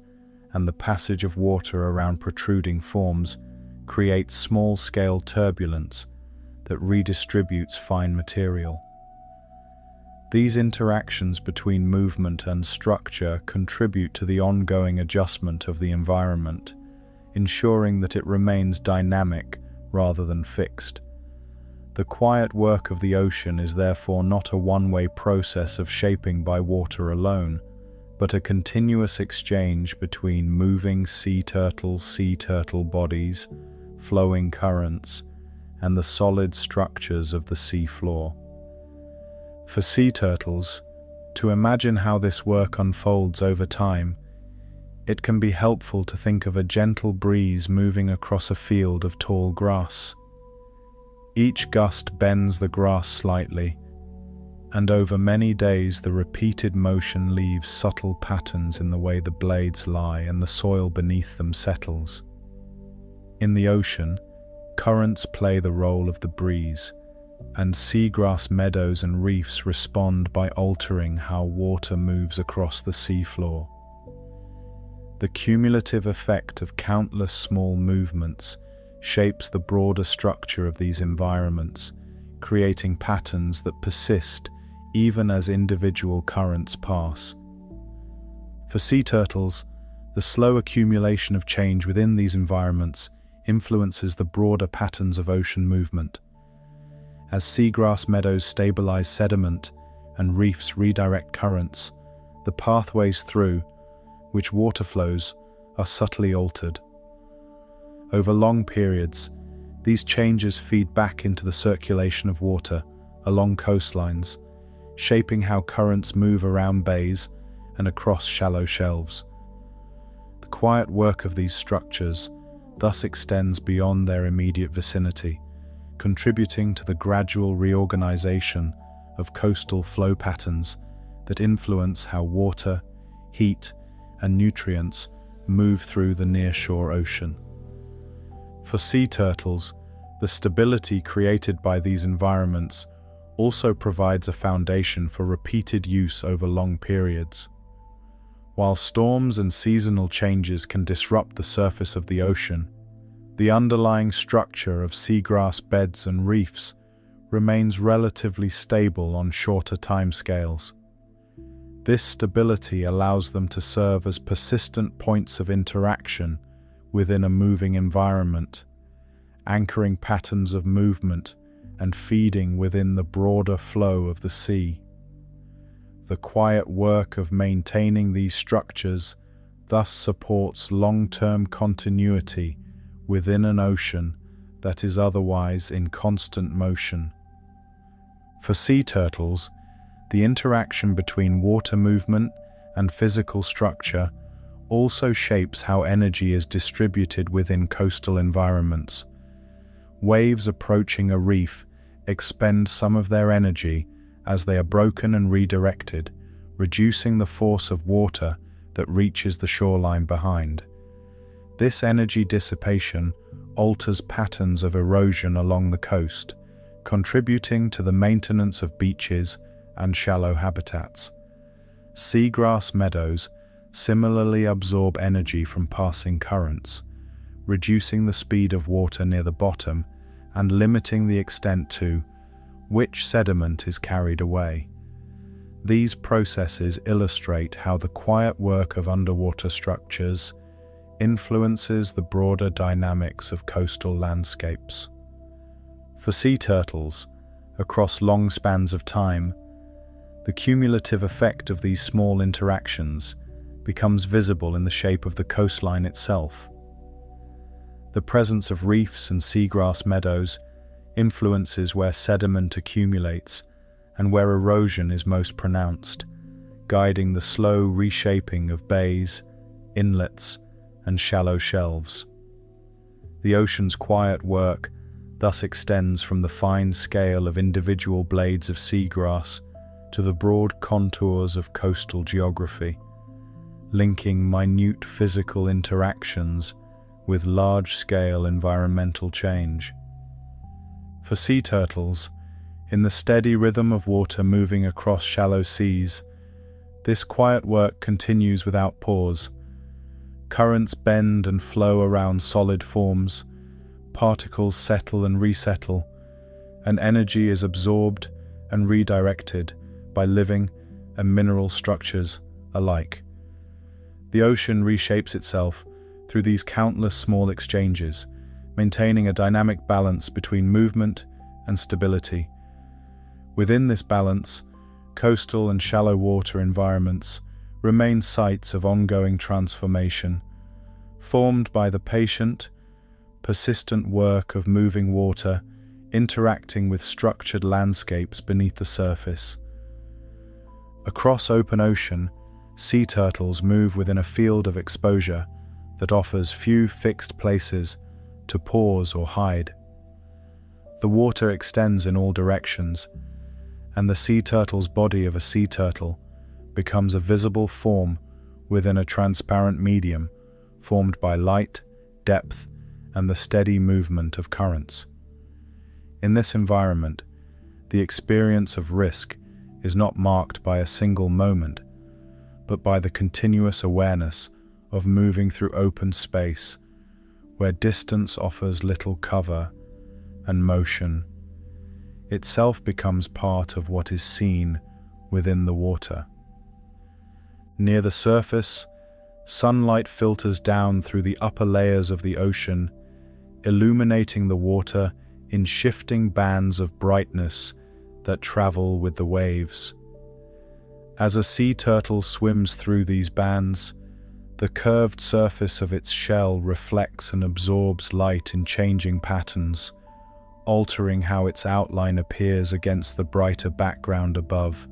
and the passage of water around protruding forms creates small-scale turbulence that redistributes fine material. These interactions between movement and structure contribute to the ongoing adjustment of the environment, ensuring that it remains dynamic rather than fixed. The quiet work of the ocean is therefore not a one-way process of shaping by water alone, but a continuous exchange between moving sea turtle bodies, flowing currents, and the solid structures of the sea floor. For sea turtles, to imagine how this work unfolds over time, it can be helpful to think of a gentle breeze moving across a field of tall grass. Each gust bends the grass slightly, and over many days the repeated motion leaves subtle patterns in the way the blades lie and the soil beneath them settles. In the ocean, currents play the role of the breeze, and seagrass meadows and reefs respond by altering how water moves across the seafloor. The cumulative effect of countless small movements shapes the broader structure of these environments, creating patterns that persist even as individual currents pass. For sea turtles, the slow accumulation of change within these environments influences the broader patterns of ocean movement. As seagrass meadows stabilize sediment and reefs redirect currents, the pathways through which water flows are subtly altered. Over long periods, these changes feed back into the circulation of water along coastlines, shaping how currents move around bays and across shallow shelves. The quiet work of these structures thus extends beyond their immediate vicinity, contributing to the gradual reorganization of coastal flow patterns that influence how water, heat, and nutrients move through the nearshore ocean. For sea turtles, the stability created by these environments also provides a foundation for repeated use over long periods. While storms and seasonal changes can disrupt the surface of the ocean, the underlying structure of seagrass beds and reefs remains relatively stable on shorter timescales. This stability allows them to serve as persistent points of interaction within a moving environment, anchoring patterns of movement and feeding within the broader flow of the sea. The quiet work of maintaining these structures thus supports long-term continuity within an ocean that is otherwise in constant motion. For sea turtles, the interaction between water movement and physical structure also shapes how energy is distributed within coastal environments. Waves approaching a reef expend some of their energy as they are broken and redirected, reducing the force of water that reaches the shoreline behind. This energy dissipation alters patterns of erosion along the coast, contributing to the maintenance of beaches and shallow habitats. Seagrass meadows similarly absorb energy from passing currents, reducing the speed of water near the bottom and limiting the extent to which sediment is carried away. These processes illustrate how the quiet work of underwater structures influences the broader dynamics of coastal landscapes. For sea turtles, across long spans of time, the cumulative effect of these small interactions becomes visible in the shape of the coastline itself. The presence of reefs and seagrass meadows influences where sediment accumulates and where erosion is most pronounced, guiding the slow reshaping of bays, inlets, and shallow shelves. The ocean's quiet work thus extends from the fine scale of individual blades of seagrass to the broad contours of coastal geography, linking minute physical interactions with large-scale environmental change. For sea turtles, in the steady rhythm of water moving across shallow seas, this quiet work continues without pause. Currents bend and flow around solid forms, particles settle and resettle, and energy is absorbed and redirected by living and mineral structures alike. The ocean reshapes itself through these countless small exchanges, maintaining a dynamic balance between movement and stability. Within this balance, coastal and shallow water environments remain sites of ongoing transformation, formed by the patient, persistent work of moving water interacting with structured landscapes beneath the surface. Across open ocean, sea turtles move within a field of exposure that offers few fixed places to pause or hide. The water extends in all directions, and the sea turtle's body of a sea turtle becomes a visible form within a transparent medium formed by light, depth, and the steady movement of currents. In this environment, the experience of risk is not marked by a single moment, but by the continuous awareness of moving through open space where distance offers little cover and motion itself becomes part of what is seen within the water. Near the surface, sunlight filters down through the upper layers of the ocean, illuminating the water in shifting bands of brightness that travel with the waves. As a sea turtle swims through these bands, the curved surface of its shell reflects and absorbs light in changing patterns, altering how its outline appears against the brighter background above.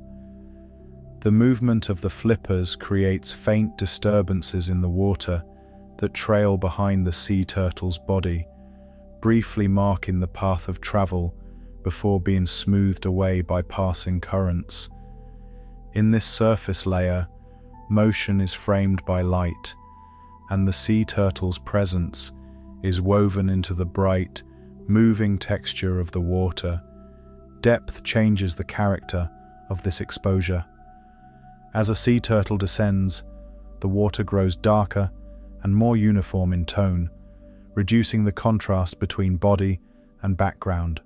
The movement of the flippers creates faint disturbances in the water that trail behind the sea turtle's body, briefly marking the path of travel before being smoothed away by passing currents. In this surface layer, motion is framed by light, and the sea turtle's presence is woven into the bright, moving texture of the water. Depth changes the character of this exposure. As a sea turtle descends, the water grows darker and more uniform in tone, reducing the contrast between body and background.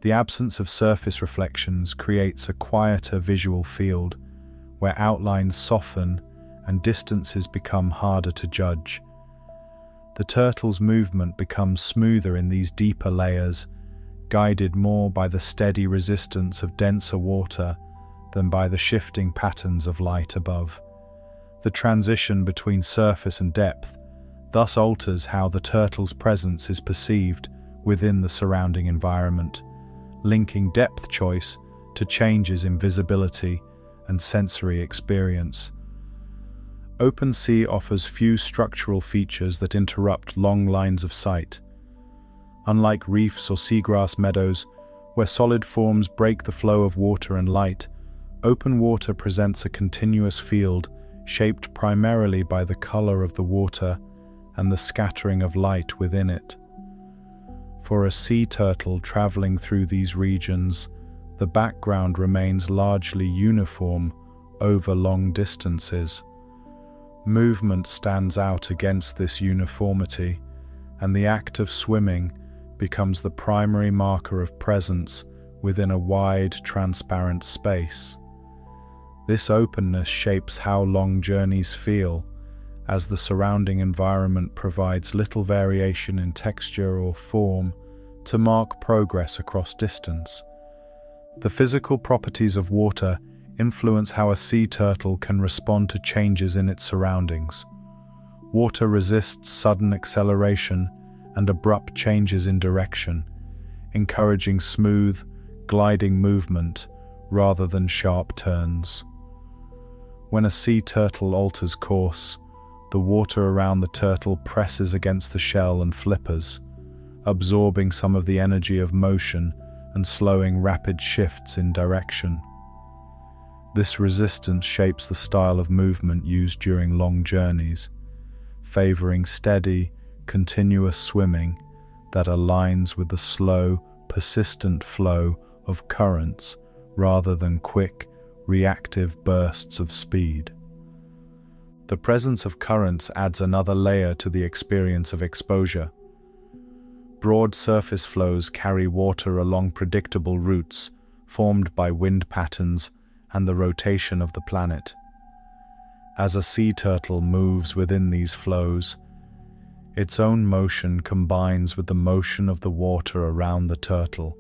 The absence of surface reflections creates a quieter visual field, where outlines soften and distances become harder to judge. The turtle's movement becomes smoother in these deeper layers, guided more by the steady resistance of denser water than by the shifting patterns of light above. The transition between surface and depth thus alters how the turtle's presence is perceived within the surrounding environment, linking depth choice to changes in visibility and sensory experience. Open sea offers few structural features that interrupt long lines of sight. Unlike reefs or seagrass meadows, where solid forms break the flow of water and light, open water presents a continuous field shaped primarily by the color of the water and the scattering of light within it. For a sea turtle traveling through these regions, the background remains largely uniform over long distances. Movement stands out against this uniformity, and the act of swimming becomes the primary marker of presence within a wide, transparent space. This openness shapes how long journeys feel, as the surrounding environment provides little variation in texture or form to mark progress across distance. The physical properties of water influence how a sea turtle can respond to changes in its surroundings. Water resists sudden acceleration and abrupt changes in direction, encouraging smooth, gliding movement rather than sharp turns. When a sea turtle alters course, the water around the turtle presses against the shell and flippers, absorbing some of the energy of motion and slowing rapid shifts in direction. This resistance shapes the style of movement used during long journeys, favoring steady, continuous swimming that aligns with the slow, persistent flow of currents rather than quick, reactive bursts of speed. The presence of currents adds another layer to the experience of exposure. Broad surface flows carry water along predictable routes formed by wind patterns and the rotation of the planet. As a sea turtle moves within these flows, its own motion combines with the motion of the water around the turtle,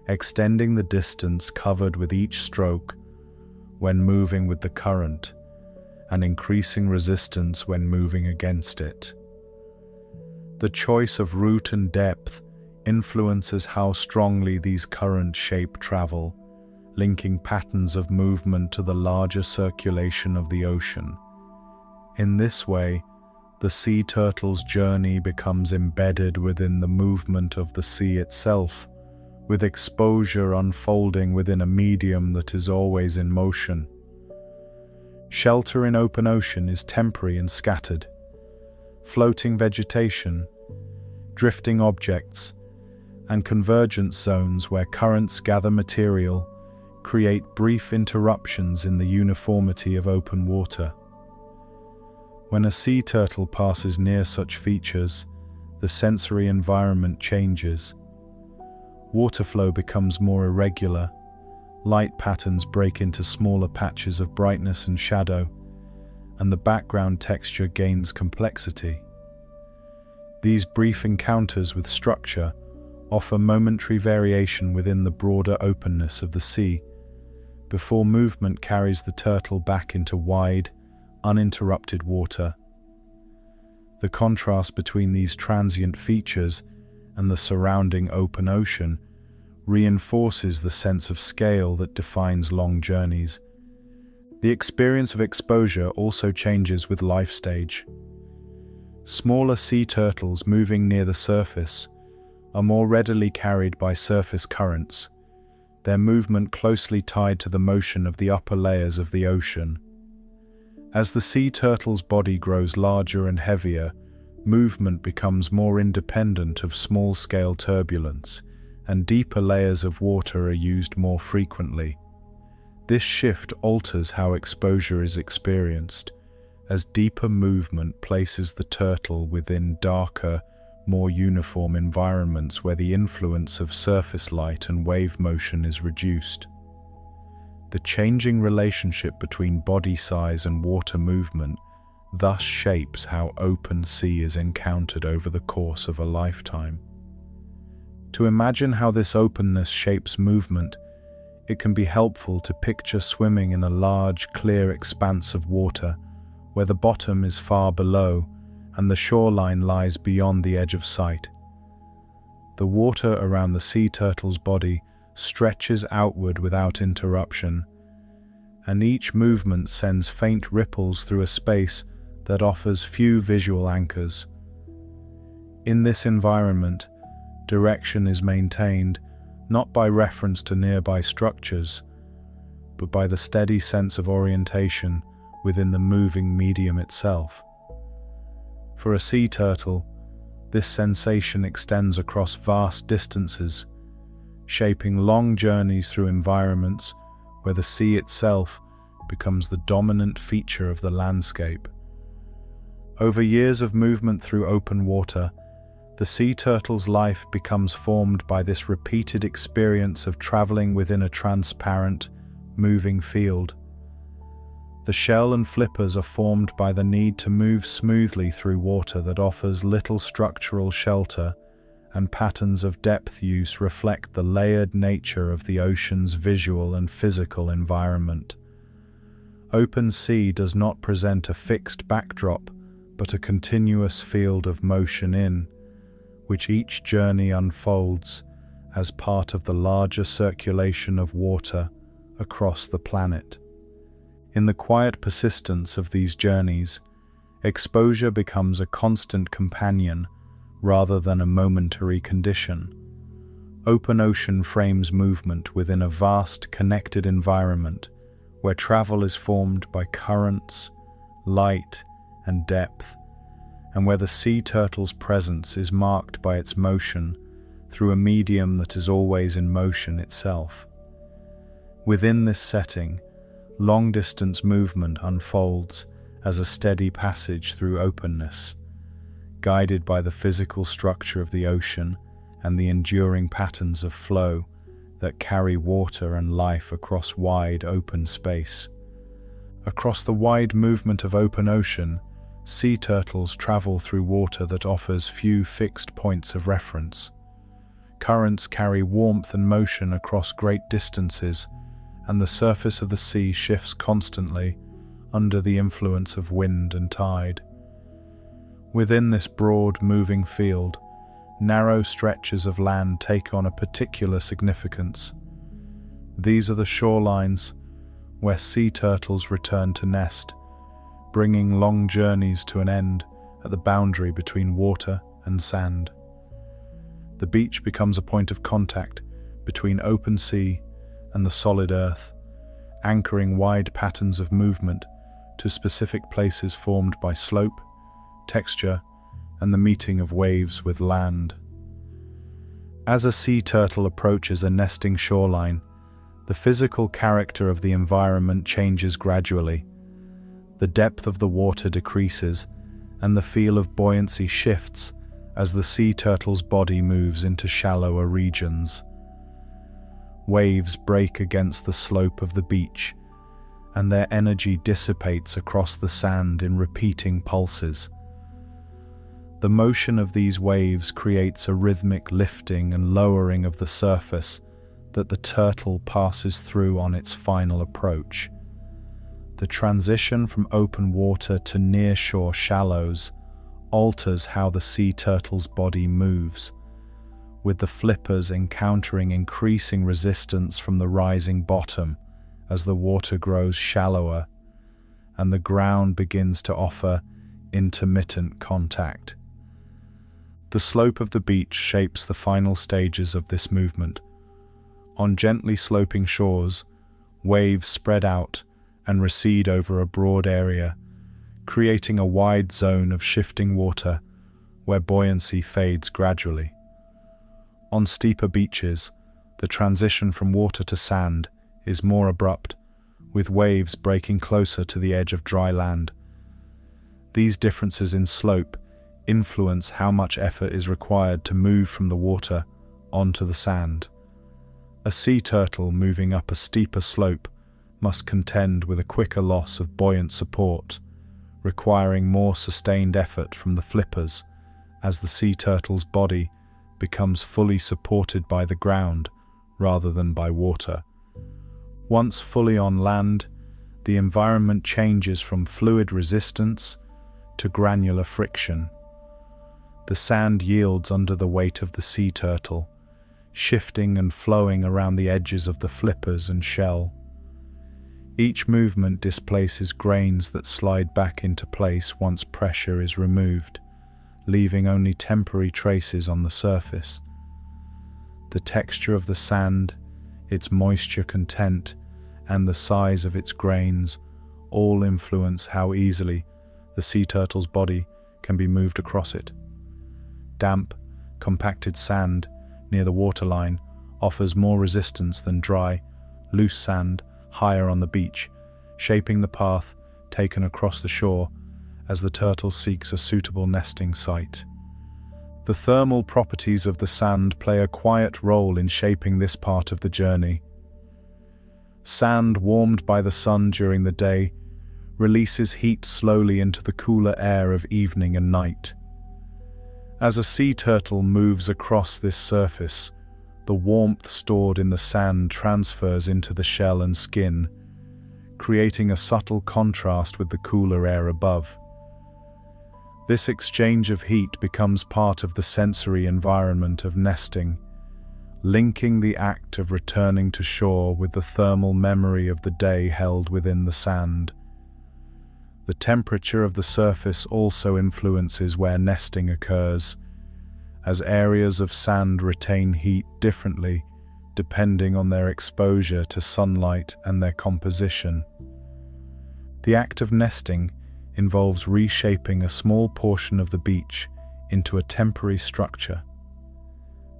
extending the distance covered with each stroke when moving with the current, and increasing resistance when moving against it. The choice of route and depth influences how strongly these currents shape travel, linking patterns of movement to the larger circulation of the ocean. In this way, the sea turtle's journey becomes embedded within the movement of the sea itself, with exposure unfolding within a medium that is always in motion. Shelter in open ocean is temporary and scattered. Floating vegetation, drifting objects, and convergence zones where currents gather material create brief interruptions in the uniformity of open water. When a sea turtle passes near such features, the sensory environment changes. Water flow becomes more irregular, light patterns break into smaller patches of brightness and shadow, and the background texture gains complexity. These brief encounters with structure offer momentary variation within the broader openness of the sea, before movement carries the turtle back into wide, uninterrupted water. The contrast between these transient features and the surrounding open ocean reinforces the sense of scale that defines long journeys. The experience of exposure also changes with life stage. Smaller sea turtles moving near the surface are more readily carried by surface currents, their movement closely tied to the motion of the upper layers of the ocean. As the sea turtle's body grows larger and heavier, movement becomes more independent of small-scale turbulence, and deeper layers of water are used more frequently. This shift alters how exposure is experienced, as deeper movement places the turtle within darker, more uniform environments where the influence of surface light and wave motion is reduced. The changing relationship between body size and water movement thus shapes how open sea is encountered over the course of a lifetime. To imagine how this openness shapes movement, it can be helpful to picture swimming in a large, clear expanse of water where the bottom is far below and the shoreline lies beyond the edge of sight. The water around the sea turtle's body stretches outward without interruption, and each movement sends faint ripples through a space that offers few visual anchors. In this environment, direction is maintained not by reference to nearby structures, but by the steady sense of orientation within the moving medium itself. For a sea turtle, this sensation extends across vast distances, shaping long journeys through environments where the sea itself becomes the dominant feature of the landscape. Over years of movement through open water, the sea turtle's life becomes formed by this repeated experience of traveling within a transparent, moving field. The shell and flippers are formed by the need to move smoothly through water that offers little structural shelter, and patterns of depth use reflect the layered nature of the ocean's visual and physical environment. Open sea does not present a fixed backdrop, but a continuous field of motion in which each journey unfolds as part of the larger circulation of water across the planet. In the quiet persistence of these journeys, exposure becomes a constant companion rather than a momentary condition. Open ocean frames movement within a vast, connected environment where travel is formed by currents, light, and depth, and where the sea turtle's presence is marked by its motion through a medium that is always in motion itself. Within this setting, long-distance movement unfolds as a steady passage through openness, guided by the physical structure of the ocean and the enduring patterns of flow that carry water and life across wide open space. Across the wide movement of open ocean, sea turtles travel through water that offers few fixed points of reference. Currents carry warmth and motion across great distances, and the surface of the sea shifts constantly under the influence of wind and tide. Within this broad, moving field, narrow stretches of land take on a particular significance. These are the shorelines where sea turtles return to nest, bringing long journeys to an end at the boundary between water and sand. The beach becomes a point of contact between open sea and the solid earth, anchoring wide patterns of movement to specific places formed by slope, texture, and the meeting of waves with land. As a sea turtle approaches a nesting shoreline, the physical character of the environment changes gradually. The depth of the water decreases, and the feel of buoyancy shifts as the sea turtle's body moves into shallower regions. Waves break against the slope of the beach, and their energy dissipates across the sand in repeating pulses. The motion of these waves creates a rhythmic lifting and lowering of the surface that the turtle passes through on its final approach. The transition from open water to near-shore shallows alters how the sea turtle's body moves, with the flippers encountering increasing resistance from the rising bottom as the water grows shallower and the ground begins to offer intermittent contact. The slope of the beach shapes the final stages of this movement. On gently sloping shores, waves spread out and recede over a broad area, creating a wide zone of shifting water where buoyancy fades gradually. On steeper beaches, the transition from water to sand is more abrupt, with waves breaking closer to the edge of dry land. These differences in slope influence how much effort is required to move from the water onto the sand. A sea turtle moving up a steeper slope must contend with a quicker loss of buoyant support, requiring more sustained effort from the flippers as the sea turtle's body becomes fully supported by the ground rather than by water. Once fully on land, the environment changes from fluid resistance to granular friction. The sand yields under the weight of the sea turtle, shifting and flowing around the edges of the flippers and shell. Each movement displaces grains that slide back into place once pressure is removed, leaving only temporary traces on the surface. The texture of the sand, its moisture content, and the size of its grains all influence how easily the sea turtle's body can be moved across it. Damp, compacted sand near the waterline offers more resistance than dry, loose sand higher on the beach, shaping the path taken across the shore as the turtle seeks a suitable nesting site. The thermal properties of the sand play a quiet role in shaping this part of the journey. Sand warmed by the sun during the day releases heat slowly into the cooler air of evening and night. As a sea turtle moves across this surface, the warmth stored in the sand transfers into the shell and skin, creating a subtle contrast with the cooler air above. This exchange of heat becomes part of the sensory environment of nesting, linking the act of returning to shore with the thermal memory of the day held within the sand. The temperature of the surface also influences where nesting occurs, as areas of sand retain heat differently depending on their exposure to sunlight and their composition. The act of nesting involves reshaping a small portion of the beach into a temporary structure.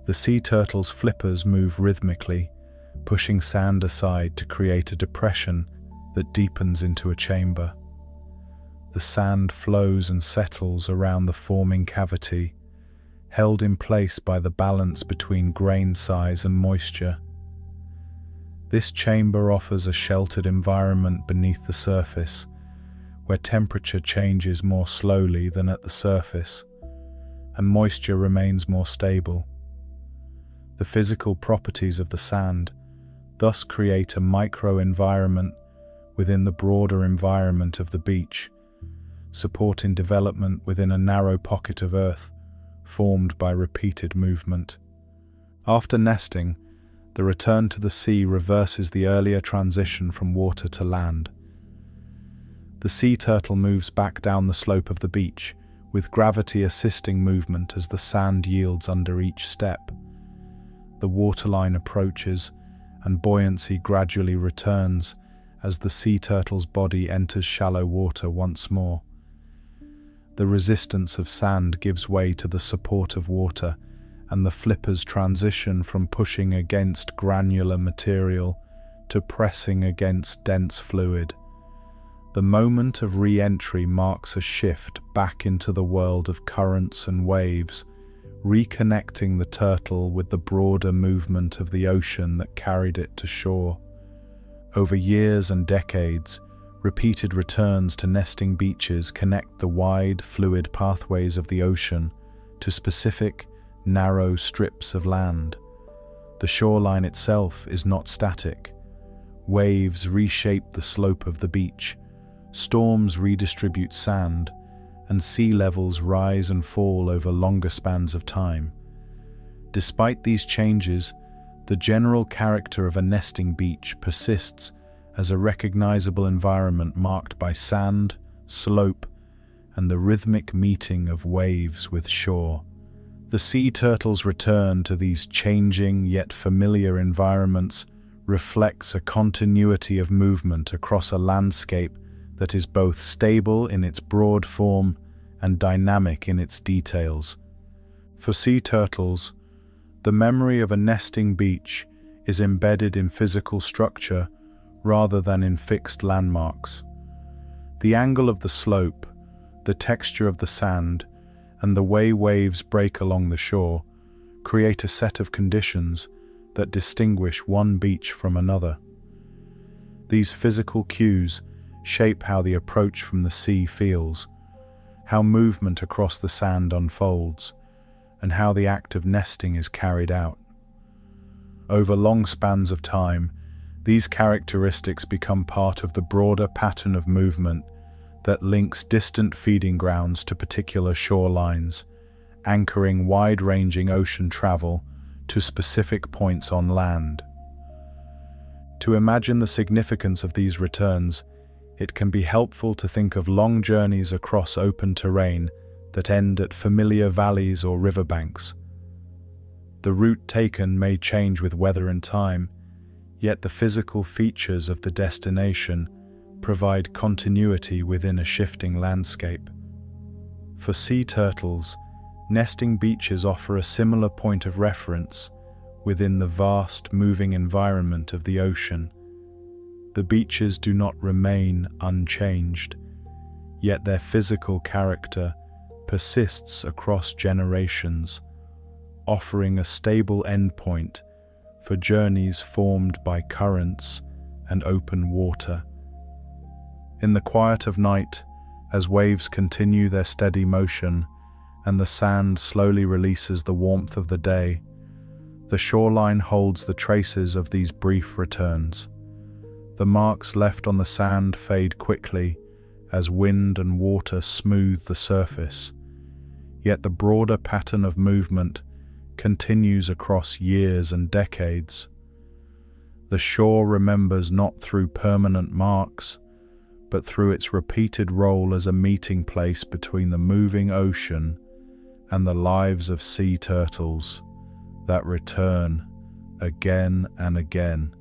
The sea turtle's flippers move rhythmically, pushing sand aside to create a depression that deepens into a chamber. The sand flows and settles around the forming cavity, held in place by the balance between grain size and moisture. This chamber offers a sheltered environment beneath the surface, where temperature changes more slowly than at the surface, and moisture remains more stable. The physical properties of the sand thus create a micro-environment within the broader environment of the beach, supporting development within a narrow pocket of earth formed by repeated movement. After nesting, the return to the sea reverses the earlier transition from water to land. The sea turtle moves back down the slope of the beach, with gravity assisting movement as the sand yields under each step. The waterline approaches, and buoyancy gradually returns as the sea turtle's body enters shallow water once more. The resistance of sand gives way to the support of water, and the flippers transition from pushing against granular material to pressing against dense fluid. The moment of re-entry marks a shift back into the world of currents and waves, reconnecting the turtle with the broader movement of the ocean that carried it to shore. Over years and decades, repeated returns to nesting beaches connect the wide, fluid pathways of the ocean to specific, narrow strips of land. The shoreline itself is not static. Waves reshape the slope of the beach, storms redistribute sand, and sea levels rise and fall over longer spans of time. Despite these changes, the general character of a nesting beach persists as a recognizable environment marked by sand, slope, and the rhythmic meeting of waves with shore. The sea turtle's return to these changing yet familiar environments reflects a continuity of movement across a landscape that is both stable in its broad form and dynamic in its details. For sea turtles, the memory of a nesting beach is embedded in physical structure rather than in fixed landmarks. The angle of the slope, the texture of the sand, and the way waves break along the shore create a set of conditions that distinguish one beach from another. These physical cues shape how the approach from the sea feels, how movement across the sand unfolds, and how the act of nesting is carried out. Over long spans of time, these characteristics become part of the broader pattern of movement that links distant feeding grounds to particular shorelines, anchoring wide-ranging ocean travel to specific points on land. To imagine the significance of these returns, it can be helpful to think of long journeys across open terrain that end at familiar valleys or riverbanks. The route taken may change with weather and time, yet the physical features of the destination provide continuity within a shifting landscape. For sea turtles, nesting beaches offer a similar point of reference within the vast, moving environment of the ocean. The beaches do not remain unchanged, yet their physical character persists across generations, offering a stable endpoint for journeys formed by currents and open water. In the quiet of night, as waves continue their steady motion and the sand slowly releases the warmth of the day, the shoreline holds the traces of these brief returns. The marks left on the sand fade quickly as wind and water smooth the surface, yet the broader pattern of movement continues across years and decades. The shore remembers not through permanent marks, but through its repeated role as a meeting place between the moving ocean and the lives of sea turtles that return again and again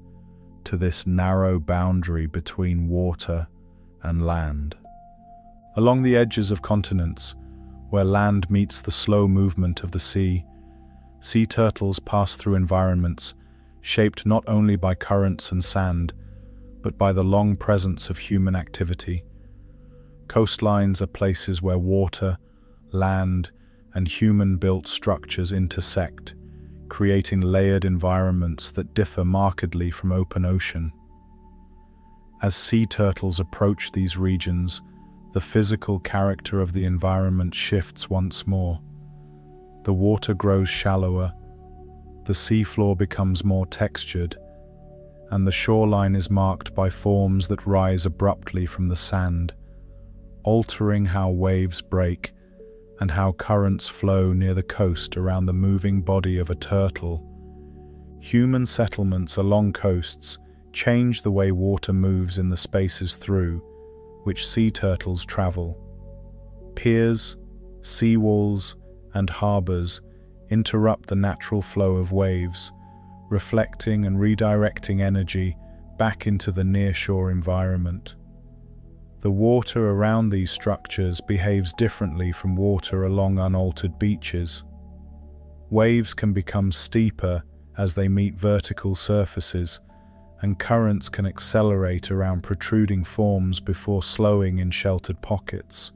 to this narrow boundary between water and land. Along the edges of continents, where land meets the slow movement of the sea turtles pass through environments shaped not only by currents and sand, but by the long presence of human activity. Coastlines are places where water, land, and human-built structures intersect, creating layered environments that differ markedly from open ocean. As sea turtles approach these regions, the physical character of the environment shifts once more. The water grows shallower, the seafloor becomes more textured, and the shoreline is marked by forms that rise abruptly from the sand, altering how waves break and how currents flow near the coast around the moving body of a turtle. Human settlements along coasts change the way water moves in the spaces through which sea turtles travel. Piers, seawalls, and harbors interrupt the natural flow of waves, reflecting and redirecting energy back into the nearshore environment. The water around these structures behaves differently from water along unaltered beaches. Waves can become steeper as they meet vertical surfaces, and currents can accelerate around protruding forms before slowing in sheltered pockets.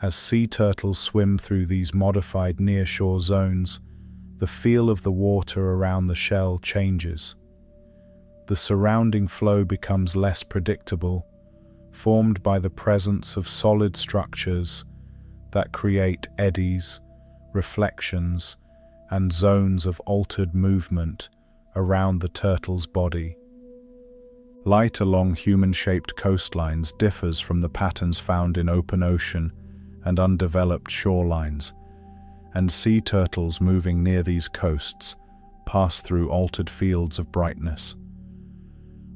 As sea turtles swim through these modified nearshore zones, the feel of the water around the shell changes. The surrounding flow becomes less predictable, formed by the presence of solid structures that create eddies, reflections, and zones of altered movement around the turtle's body. Light along human-shaped coastlines differs from the patterns found in open ocean and undeveloped shorelines, and sea turtles moving near these coasts pass through altered fields of brightness.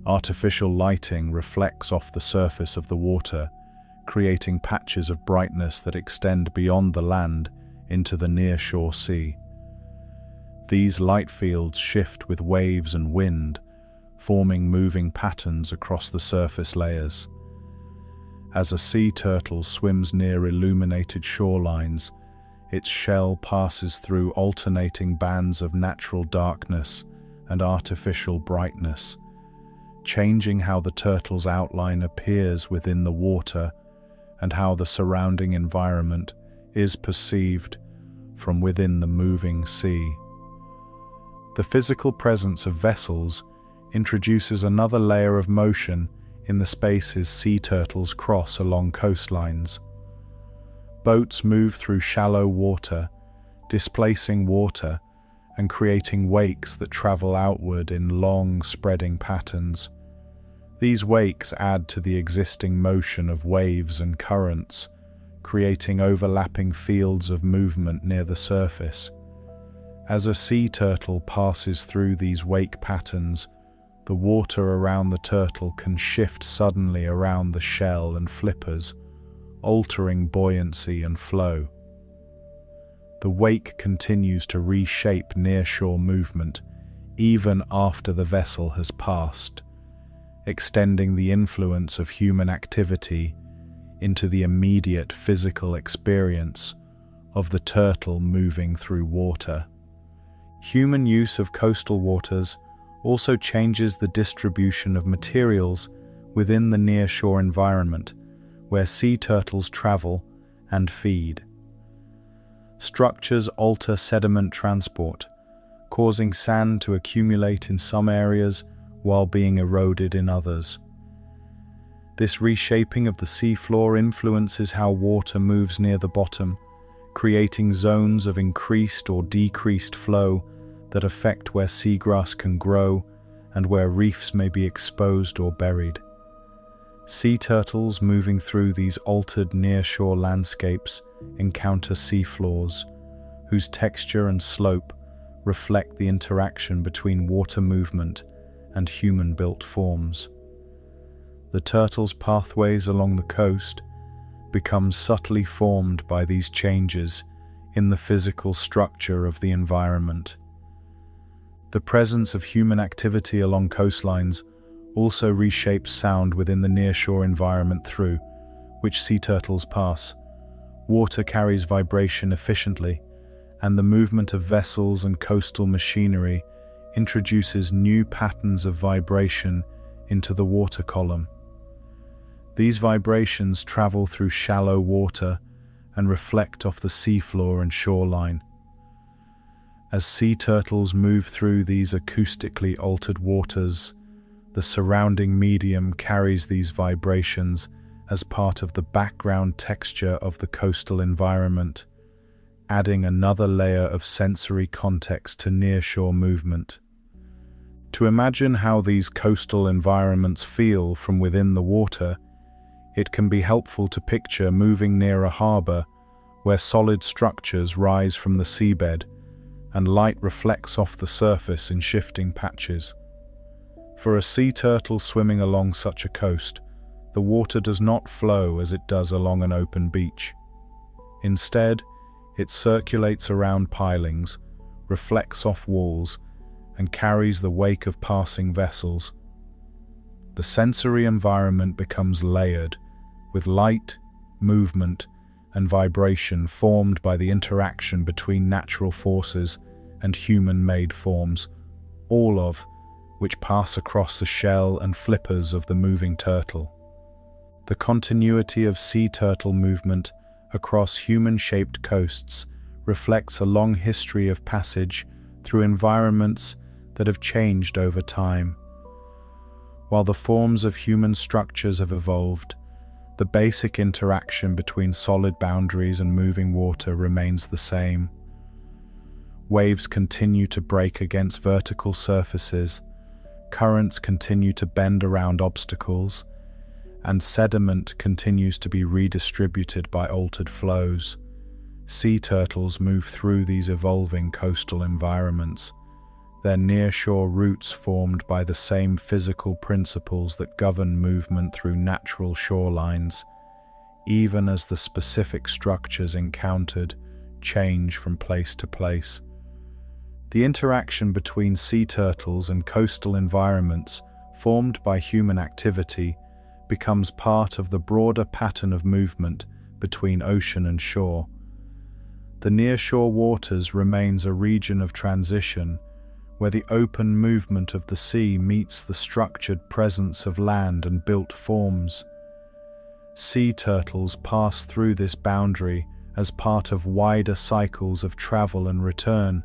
Artificial lighting reflects off the surface of the water, creating patches of brightness that extend beyond the land into the nearshore sea. These light fields shift with waves and wind, forming moving patterns across the surface layers. As a sea turtle swims near illuminated shorelines, its shell passes through alternating bands of natural darkness and artificial brightness, changing how the turtle's outline appears within the water and how the surrounding environment is perceived from within the moving sea. The physical presence of vessels introduces another layer of motion in the spaces sea turtles cross along coastlines. Boats move through shallow water, displacing water and creating wakes that travel outward in long, spreading patterns. These wakes add to the existing motion of waves and currents, creating overlapping fields of movement near the surface. As a sea turtle passes through these wake patterns, the water around the turtle can shift suddenly around the shell and flippers, altering buoyancy and flow. The wake continues to reshape nearshore movement even after the vessel has passed, extending the influence of human activity into the immediate physical experience of the turtle moving through water. Human use of coastal waters also changes the distribution of materials within the nearshore environment where sea turtles travel and feed. Structures alter sediment transport, causing sand to accumulate in some areas while being eroded in others. This reshaping of the seafloor influences how water moves near the bottom, creating zones of increased or decreased flow that affect where seagrass can grow and where reefs may be exposed or buried. Sea turtles moving through these altered nearshore landscapes encounter seafloors, whose texture and slope reflect the interaction between water movement and human-built forms. The turtles' pathways along the coast become subtly formed by these changes in the physical structure of the environment. The presence of human activity along coastlines also reshapes sound within the nearshore environment through which sea turtles pass. Water carries vibration efficiently, and the movement of vessels and coastal machinery introduces new patterns of vibration into the water column. These vibrations travel through shallow water and reflect off the seafloor and shoreline. As sea turtles move through these acoustically altered waters, the surrounding medium carries these vibrations as part of the background texture of the coastal environment, adding another layer of sensory context to nearshore movement. To imagine how these coastal environments feel from within the water, it can be helpful to picture moving near a harbor where solid structures rise from the seabed and light reflects off the surface in shifting patches. For a sea turtle swimming along such a coast, the water does not flow as it does along an open beach. Instead, it circulates around pilings, reflects off walls, and carries the wake of passing vessels. The sensory environment becomes layered, with light, movement, and vibration formed by the interaction between natural forces and human-made forms, all of which pass across the shell and flippers of the moving turtle. The continuity of sea turtle movement across human-shaped coasts reflects a long history of passage through environments that have changed over time. While the forms of human structures have evolved, the basic interaction between solid boundaries and moving water remains the same. Waves continue to break against vertical surfaces, currents continue to bend around obstacles, and sediment continues to be redistributed by altered flows. Sea turtles move through these evolving coastal environments, their nearshore routes formed by the same physical principles that govern movement through natural shorelines, even as the specific structures encountered change from place to place. The interaction between sea turtles and coastal environments formed by human activity becomes part of the broader pattern of movement between ocean and shore. The nearshore waters remains a region of transition where the open movement of the sea meets the structured presence of land and built forms. Sea turtles pass through this boundary as part of wider cycles of travel and return,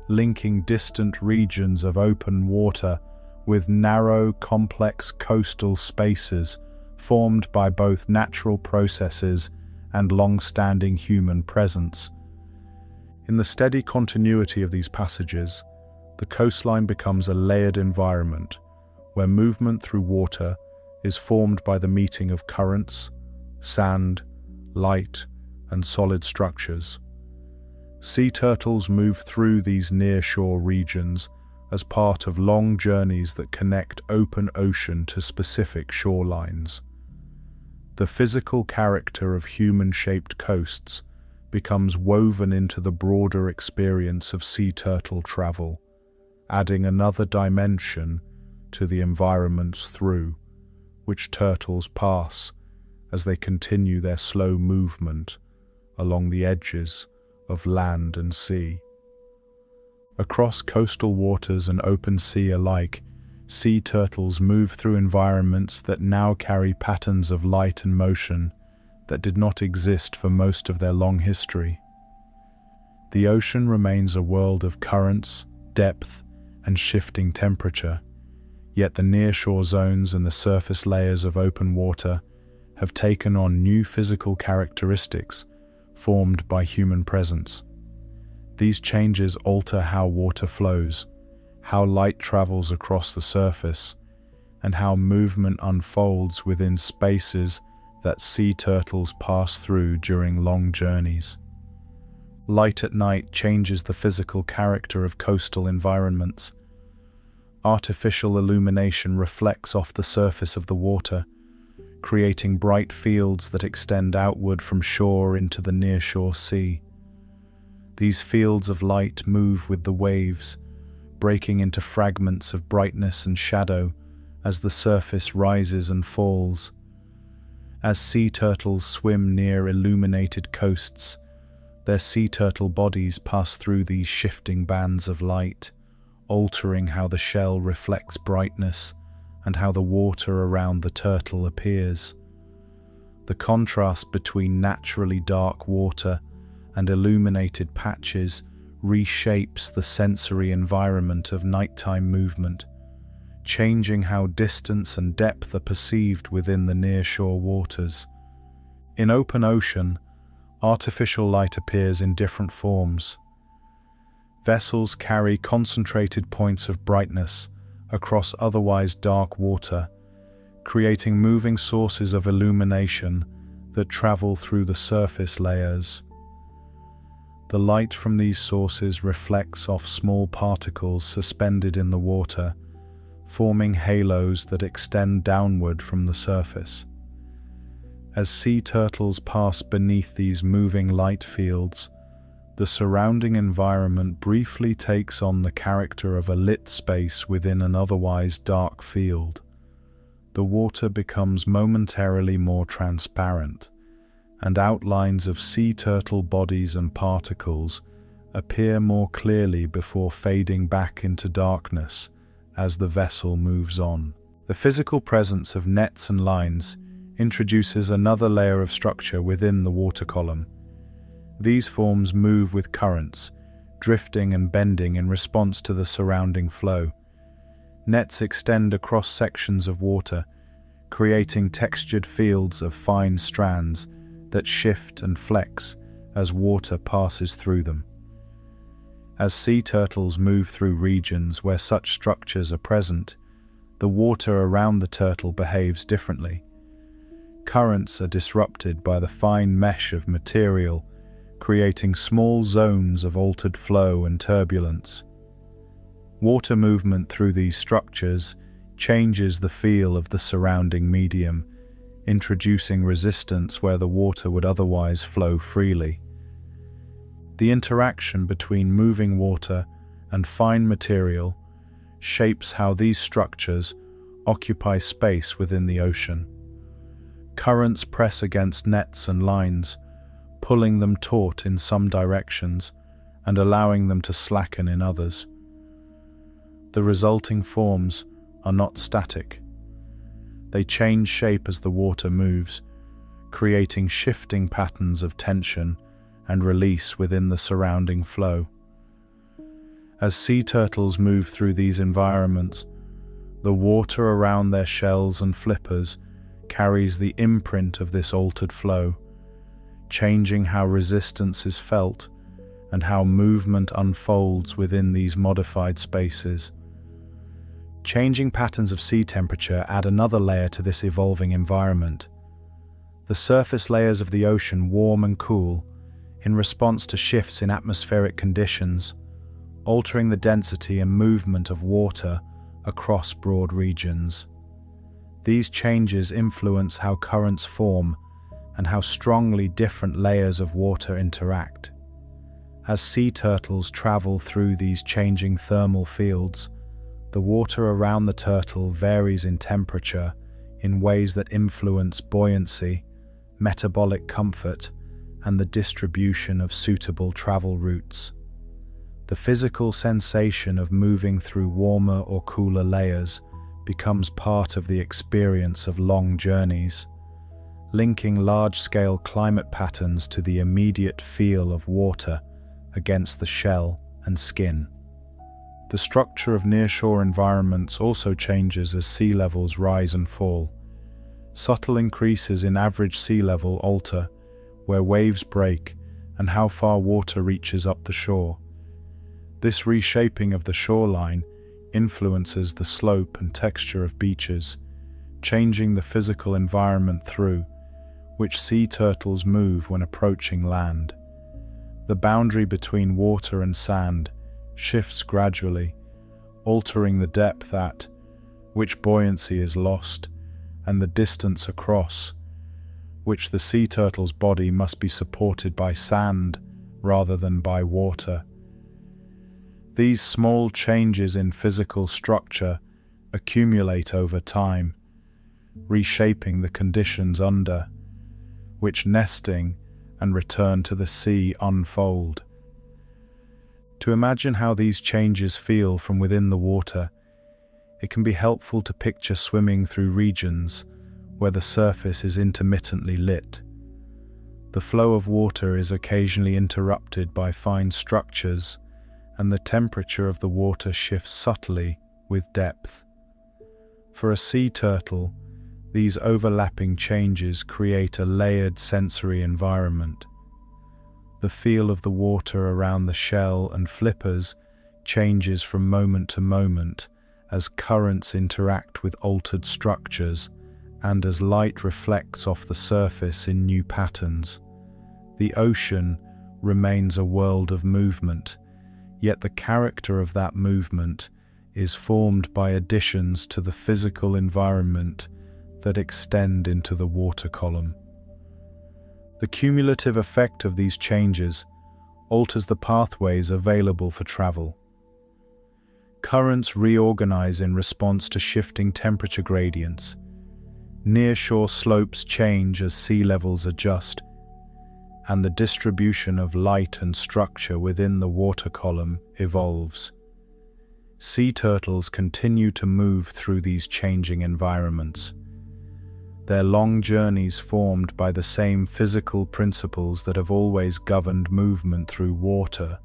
linking distant regions of open water with narrow, complex coastal spaces formed by both natural processes and long-standing human presence. In the steady continuity of these passages, the coastline becomes a layered environment where movement through water is formed by the meeting of currents, sand, light, and solid structures. Sea turtles move through these nearshore regions as part of long journeys that connect open ocean to specific shorelines. The physical character of human-shaped coasts becomes woven into the broader experience of sea turtle travel, adding another dimension to the environments through which turtles pass as they continue their slow movement along the edges of land and sea. Across coastal waters and open sea alike, sea turtles move through environments that now carry patterns of light and motion that did not exist for most of their long history. The ocean remains a world of currents, depth, and shifting temperature, yet the nearshore zones and the surface layers of open water have taken on new physical characteristics formed by human presence. These changes alter how water flows, how light travels across the surface, and how movement unfolds within spaces that sea turtles pass through during long journeys. Light at night changes the physical character of coastal environments. Artificial illumination reflects off the surface of the water, creating bright fields that extend outward from shore into the nearshore sea. These fields of light move with the waves, breaking into fragments of brightness and shadow as the surface rises and falls. As sea turtles swim near illuminated coasts, their sea turtle bodies pass through these shifting bands of light, altering how the shell reflects brightness and how the water around the turtle appears. The contrast between naturally dark water and illuminated patches reshapes the sensory environment of nighttime movement, changing how distance and depth are perceived within the nearshore waters. In open ocean, artificial light appears in different forms. Vessels carry concentrated points of brightness across otherwise dark water, creating moving sources of illumination that travel through the surface layers. The light from these sources reflects off small particles suspended in the water, forming halos that extend downward from the surface. As sea turtles pass beneath these moving light fields, the surrounding environment briefly takes on the character of a lit space within an otherwise dark field. The water becomes momentarily more transparent, and outlines of sea turtle bodies and particles appear more clearly before fading back into darkness as the vessel moves on. The physical presence of nets and lines introduces another layer of structure within the water column. These forms move with currents, drifting and bending in response to the surrounding flow. Nets extend across sections of water, creating textured fields of fine strands that shift and flex as water passes through them. As sea turtles move through regions where such structures are present, the water around the turtle behaves differently. Currents are disrupted by the fine mesh of material, creating small zones of altered flow and turbulence. Water movement through these structures changes the feel of the surrounding medium, introducing resistance where the water would otherwise flow freely. The interaction between moving water and fine material shapes how these structures occupy space within the ocean. Currents press against nets and lines, pulling them taut in some directions and allowing them to slacken in others. The resulting forms are not static. They change shape as the water moves, creating shifting patterns of tension and release within the surrounding flow. As sea turtles move through these environments, the water around their shells and flippers carries the imprint of this altered flow, changing how resistance is felt and how movement unfolds within these modified spaces. Changing patterns of sea temperature add another layer to this evolving environment. The surface layers of the ocean warm and cool in response to shifts in atmospheric conditions, altering the density and movement of water across broad regions. These changes influence how currents form and how strongly different layers of water interact. As sea turtles travel through these changing thermal fields, the water around the turtle varies in temperature in ways that influence buoyancy, metabolic comfort, and the distribution of suitable travel routes. The physical sensation of moving through warmer or cooler layers becomes part of the experience of long journeys, linking large-scale climate patterns to the immediate feel of water against the shell and skin. The structure of nearshore environments also changes as sea levels rise and fall. Subtle increases in average sea level alter where waves break and how far water reaches up the shore. This reshaping of the shoreline influences the slope and texture of beaches, changing the physical environment through which sea turtles move when approaching land. The boundary between water and sand shifts gradually, altering the depth at which buoyancy is lost and the distance across which the sea turtle's body must be supported by sand rather than by water. These small changes in physical structure accumulate over time, reshaping the conditions under which nesting and return to the sea unfold. To imagine how these changes feel from within the water, it can be helpful to picture swimming through regions where the surface is intermittently lit. The flow of water is occasionally interrupted by fine structures, and the temperature of the water shifts subtly with depth. For a sea turtle, these overlapping changes create a layered sensory environment. The feel of the water around the shell and flippers changes from moment to moment as currents interact with altered structures and as light reflects off the surface in new patterns. The ocean remains a world of movement, yet the character of that movement is formed by additions to the physical environment that extend into the water column. The cumulative effect of these changes alters the pathways available for travel. Currents reorganize in response to shifting temperature gradients. Nearshore slopes change as sea levels adjust, and the distribution of light and structure within the water column evolves. Sea turtles continue to move through these changing environments. Their long journeys formed by the same physical principles that have always governed movement through water,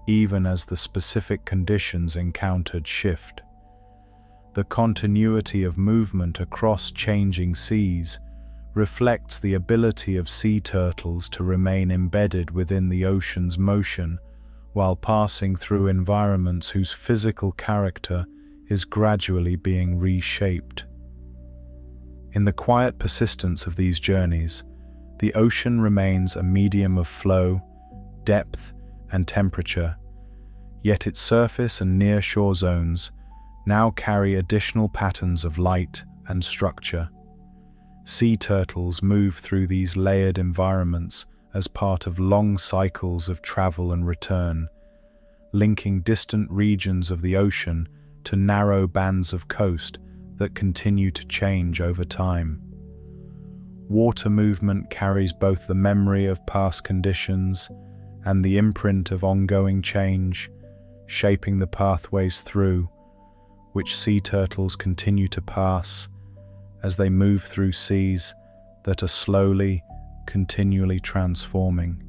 even as the specific conditions encountered shift. The continuity of movement across changing seas reflects the ability of sea turtles to remain embedded within the ocean's motion while passing through environments whose physical character is gradually being reshaped. In the quiet persistence of these journeys, the ocean remains a medium of flow, depth, and temperature, yet its surface and nearshore zones now carry additional patterns of light and structure. Sea turtles move through these layered environments as part of long cycles of travel and return, linking distant regions of the ocean to narrow bands of coast that continue to change over time. Water movement carries both the memory of past conditions and the imprint of ongoing change, shaping the pathways through which sea turtles continue to pass as they move through seas that are slowly, continually transforming.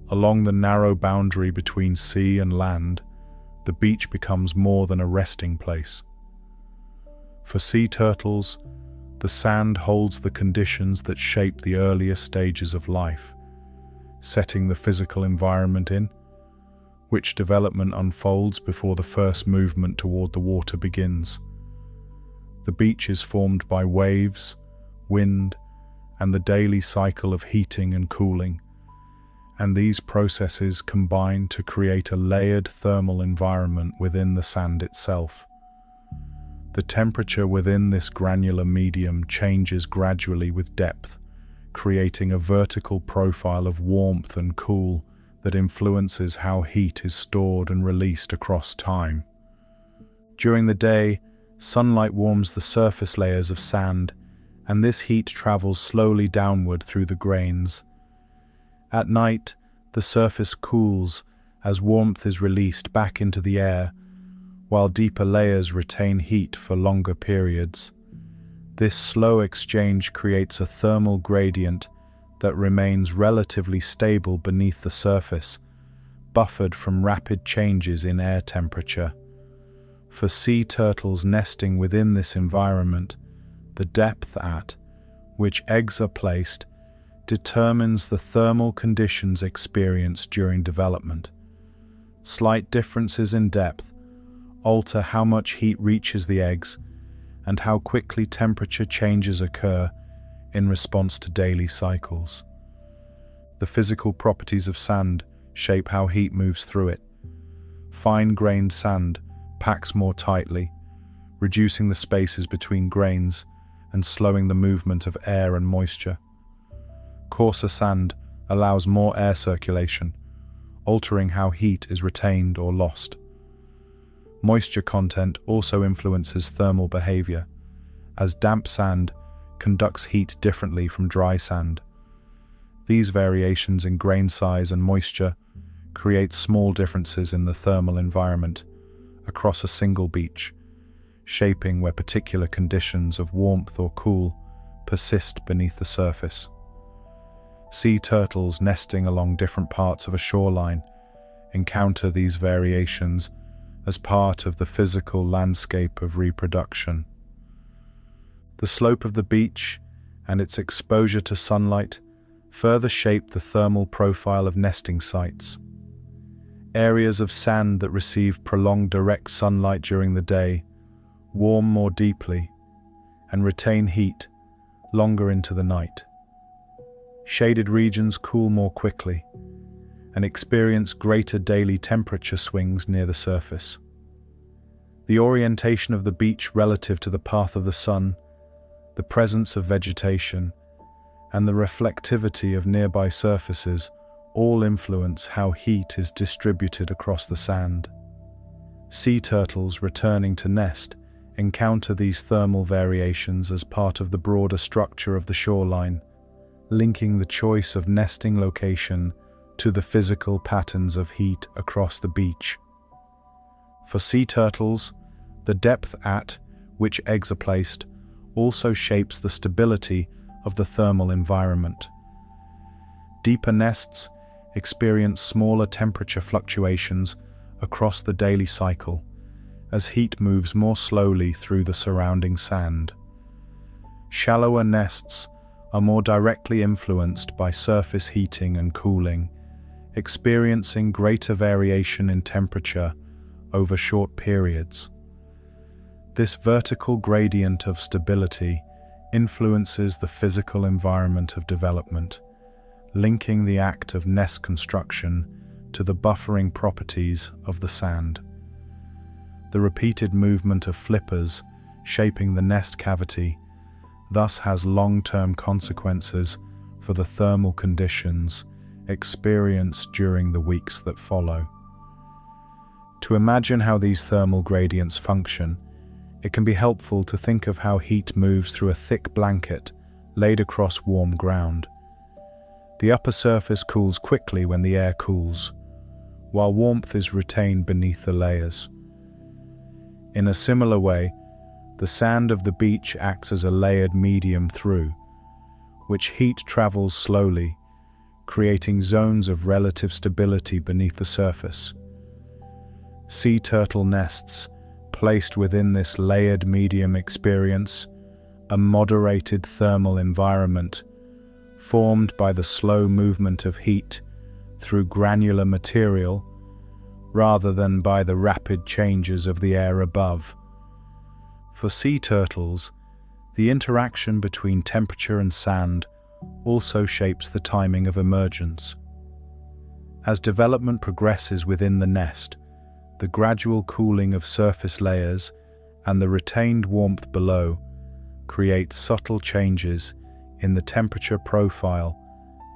Along the narrow boundary between sea and land, the beach becomes more than a resting place. For sea turtles, the sand holds the conditions that shape the earliest stages of life, setting the physical environment in which development unfolds before the first movement toward the water begins. The beach is formed by waves, wind, and the daily cycle of heating and cooling, and these processes combine to create a layered thermal environment within the sand itself. The temperature within this granular medium changes gradually with depth, creating a vertical profile of warmth and cool that influences how heat is stored and released across time. During the day, sunlight warms the surface layers of sand, and this heat travels slowly downward through the grains. At night, the surface cools as warmth is released back into the air, while deeper layers retain heat for longer periods. This slow exchange creates a thermal gradient that remains relatively stable beneath the surface, buffered from rapid changes in air temperature. For sea turtles nesting within this environment, the depth at which eggs are placed determines the thermal conditions experienced during development. Slight differences in depth alter how much heat reaches the eggs and how quickly temperature changes occur in response to daily cycles. The physical properties of sand shape how heat moves through it. Fine-grained sand packs more tightly, reducing the spaces between grains and slowing the movement of air and moisture. Coarser sand allows more air circulation, altering how heat is retained or lost. Moisture content also influences thermal behavior, as damp sand conducts heat differently from dry sand. These variations in grain size and moisture create small differences in the thermal environment across a single beach, shaping where particular conditions of warmth or cool persist beneath the surface. Sea turtles nesting along different parts of a shoreline encounter these variations as part of the physical landscape of reproduction. The slope of the beach and its exposure to sunlight further shape the thermal profile of nesting sites. Areas of sand that receive prolonged direct sunlight during the day warm more deeply and retain heat longer into the night. Shaded regions cool more quickly and experience greater daily temperature swings near the surface. The orientation of the beach relative to the path of the sun, the presence of vegetation, and the reflectivity of nearby surfaces all influence how heat is distributed across the sand. Sea turtles returning to nest encounter these thermal variations as part of the broader structure of the shoreline, linking the choice of nesting location to the physical patterns of heat across the beach. For sea turtles, the depth at which eggs are placed also shapes the stability of the thermal environment. Deeper nests experience smaller temperature fluctuations across the daily cycle as heat moves more slowly through the surrounding sand. Shallower nests are more directly influenced by surface heating and cooling, experiencing greater variation in temperature over short periods. This vertical gradient of stability influences the physical environment of development, linking the act of nest construction to the buffering properties of the sand. The repeated movement of flippers shaping the nest cavity thus has long-term consequences for the thermal conditions experienced during the weeks that follow. To imagine how these thermal gradients function, it can be helpful to think of how heat moves through a thick blanket laid across warm ground. The upper surface cools quickly when the air cools, while warmth is retained beneath the layers. In a similar way, the sand of the beach acts as a layered medium through which heat travels slowly, creating zones of relative stability beneath the surface. Sea turtle nests placed within this layered medium experience a moderated thermal environment formed by the slow movement of heat through granular material rather than by the rapid changes of the air above. For sea turtles, the interaction between temperature and sand also shapes the timing of emergence. As development progresses within the nest, the gradual cooling of surface layers and the retained warmth below create subtle changes in the temperature profile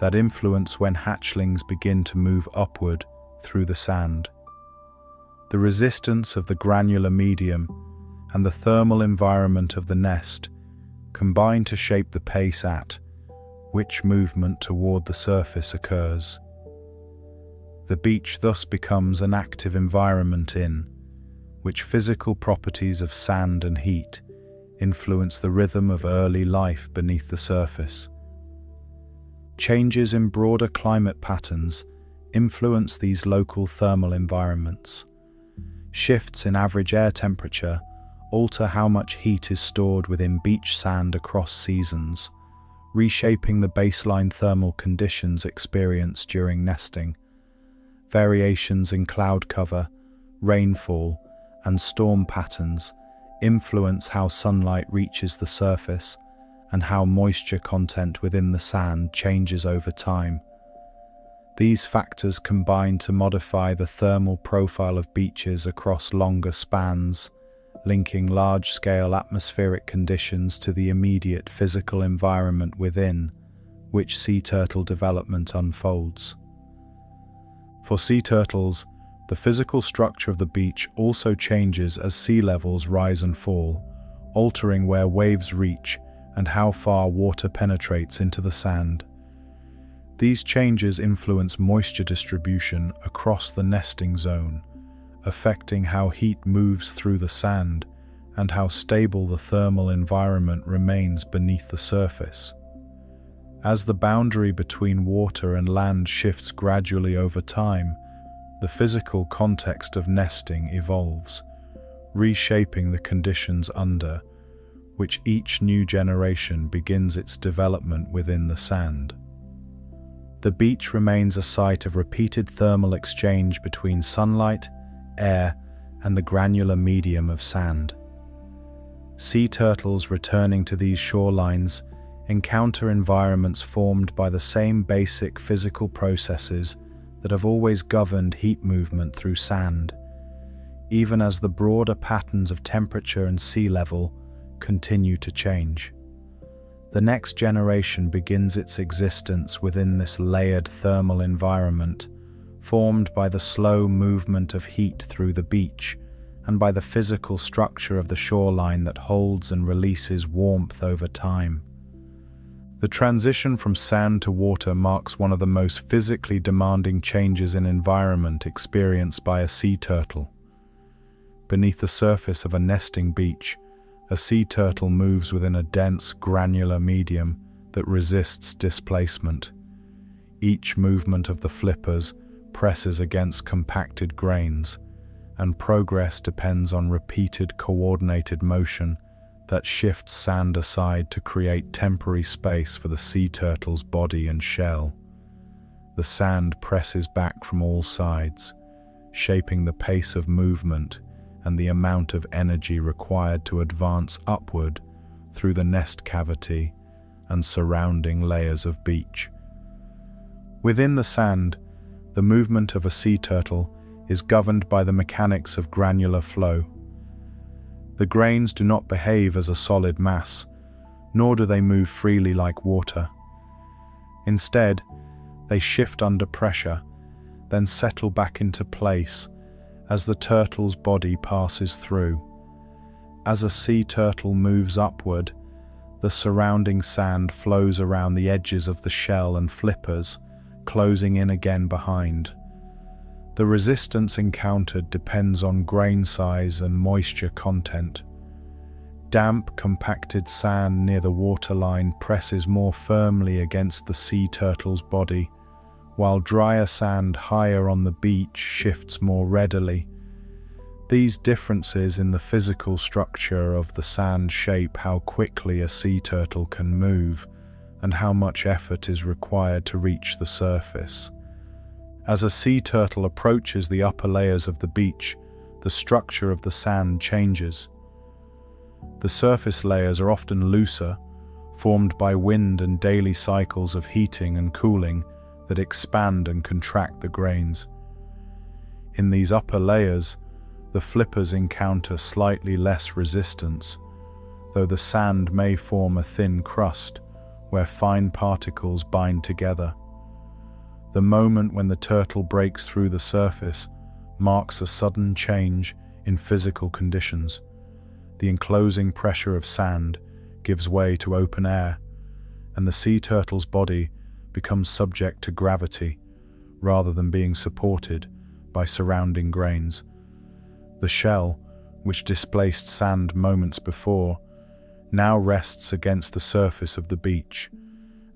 that influence when hatchlings begin to move upward through the sand. The resistance of the granular medium and the thermal environment of the nest combine to shape the pace at which movement toward the surface occurs. The beach thus becomes an active environment in which physical properties of sand and heat influence the rhythm of early life beneath the surface. Changes in broader climate patterns influence these local thermal environments. Shifts in average air temperature alter how much heat is stored within beach sand across seasons, reshaping the baseline thermal conditions experienced during nesting. Variations in cloud cover, rainfall, and storm patterns influence how sunlight reaches the surface and how moisture content within the sand changes over time. These factors combine to modify the thermal profile of beaches across longer spans, linking large-scale atmospheric conditions to the immediate physical environment within which sea turtle development unfolds. For sea turtles, the physical structure of the beach also changes as sea levels rise and fall, altering where waves reach and how far water penetrates into the sand. These changes influence moisture distribution across the nesting zone, affecting how heat moves through the sand and how stable the thermal environment remains beneath the surface. As the boundary between water and land shifts gradually over time, the physical context of nesting evolves, reshaping the conditions under which each new generation begins its development within the sand. The beach remains a site of repeated thermal exchange between sunlight, air, and the granular medium of sand. Sea turtles returning to these shorelines encounter environments formed by the same basic physical processes that have always governed heat movement through sand, even as the broader patterns of temperature and sea level continue to change. The next generation begins its existence within this layered thermal environment, formed by the slow movement of heat through the beach and by the physical structure of the shoreline that holds and releases warmth over time. The transition from sand to water marks one of the most physically demanding changes in environment experienced by a sea turtle. Beneath the surface of a nesting beach, a sea turtle moves within a dense, granular medium that resists displacement. Each movement of the flippers presses against compacted grains, and progress depends on repeated coordinated motion that shifts sand aside to create temporary space for the sea turtle's body and shell. The sand presses back from all sides, shaping the pace of movement and the amount of energy required to advance upward through the nest cavity and surrounding layers of beach. Within the sand, the movement of a sea turtle is governed by the mechanics of granular flow. The grains do not behave as a solid mass, nor do they move freely like water. Instead, they shift under pressure, then settle back into place as the turtle's body passes through. As a sea turtle moves upward, the surrounding sand flows around the edges of the shell and flippers, closing in again behind. The resistance encountered depends on grain size and moisture content. Damp, compacted sand near the waterline presses more firmly against the sea turtle's body, while drier sand higher on the beach shifts more readily. These differences in the physical structure of the sand shape how quickly a sea turtle can move and how much effort is required to reach the surface. As a sea turtle approaches the upper layers of the beach, the structure of the sand changes. The surface layers are often looser, formed by wind and daily cycles of heating and cooling that expand and contract the grains. In these upper layers, the flippers encounter slightly less resistance, though the sand may form a thin crust where fine particles bind together. The moment when the turtle breaks through the surface marks a sudden change in physical conditions. The enclosing pressure of sand gives way to open air, and the sea turtle's body becomes subject to gravity rather than being supported by surrounding grains. The shell, which displaced sand moments before, now rests against the surface of the beach,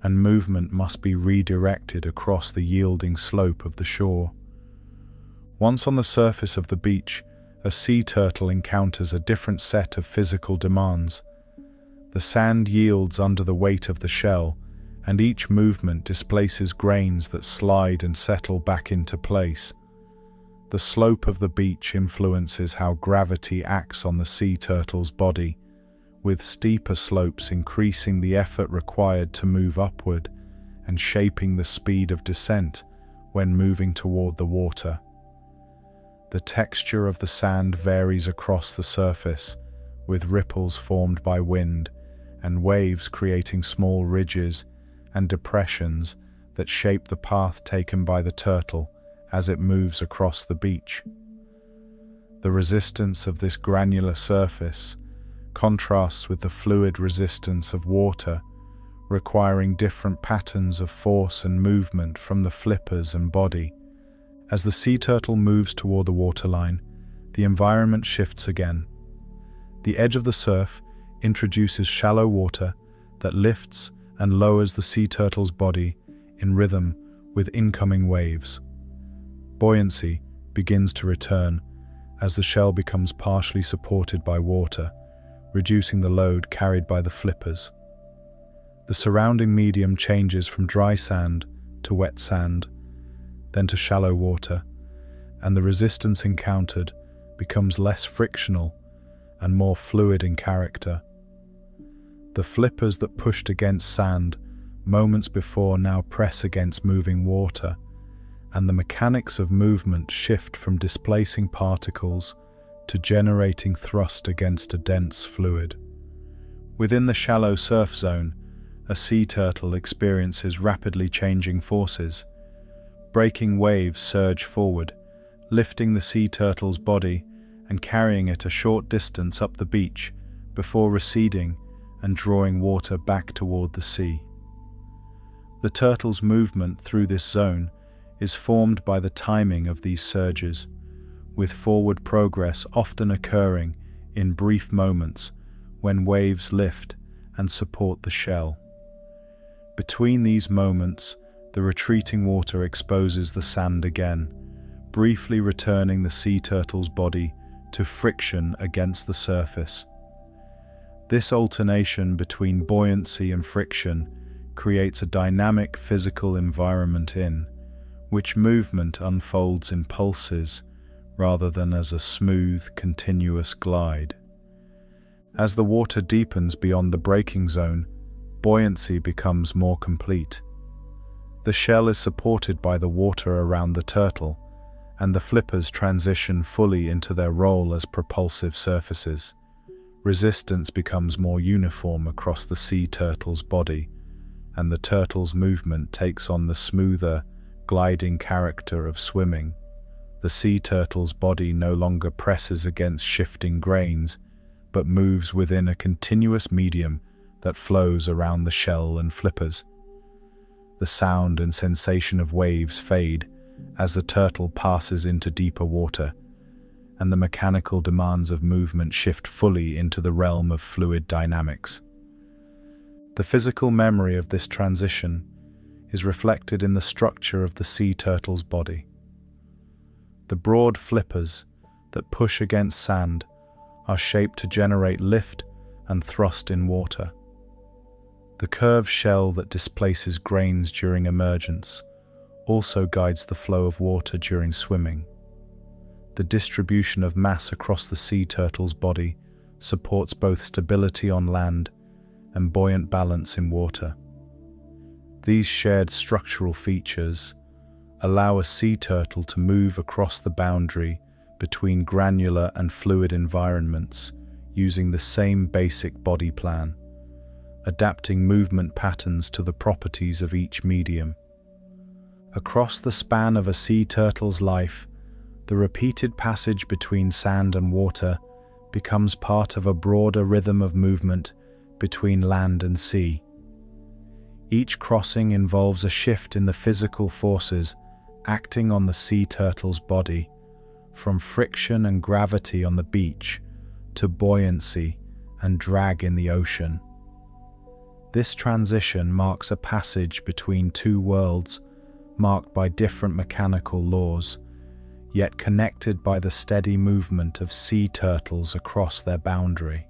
and movement must be redirected across the yielding slope of the shore. Once on the surface of the beach, a sea turtle encounters a different set of physical demands. The sand yields under the weight of the shell, and each movement displaces grains that slide and settle back into place. The slope of the beach influences how gravity acts on the sea turtle's body, with steeper slopes increasing the effort required to move upward and shaping the speed of descent when moving toward the water. The texture of the sand varies across the surface, with ripples formed by wind and waves creating small ridges and depressions that shape the path taken by the turtle as it moves across the beach. The resistance of this granular surface, contrasts with the fluid resistance of water, requiring different patterns of force and movement from the flippers and body. As the sea turtle moves toward the waterline, the environment shifts again. The edge of the surf introduces shallow water that lifts and lowers the sea turtle's body in rhythm with incoming waves. Buoyancy begins to return as the shell becomes partially supported by water, reducing the load carried by the flippers. The surrounding medium changes from dry sand to wet sand, then to shallow water, and the resistance encountered becomes less frictional and more fluid in character. The flippers that pushed against sand moments before now press against moving water, and the mechanics of movement shift from displacing particles to generating thrust against a dense fluid. Within the shallow surf zone, a sea turtle experiences rapidly changing forces. Breaking waves surge forward, lifting the sea turtle's body and carrying it a short distance up the beach before receding and drawing water back toward the sea. The turtle's movement through this zone is formed by the timing of these surges, with forward progress often occurring in brief moments when waves lift and support the shell. Between these moments, the retreating water exposes the sand again, briefly returning the sea turtle's body to friction against the surface. This alternation between buoyancy and friction creates a dynamic physical environment in which movement unfolds in pulses rather than as a smooth, continuous glide. As the water deepens beyond the breaking zone, buoyancy becomes more complete. The shell is supported by the water around the turtle, and the flippers transition fully into their role as propulsive surfaces. Resistance becomes more uniform across the sea turtle's body, and the turtle's movement takes on the smoother, gliding character of swimming. The sea turtle's body no longer presses against shifting grains, but moves within a continuous medium that flows around the shell and flippers. The sound and sensation of waves fade as the turtle passes into deeper water, and the mechanical demands of movement shift fully into the realm of fluid dynamics. The physical memory of this transition is reflected in the structure of the sea turtle's body. The broad flippers that push against sand are shaped to generate lift and thrust in water. The curved shell that displaces grains during emergence also guides the flow of water during swimming. The distribution of mass across the sea turtle's body supports both stability on land and buoyant balance in water. These shared structural features allow a sea turtle to move across the boundary between granular and fluid environments using the same basic body plan, adapting movement patterns to the properties of each medium. Across the span of a sea turtle's life, the repeated passage between sand and water becomes part of a broader rhythm of movement between land and sea. Each crossing involves a shift in the physical forces acting on the sea turtle's body, from friction and gravity on the beach to buoyancy and drag in the ocean. This transition marks a passage between two worlds marked by different mechanical laws, yet connected by the steady movement of sea turtles across their boundary.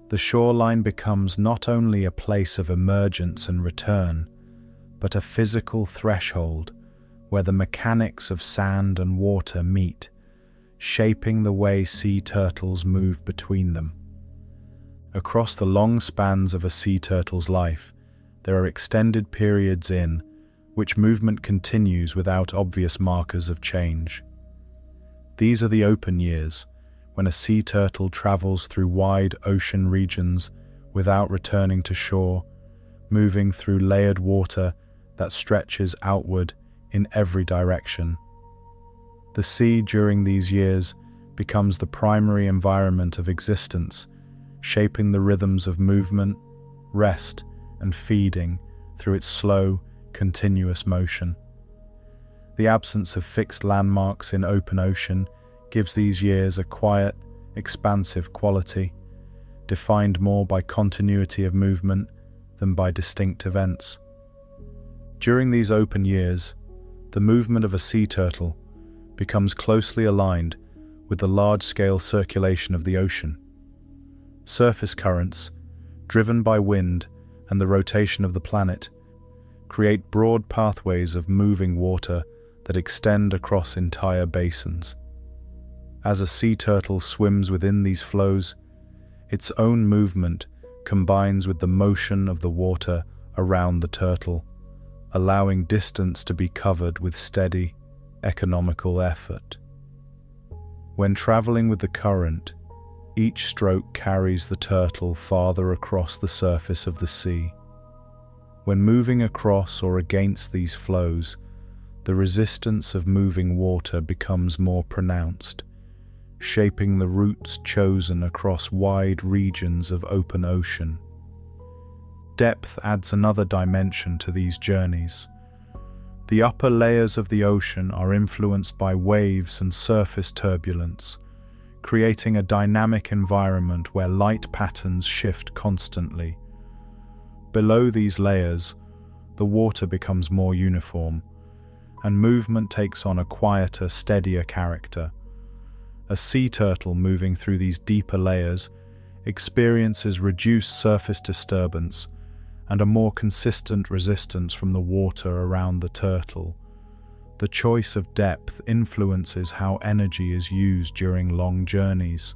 The shoreline becomes not only a place of emergence and return, but a physical threshold where the mechanics of sand and water meet, shaping the way sea turtles move between them. Across the long spans of a sea turtle's life, there are extended periods in which movement continues without obvious markers of change. These are the open years, when a sea turtle travels through wide ocean regions without returning to shore, moving through layered water that stretches outward in every direction. The sea during these years becomes the primary environment of existence, shaping the rhythms of movement, rest, and feeding through its slow, continuous motion. The absence of fixed landmarks in open ocean gives these years a quiet, expansive quality, defined more by continuity of movement than by distinct events. During these open years, the movement of a sea turtle becomes closely aligned with the large-scale circulation of the ocean. Surface currents, driven by wind and the rotation of the planet, create broad pathways of moving water that extend across entire basins. As a sea turtle swims within these flows, its own movement combines with the motion of the water around the turtle, allowing distance to be covered with steady, economical effort. When traveling with the current, each stroke carries the turtle farther across the surface of the sea. When moving across or against these flows, the resistance of moving water becomes more pronounced, shaping the routes chosen across wide regions of open ocean. Depth adds another dimension to these journeys. The upper layers of the ocean are influenced by waves and surface turbulence, creating a dynamic environment where light patterns shift constantly. Below these layers, the water becomes more uniform, and movement takes on a quieter, steadier character. A sea turtle moving through these deeper layers experiences reduced surface disturbance and a more consistent resistance from the water around the turtle. The choice of depth influences how energy is used during long journeys,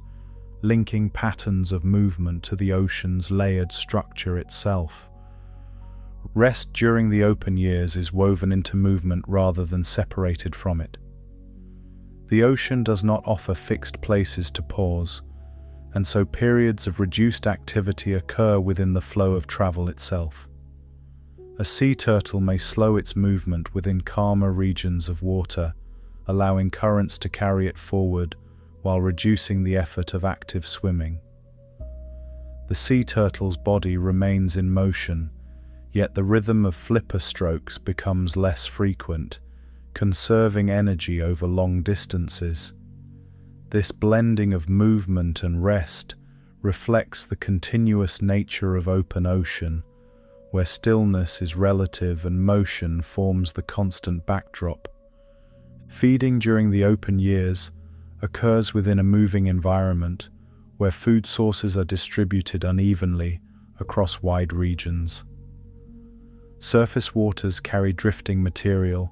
linking patterns of movement to the ocean's layered structure itself. Rest during the open years is woven into movement rather than separated from it. The ocean does not offer fixed places to pause, and so periods of reduced activity occur within the flow of travel itself. A sea turtle may slow its movement within calmer regions of water, allowing currents to carry it forward while reducing the effort of active swimming. The sea turtle's body remains in motion, yet the rhythm of flipper strokes becomes less frequent, conserving energy over long distances. This blending of movement and rest reflects the continuous nature of open ocean, where stillness is relative and motion forms the constant backdrop. Feeding during the open years occurs within a moving environment, where food sources are distributed unevenly across wide regions. Surface waters carry drifting material,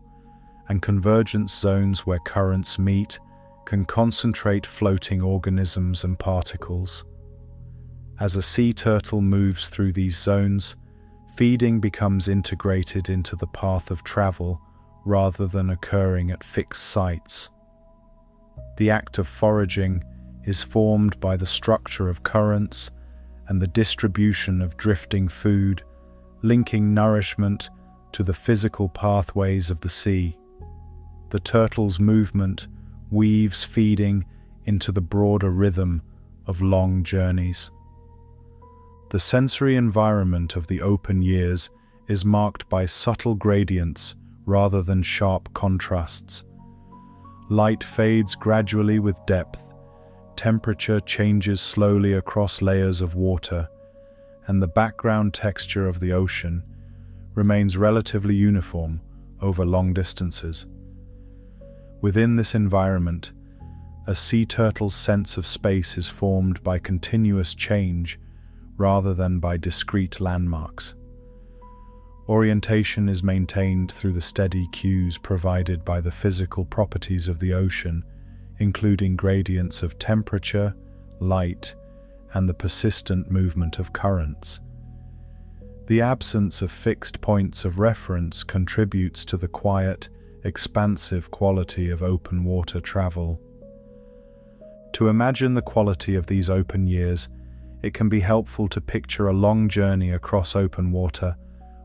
and convergence zones where currents meet can concentrate floating organisms and particles. As a sea turtle moves through these zones, feeding becomes integrated into the path of travel rather than occurring at fixed sites. The act of foraging is formed by the structure of currents and the distribution of drifting food, linking nourishment to the physical pathways of the sea. The turtle's movement weaves feeding into the broader rhythm of long journeys. The sensory environment of the open years is marked by subtle gradients rather than sharp contrasts. Light fades gradually with depth, temperature changes slowly across layers of water, and the background texture of the ocean remains relatively uniform over long distances. Within this environment, a sea turtle's sense of space is formed by continuous change rather than by discrete landmarks. Orientation is maintained through the steady cues provided by the physical properties of the ocean, including gradients of temperature, light, and the persistent movement of currents. The absence of fixed points of reference contributes to the quiet, expansive quality of open water travel. To imagine the quality of these open years, it can be helpful to picture a long journey across open water,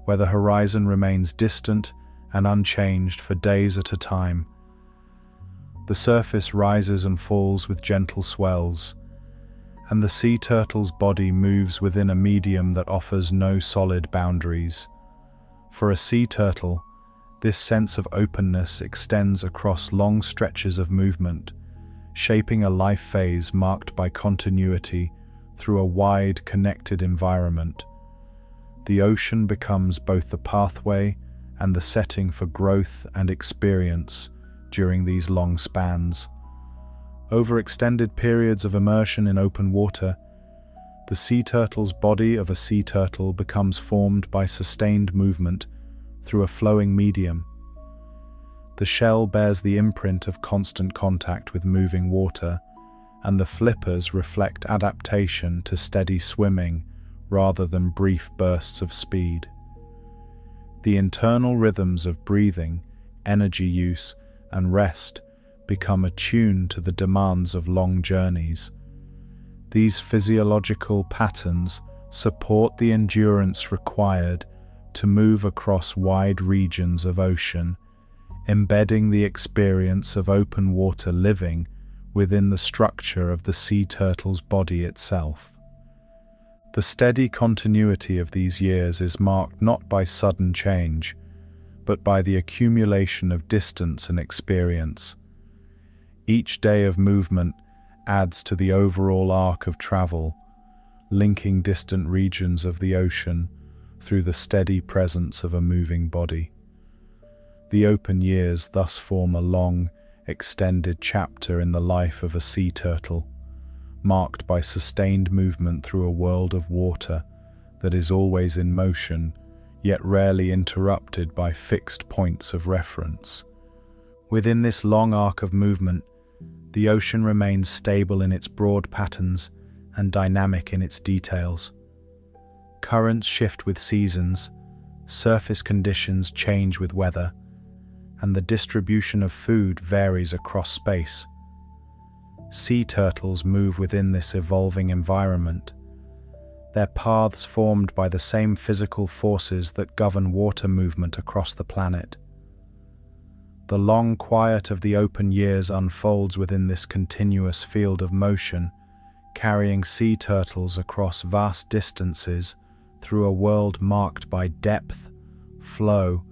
where the horizon remains distant and unchanged for days at a time. The surface rises and falls with gentle swells. and the sea turtle's body moves within a medium that offers no solid boundaries. For a sea turtle, this sense of openness extends across long stretches of movement, shaping a life phase marked by continuity through a wide, connected environment. The ocean becomes both the pathway and the setting for growth and experience during these long spans. Over extended periods of immersion in open water, the sea turtle's body of a sea turtle becomes formed by sustained movement through a flowing medium. The shell bears the imprint of constant contact with moving water, and the flippers reflect adaptation to steady swimming rather than brief bursts of speed. The internal rhythms of breathing, energy use, and rest become attuned to the demands of long journeys. These physiological patterns support the endurance required to move across wide regions of ocean, embedding the experience of open water living within the structure of the sea turtle's body itself. The steady continuity of these years is marked not by sudden change, but by the accumulation of distance and experience. Each day of movement adds to the overall arc of travel, linking distant regions of the ocean through the steady presence of a moving body. The open years thus form a long, extended chapter in the life of a sea turtle, marked by sustained movement through a world of water that is always in motion, yet rarely interrupted by fixed points of reference. Within this long arc of movement, the ocean remains stable in its broad patterns and dynamic in its details. Currents shift with seasons, surface conditions change with weather, and the distribution of food varies across space. Sea turtles move within this evolving environment, their paths formed by the same physical forces that govern water movement across the planet. The long quiet of the open years unfolds within this continuous field of motion, carrying sea turtles across vast distances through a world marked by depth, flow,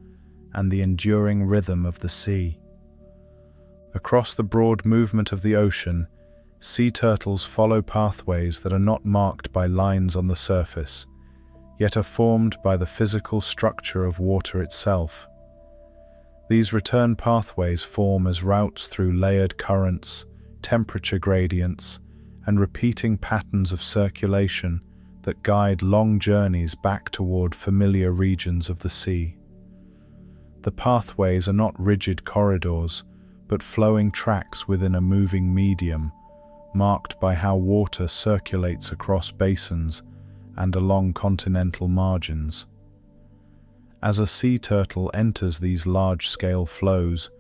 and the enduring rhythm of the sea. Across the broad movement of the ocean, sea turtles follow pathways that are not marked by lines on the surface, yet are formed by the physical structure of water itself. These return pathways form as routes through layered currents, temperature gradients, and repeating patterns of circulation that guide long journeys back toward familiar regions of the sea. The pathways are not rigid corridors, but flowing tracks within a moving medium, marked by how water circulates across basins and along continental margins. As a sea turtle enters these large-scale flows,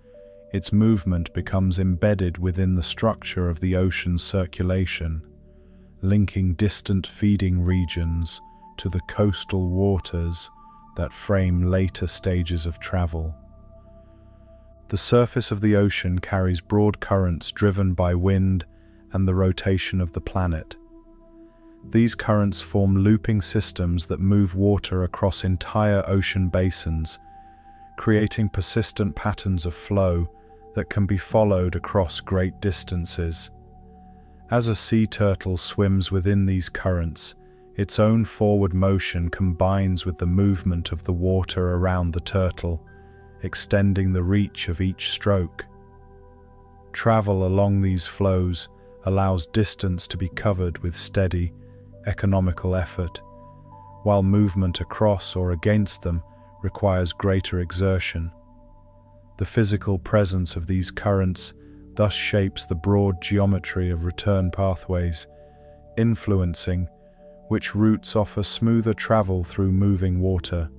its movement becomes embedded within the structure of the ocean's circulation, linking distant feeding regions to the coastal waters that frame later stages of travel. The surface of the ocean carries broad currents driven by wind and the rotation of the planet. These currents form looping systems that move water across entire ocean basins, creating persistent patterns of flow that can be followed across great distances. As a sea turtle swims within these currents, its own forward motion combines with the movement of the water around the turtle, extending the reach of each stroke. Travel along these flows allows distance to be covered with steady, economical effort, while movement across or against them requires greater exertion. The physical presence of these currents thus shapes the broad geometry of return pathways, influencing which routes offer smoother travel through moving water.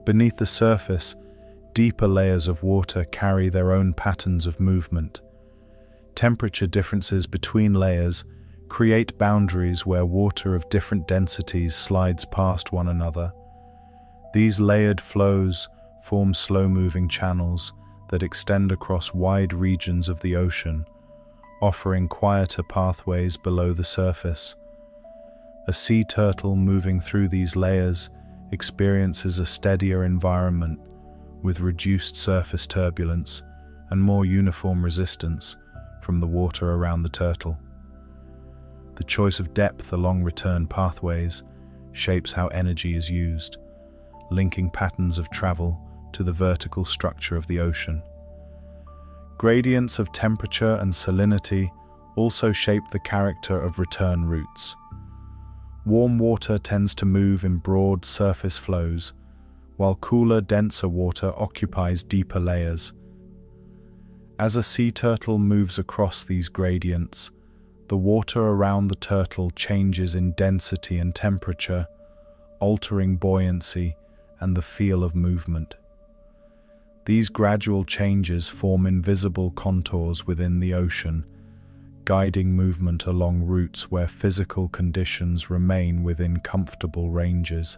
Beneath the surface, deeper layers of water carry their own patterns of movement. Temperature differences between layers create boundaries where water of different densities slides past one another. These layered flows form slow-moving channels that extend across wide regions of the ocean, offering quieter pathways below the surface. A sea turtle moving through these layers experiences a steadier environment with reduced surface turbulence and more uniform resistance from the water around the turtle. The choice of depth along return pathways shapes how energy is used, linking patterns of travel to the vertical structure of the ocean. Gradients of temperature and salinity also shape the character of return routes. Warm water tends to move in broad surface flows, while cooler, denser water occupies deeper layers. As a sea turtle moves across these gradients, the water around the turtle changes in density and temperature, altering buoyancy and the feel of movement. These gradual changes form invisible contours within the ocean, guiding movement along routes where physical conditions remain within comfortable ranges.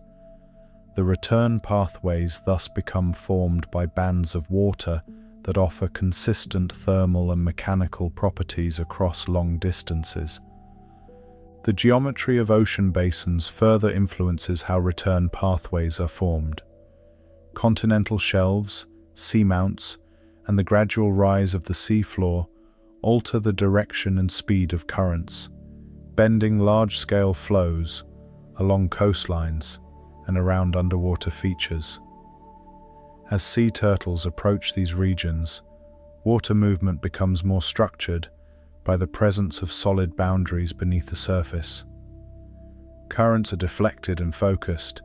The return pathways thus become formed by bands of water that offer consistent thermal and mechanical properties across long distances. The geometry of ocean basins further influences how return pathways are formed. Continental shelves, seamounts, and the gradual rise of the seafloor alter the direction and speed of currents, bending large-scale flows along coastlines and around underwater features. As sea turtles approach these regions, water movement becomes more structured by the presence of solid boundaries beneath the surface. Currents are deflected and focused,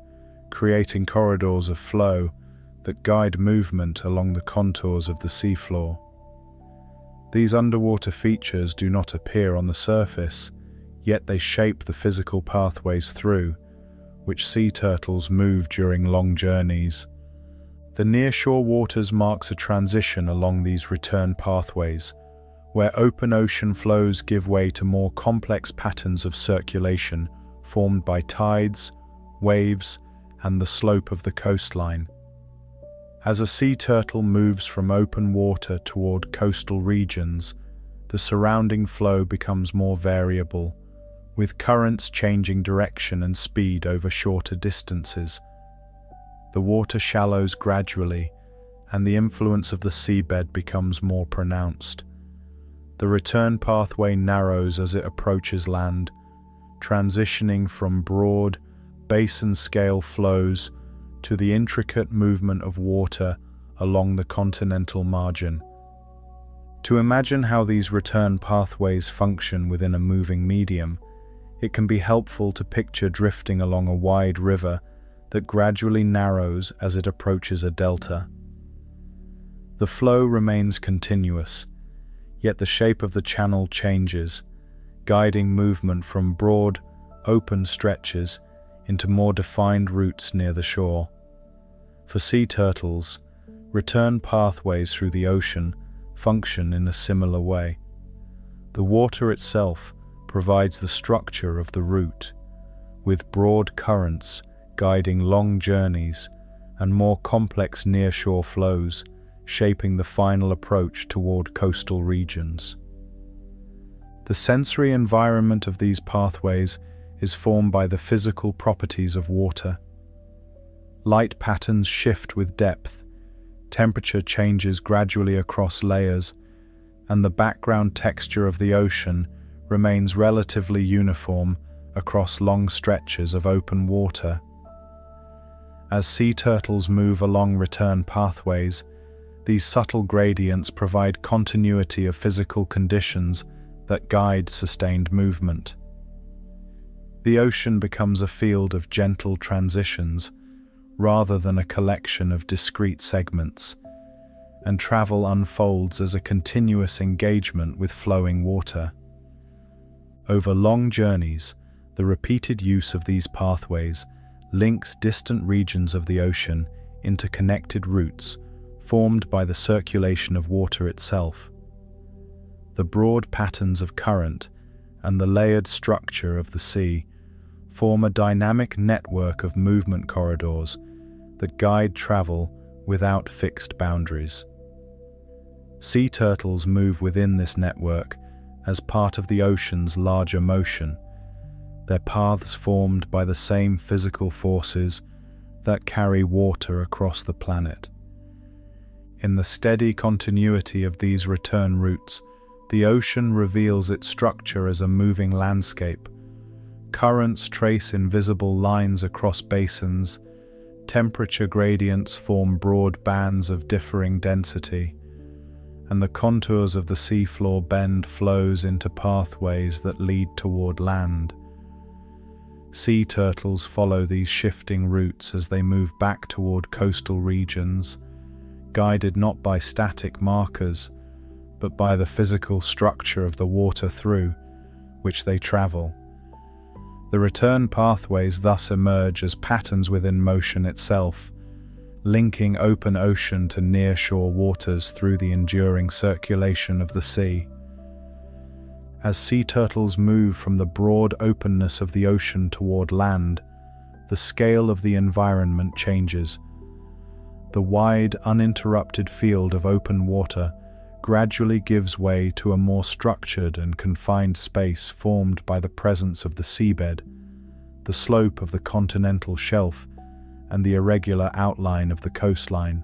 creating corridors of flow that guide movement along the contours of the seafloor. These underwater features do not appear on the surface, yet they shape the physical pathways through which sea turtles move during long journeys. The nearshore waters marks a transition along these return pathways, where open ocean flows give way to more complex patterns of circulation formed by tides, waves, and the slope of the coastline. As a sea turtle moves from open water toward coastal regions, the surrounding flow becomes more variable, with currents changing direction and speed over shorter distances. The water shallows gradually, and the influence of the seabed becomes more pronounced. The return pathway narrows as it approaches land, transitioning from broad, basin-scale flows to the intricate movement of water along the continental margin. To imagine how these return pathways function within a moving medium, it can be helpful to picture drifting along a wide river that gradually narrows as it approaches a delta. The flow remains continuous, yet the shape of the channel changes, guiding movement from broad, open stretches into more defined routes near the shore. For sea turtles, return pathways through the ocean function in a similar way. The water itself provides the structure of the route, with broad currents guiding long journeys and more complex nearshore flows shaping the final approach toward coastal regions. The sensory environment of these pathways is formed by the physical properties of water. Light patterns shift with depth, temperature changes gradually across layers, and the background texture of the ocean remains relatively uniform across long stretches of open water. As sea turtles move along return pathways, these subtle gradients provide continuity of physical conditions that guide sustained movement. The ocean becomes a field of gentle transitions rather than a collection of discrete segments, and travel unfolds as a continuous engagement with flowing water. Over long journeys, the repeated use of these pathways links distant regions of the ocean into connected routes formed by the circulation of water itself. The broad patterns of current and the layered structure of the sea form a dynamic network of movement corridors that guide travel without fixed boundaries. Sea turtles move within this network as part of the ocean's larger motion, their paths formed by the same physical forces that carry water across the planet. In the steady continuity of these return routes, the ocean reveals its structure as a moving landscape. Currents trace invisible lines across basins, temperature gradients form broad bands of differing density, and the contours of the seafloor bend flows into pathways that lead toward land. Sea turtles follow these shifting routes as they move back toward coastal regions, guided not by static markers, but by the physical structure of the water through which they travel. The return pathways thus emerge as patterns within motion itself, linking open ocean to near-shore waters through the enduring circulation of the sea. As sea turtles move from the broad openness of the ocean toward land, the scale of the environment changes. The wide, uninterrupted field of open water gradually gives way to a more structured and confined space formed by the presence of the seabed, the slope of the continental shelf, and the irregular outline of the coastline.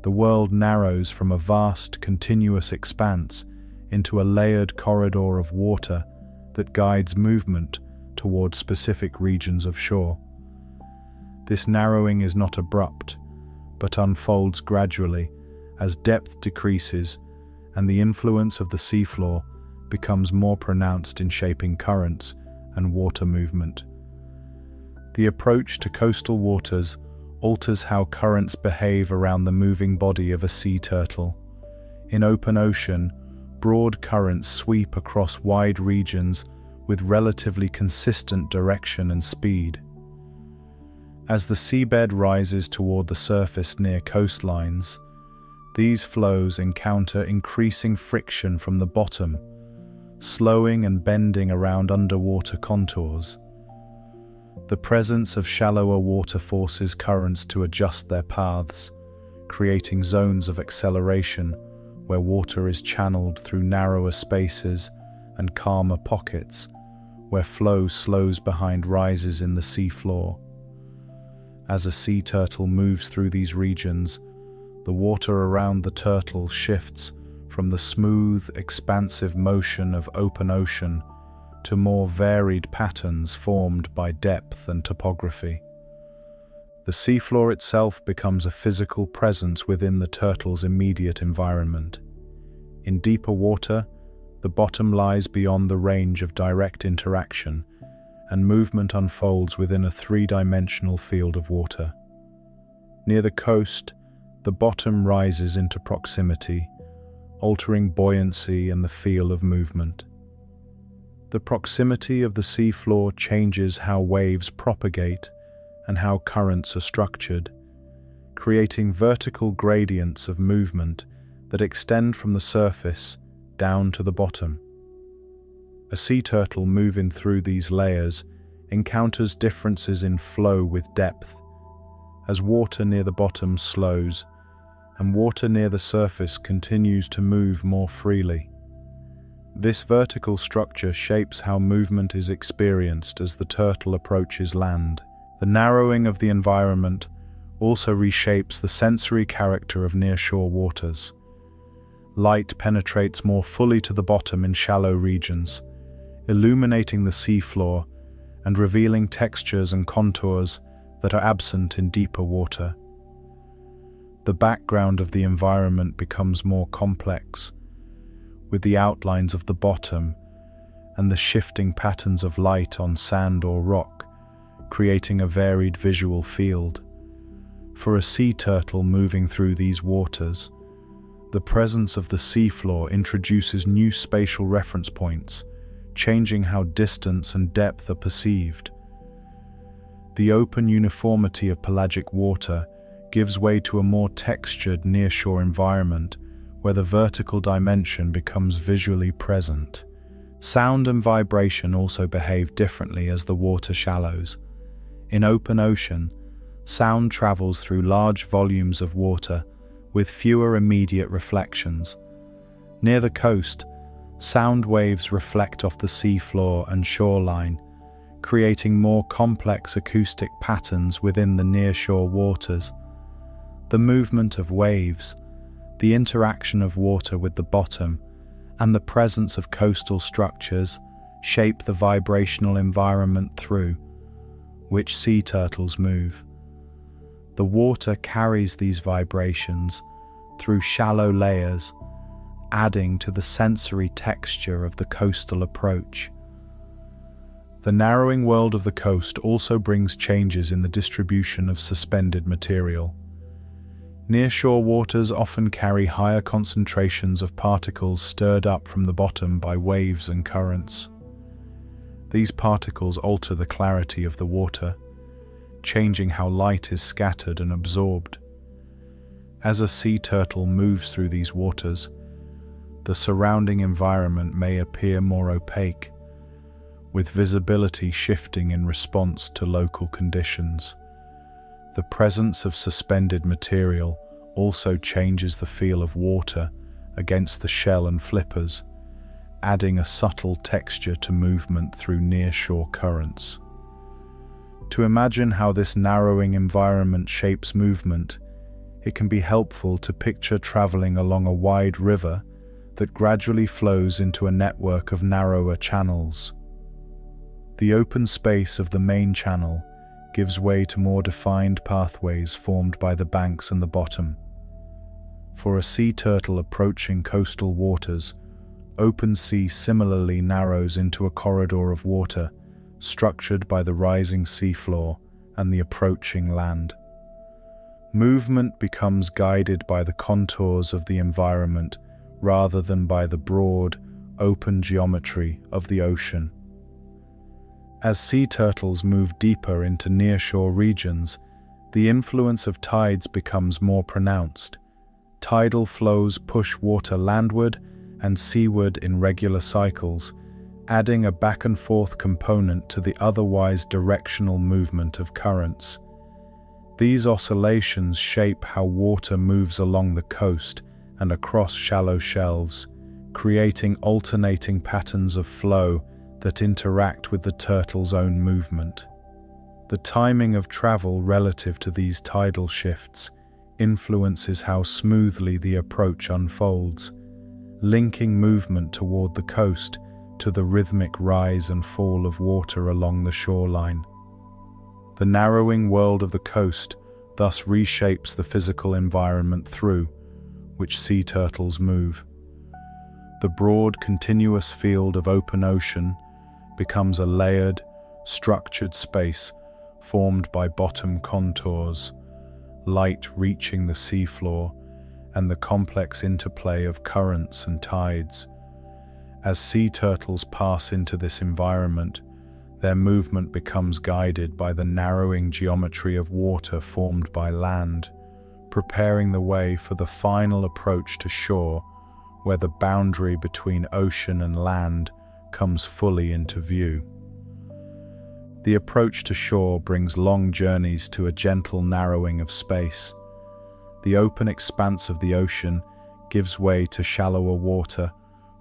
The world narrows from a vast, continuous expanse into a layered corridor of water that guides movement toward specific regions of shore. This narrowing is not abrupt, but unfolds gradually as depth decreases and the influence of the seafloor becomes more pronounced in shaping currents and water movement. The approach to coastal waters alters how currents behave around the moving body of a sea turtle. In open ocean, broad currents sweep across wide regions with relatively consistent direction and speed. As the seabed rises toward the surface near coastlines, these flows encounter increasing friction from the bottom, slowing and bending around underwater contours. The presence of shallower water forces currents to adjust their paths, creating zones of acceleration where water is channeled through narrower spaces and calmer pockets where flow slows behind rises in the seafloor. As a sea turtle moves through these regions, the water around the turtle shifts from the smooth, expansive motion of open ocean to more varied patterns formed by depth and topography. The seafloor itself becomes a physical presence within the turtle's immediate environment. In deeper water, the bottom lies beyond the range of direct interaction, and movement unfolds within a three-dimensional field of water. Near the coast, the bottom rises into proximity, altering buoyancy and the feel of movement. The proximity of the seafloor changes how waves propagate and how currents are structured, creating vertical gradients of movement that extend from the surface down to the bottom. A sea turtle moving through these layers encounters differences in flow with depth, as water near the bottom slows and water near the surface continues to move more freely. This vertical structure shapes how movement is experienced as the turtle approaches land. The narrowing of the environment also reshapes the sensory character of nearshore waters. Light penetrates more fully to the bottom in shallow regions, illuminating the seafloor and revealing textures and contours that are absent in deeper water. The background of the environment becomes more complex, with the outlines of the bottom and the shifting patterns of light on sand or rock, creating a varied visual field. For a sea turtle moving through these waters, the presence of the seafloor introduces new spatial reference points, changing how distance and depth are perceived. The open uniformity of pelagic water gives way to a more textured nearshore environment where the vertical dimension becomes visually present. Sound and vibration also behave differently as the water shallows. In open ocean, sound travels through large volumes of water with fewer immediate reflections. Near the coast, Sound waves reflect off the seafloor and shoreline, creating more complex acoustic patterns within the nearshore waters. The movement of waves, the interaction of water with the bottom, and the presence of coastal structures shape the vibrational environment through which sea turtles move. The water carries these vibrations through shallow layers, adding to the sensory texture of the coastal approach. The narrowing world of the coast also brings changes in the distribution of suspended material. Nearshore waters often carry higher concentrations of particles stirred up from the bottom by waves and currents. These particles alter the clarity of the water, changing how light is scattered and absorbed. As a sea turtle moves through these waters, the surrounding environment may appear more opaque, with visibility shifting in response to local conditions. The presence of suspended material also changes the feel of water against the shell and flippers, adding a subtle texture to movement through nearshore currents. To imagine how this narrowing environment shapes movement, it can be helpful to picture traveling along a wide river that gradually flows into a network of narrower channels. The open space of the main channel gives way to more defined pathways formed by the banks and the bottom. For a sea turtle approaching coastal waters, open sea similarly narrows into a corridor of water, structured by the rising seafloor and the approaching land. Movement becomes guided by the contours of the environment rather than by the broad, open geometry of the ocean. As sea turtles move deeper into nearshore regions, the influence of tides becomes more pronounced. Tidal flows push water landward and seaward in regular cycles, adding a back-and-forth component to the otherwise directional movement of currents. These oscillations shape how water moves along the coast and across shallow shelves, creating alternating patterns of flow that interact with the turtle's own movement. The timing of travel relative to these tidal shifts influences how smoothly the approach unfolds, linking movement toward the coast to the rhythmic rise and fall of water along the shoreline. The narrowing world of the coast thus reshapes the physical environment through which sea turtles move. The broad, continuous field of open ocean becomes a layered, structured space formed by bottom contours, light reaching the seafloor, and the complex interplay of currents and tides. As sea turtles pass into this environment, their movement becomes guided by the narrowing geometry of water formed by land, preparing the way for the final approach to shore, where the boundary between ocean and land comes fully into view. The approach to shore brings long journeys to a gentle narrowing of space. The open expanse of the ocean gives way to shallower water,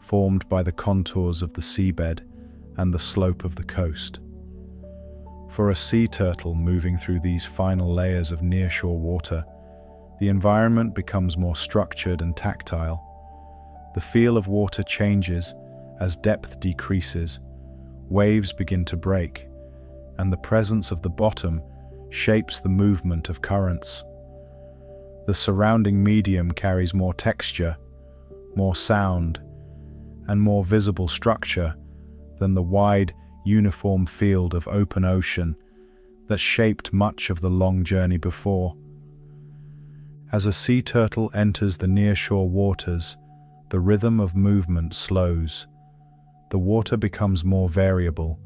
formed by the contours of the seabed and the slope of the coast. For a sea turtle moving through these final layers of nearshore water, the environment becomes more structured and tactile. The feel of water changes as depth decreases, waves begin to break, and the presence of the bottom shapes the movement of currents. The surrounding medium carries more texture, more sound, and more visible structure than the wide, uniform field of open ocean that shaped much of the long journey before. As a sea turtle enters the nearshore waters, the rhythm of movement slows. The water becomes more variable,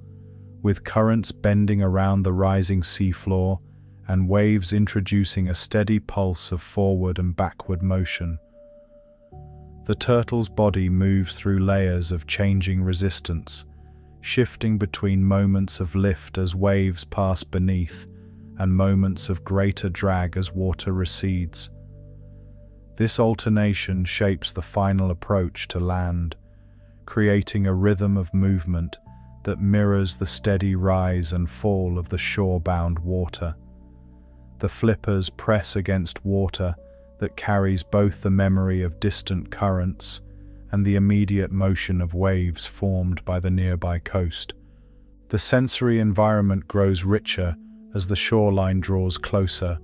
with currents bending around the rising seafloor and waves introducing a steady pulse of forward and backward motion. The turtle's body moves through layers of changing resistance, shifting between moments of lift as waves pass beneath and moments of greater drag as water recedes. This alternation shapes the final approach to land, creating a rhythm of movement that mirrors the steady rise and fall of the shore-bound water. The flippers press against water that carries both the memory of distant currents and the immediate motion of waves formed by the nearby coast. The sensory environment grows richer as the shoreline draws closer.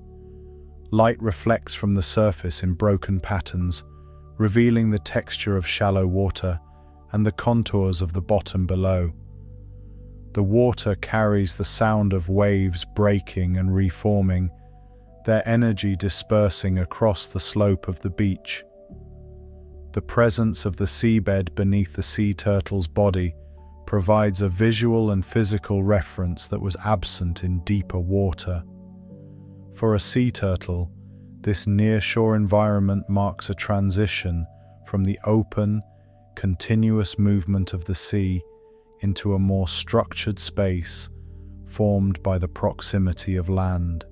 Light reflects from the surface in broken patterns, revealing the texture of shallow water and the contours of the bottom below. The water carries the sound of waves breaking and reforming, their energy dispersing across the slope of the beach. The presence of the seabed beneath the sea turtle's body provides a visual and physical reference that was absent in deeper water. For a sea turtle, this near-shore environment marks a transition from the open, continuous movement of the sea into a more structured space formed by the proximity of land.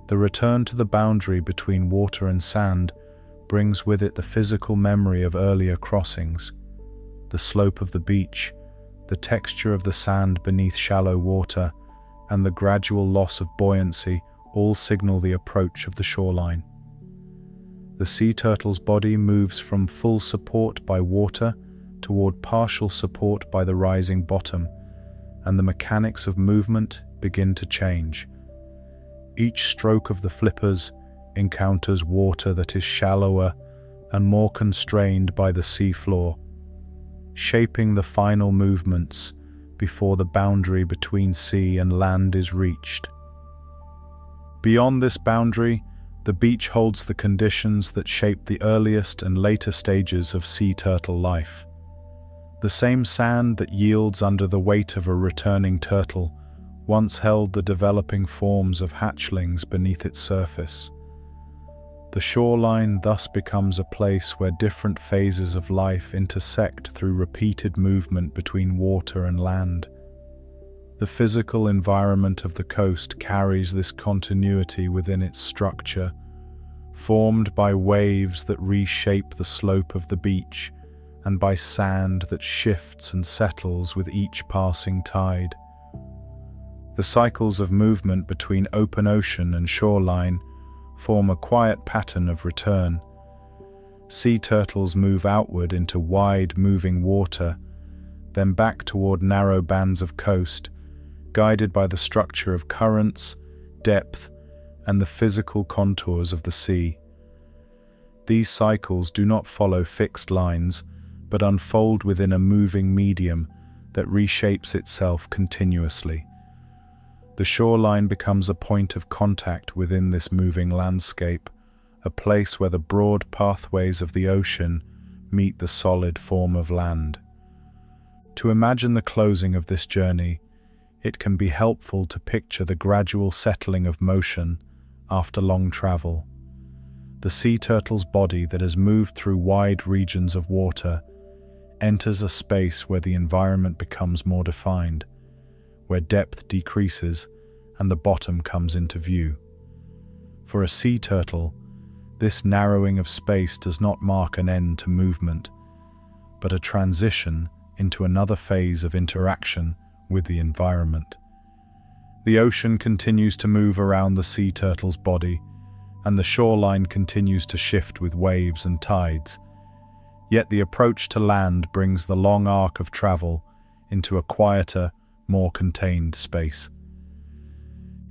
The return to the boundary between water and sand brings with it the physical memory of earlier crossings. The slope of the beach, the texture of the sand beneath shallow water, and the gradual loss of buoyancy all signal the approach of the shoreline. The sea turtle's body moves from full support by water toward partial support by the rising bottom, and the mechanics of movement begin to change. Each stroke of the flippers encounters water that is shallower and more constrained by the sea floor, shaping the final movements before the boundary between sea and land is reached. Beyond this boundary, the beach holds the conditions that shape the earliest and later stages of sea turtle life. The same sand that yields under the weight of a returning turtle once held the developing forms of hatchlings beneath its surface. The shoreline thus becomes a place where different phases of life intersect through repeated movement between water and land. The physical environment of the coast carries this continuity within its structure, formed by waves that reshape the slope of the beach and by sand that shifts and settles with each passing tide. The cycles of movement between open ocean and shoreline form a quiet pattern of return. Sea turtles move outward into wide, moving water, then back toward narrow bands of coast, guided by the structure of currents, depth, and the physical contours of the sea. These cycles do not follow fixed lines, but unfold within a moving medium that reshapes itself continuously. The shoreline becomes a point of contact within this moving landscape, a place where the broad pathways of the ocean meet the solid form of land. To imagine the closing of this journey, it can be helpful to picture the gradual settling of motion after long travel. The sea turtle's body that has moved through wide regions of water enters a space where the environment becomes more defined, where depth decreases and the bottom comes into view. For a sea turtle, this narrowing of space does not mark an end to movement, but a transition into another phase of interaction with the environment. The ocean continues to move around the sea turtle's body, and the shoreline continues to shift with waves and tides. Yet the approach to land brings the long arc of travel into a quieter, more contained space.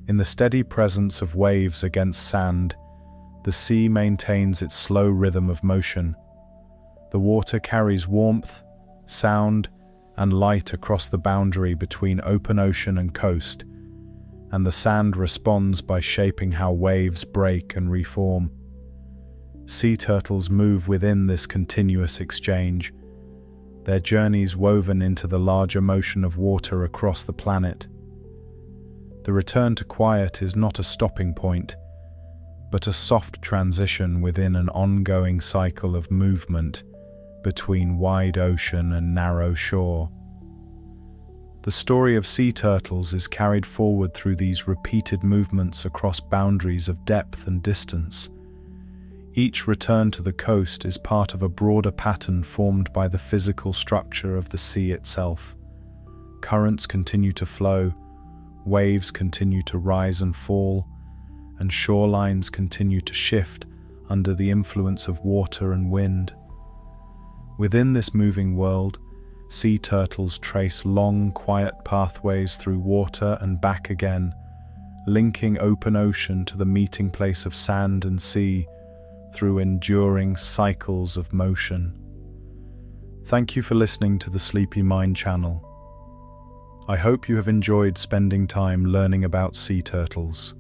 In the steady presence of waves against sand, the sea maintains its slow rhythm of motion. The water carries warmth, sound, and light across the boundary between open ocean and coast, and the sand responds by shaping how waves break and reform. Sea turtles move within this continuous exchange, their journeys woven into the larger motion of water across the planet. The return to quiet is not a stopping point, but a soft transition within an ongoing cycle of movement between wide ocean and narrow shore. The story of sea turtles is carried forward through these repeated movements across boundaries of depth and distance. Each return to the coast is part of a broader pattern formed by the physical structure of the sea itself. Currents continue to flow, waves continue to rise and fall, and shorelines continue to shift under the influence of water and wind. Within this moving world, sea turtles trace long, quiet pathways through water and back again, linking open ocean to the meeting place of sand and sea through enduring cycles of motion. Thank you for listening to the Sleepy Mind channel. I hope you have enjoyed spending time learning about sea turtles.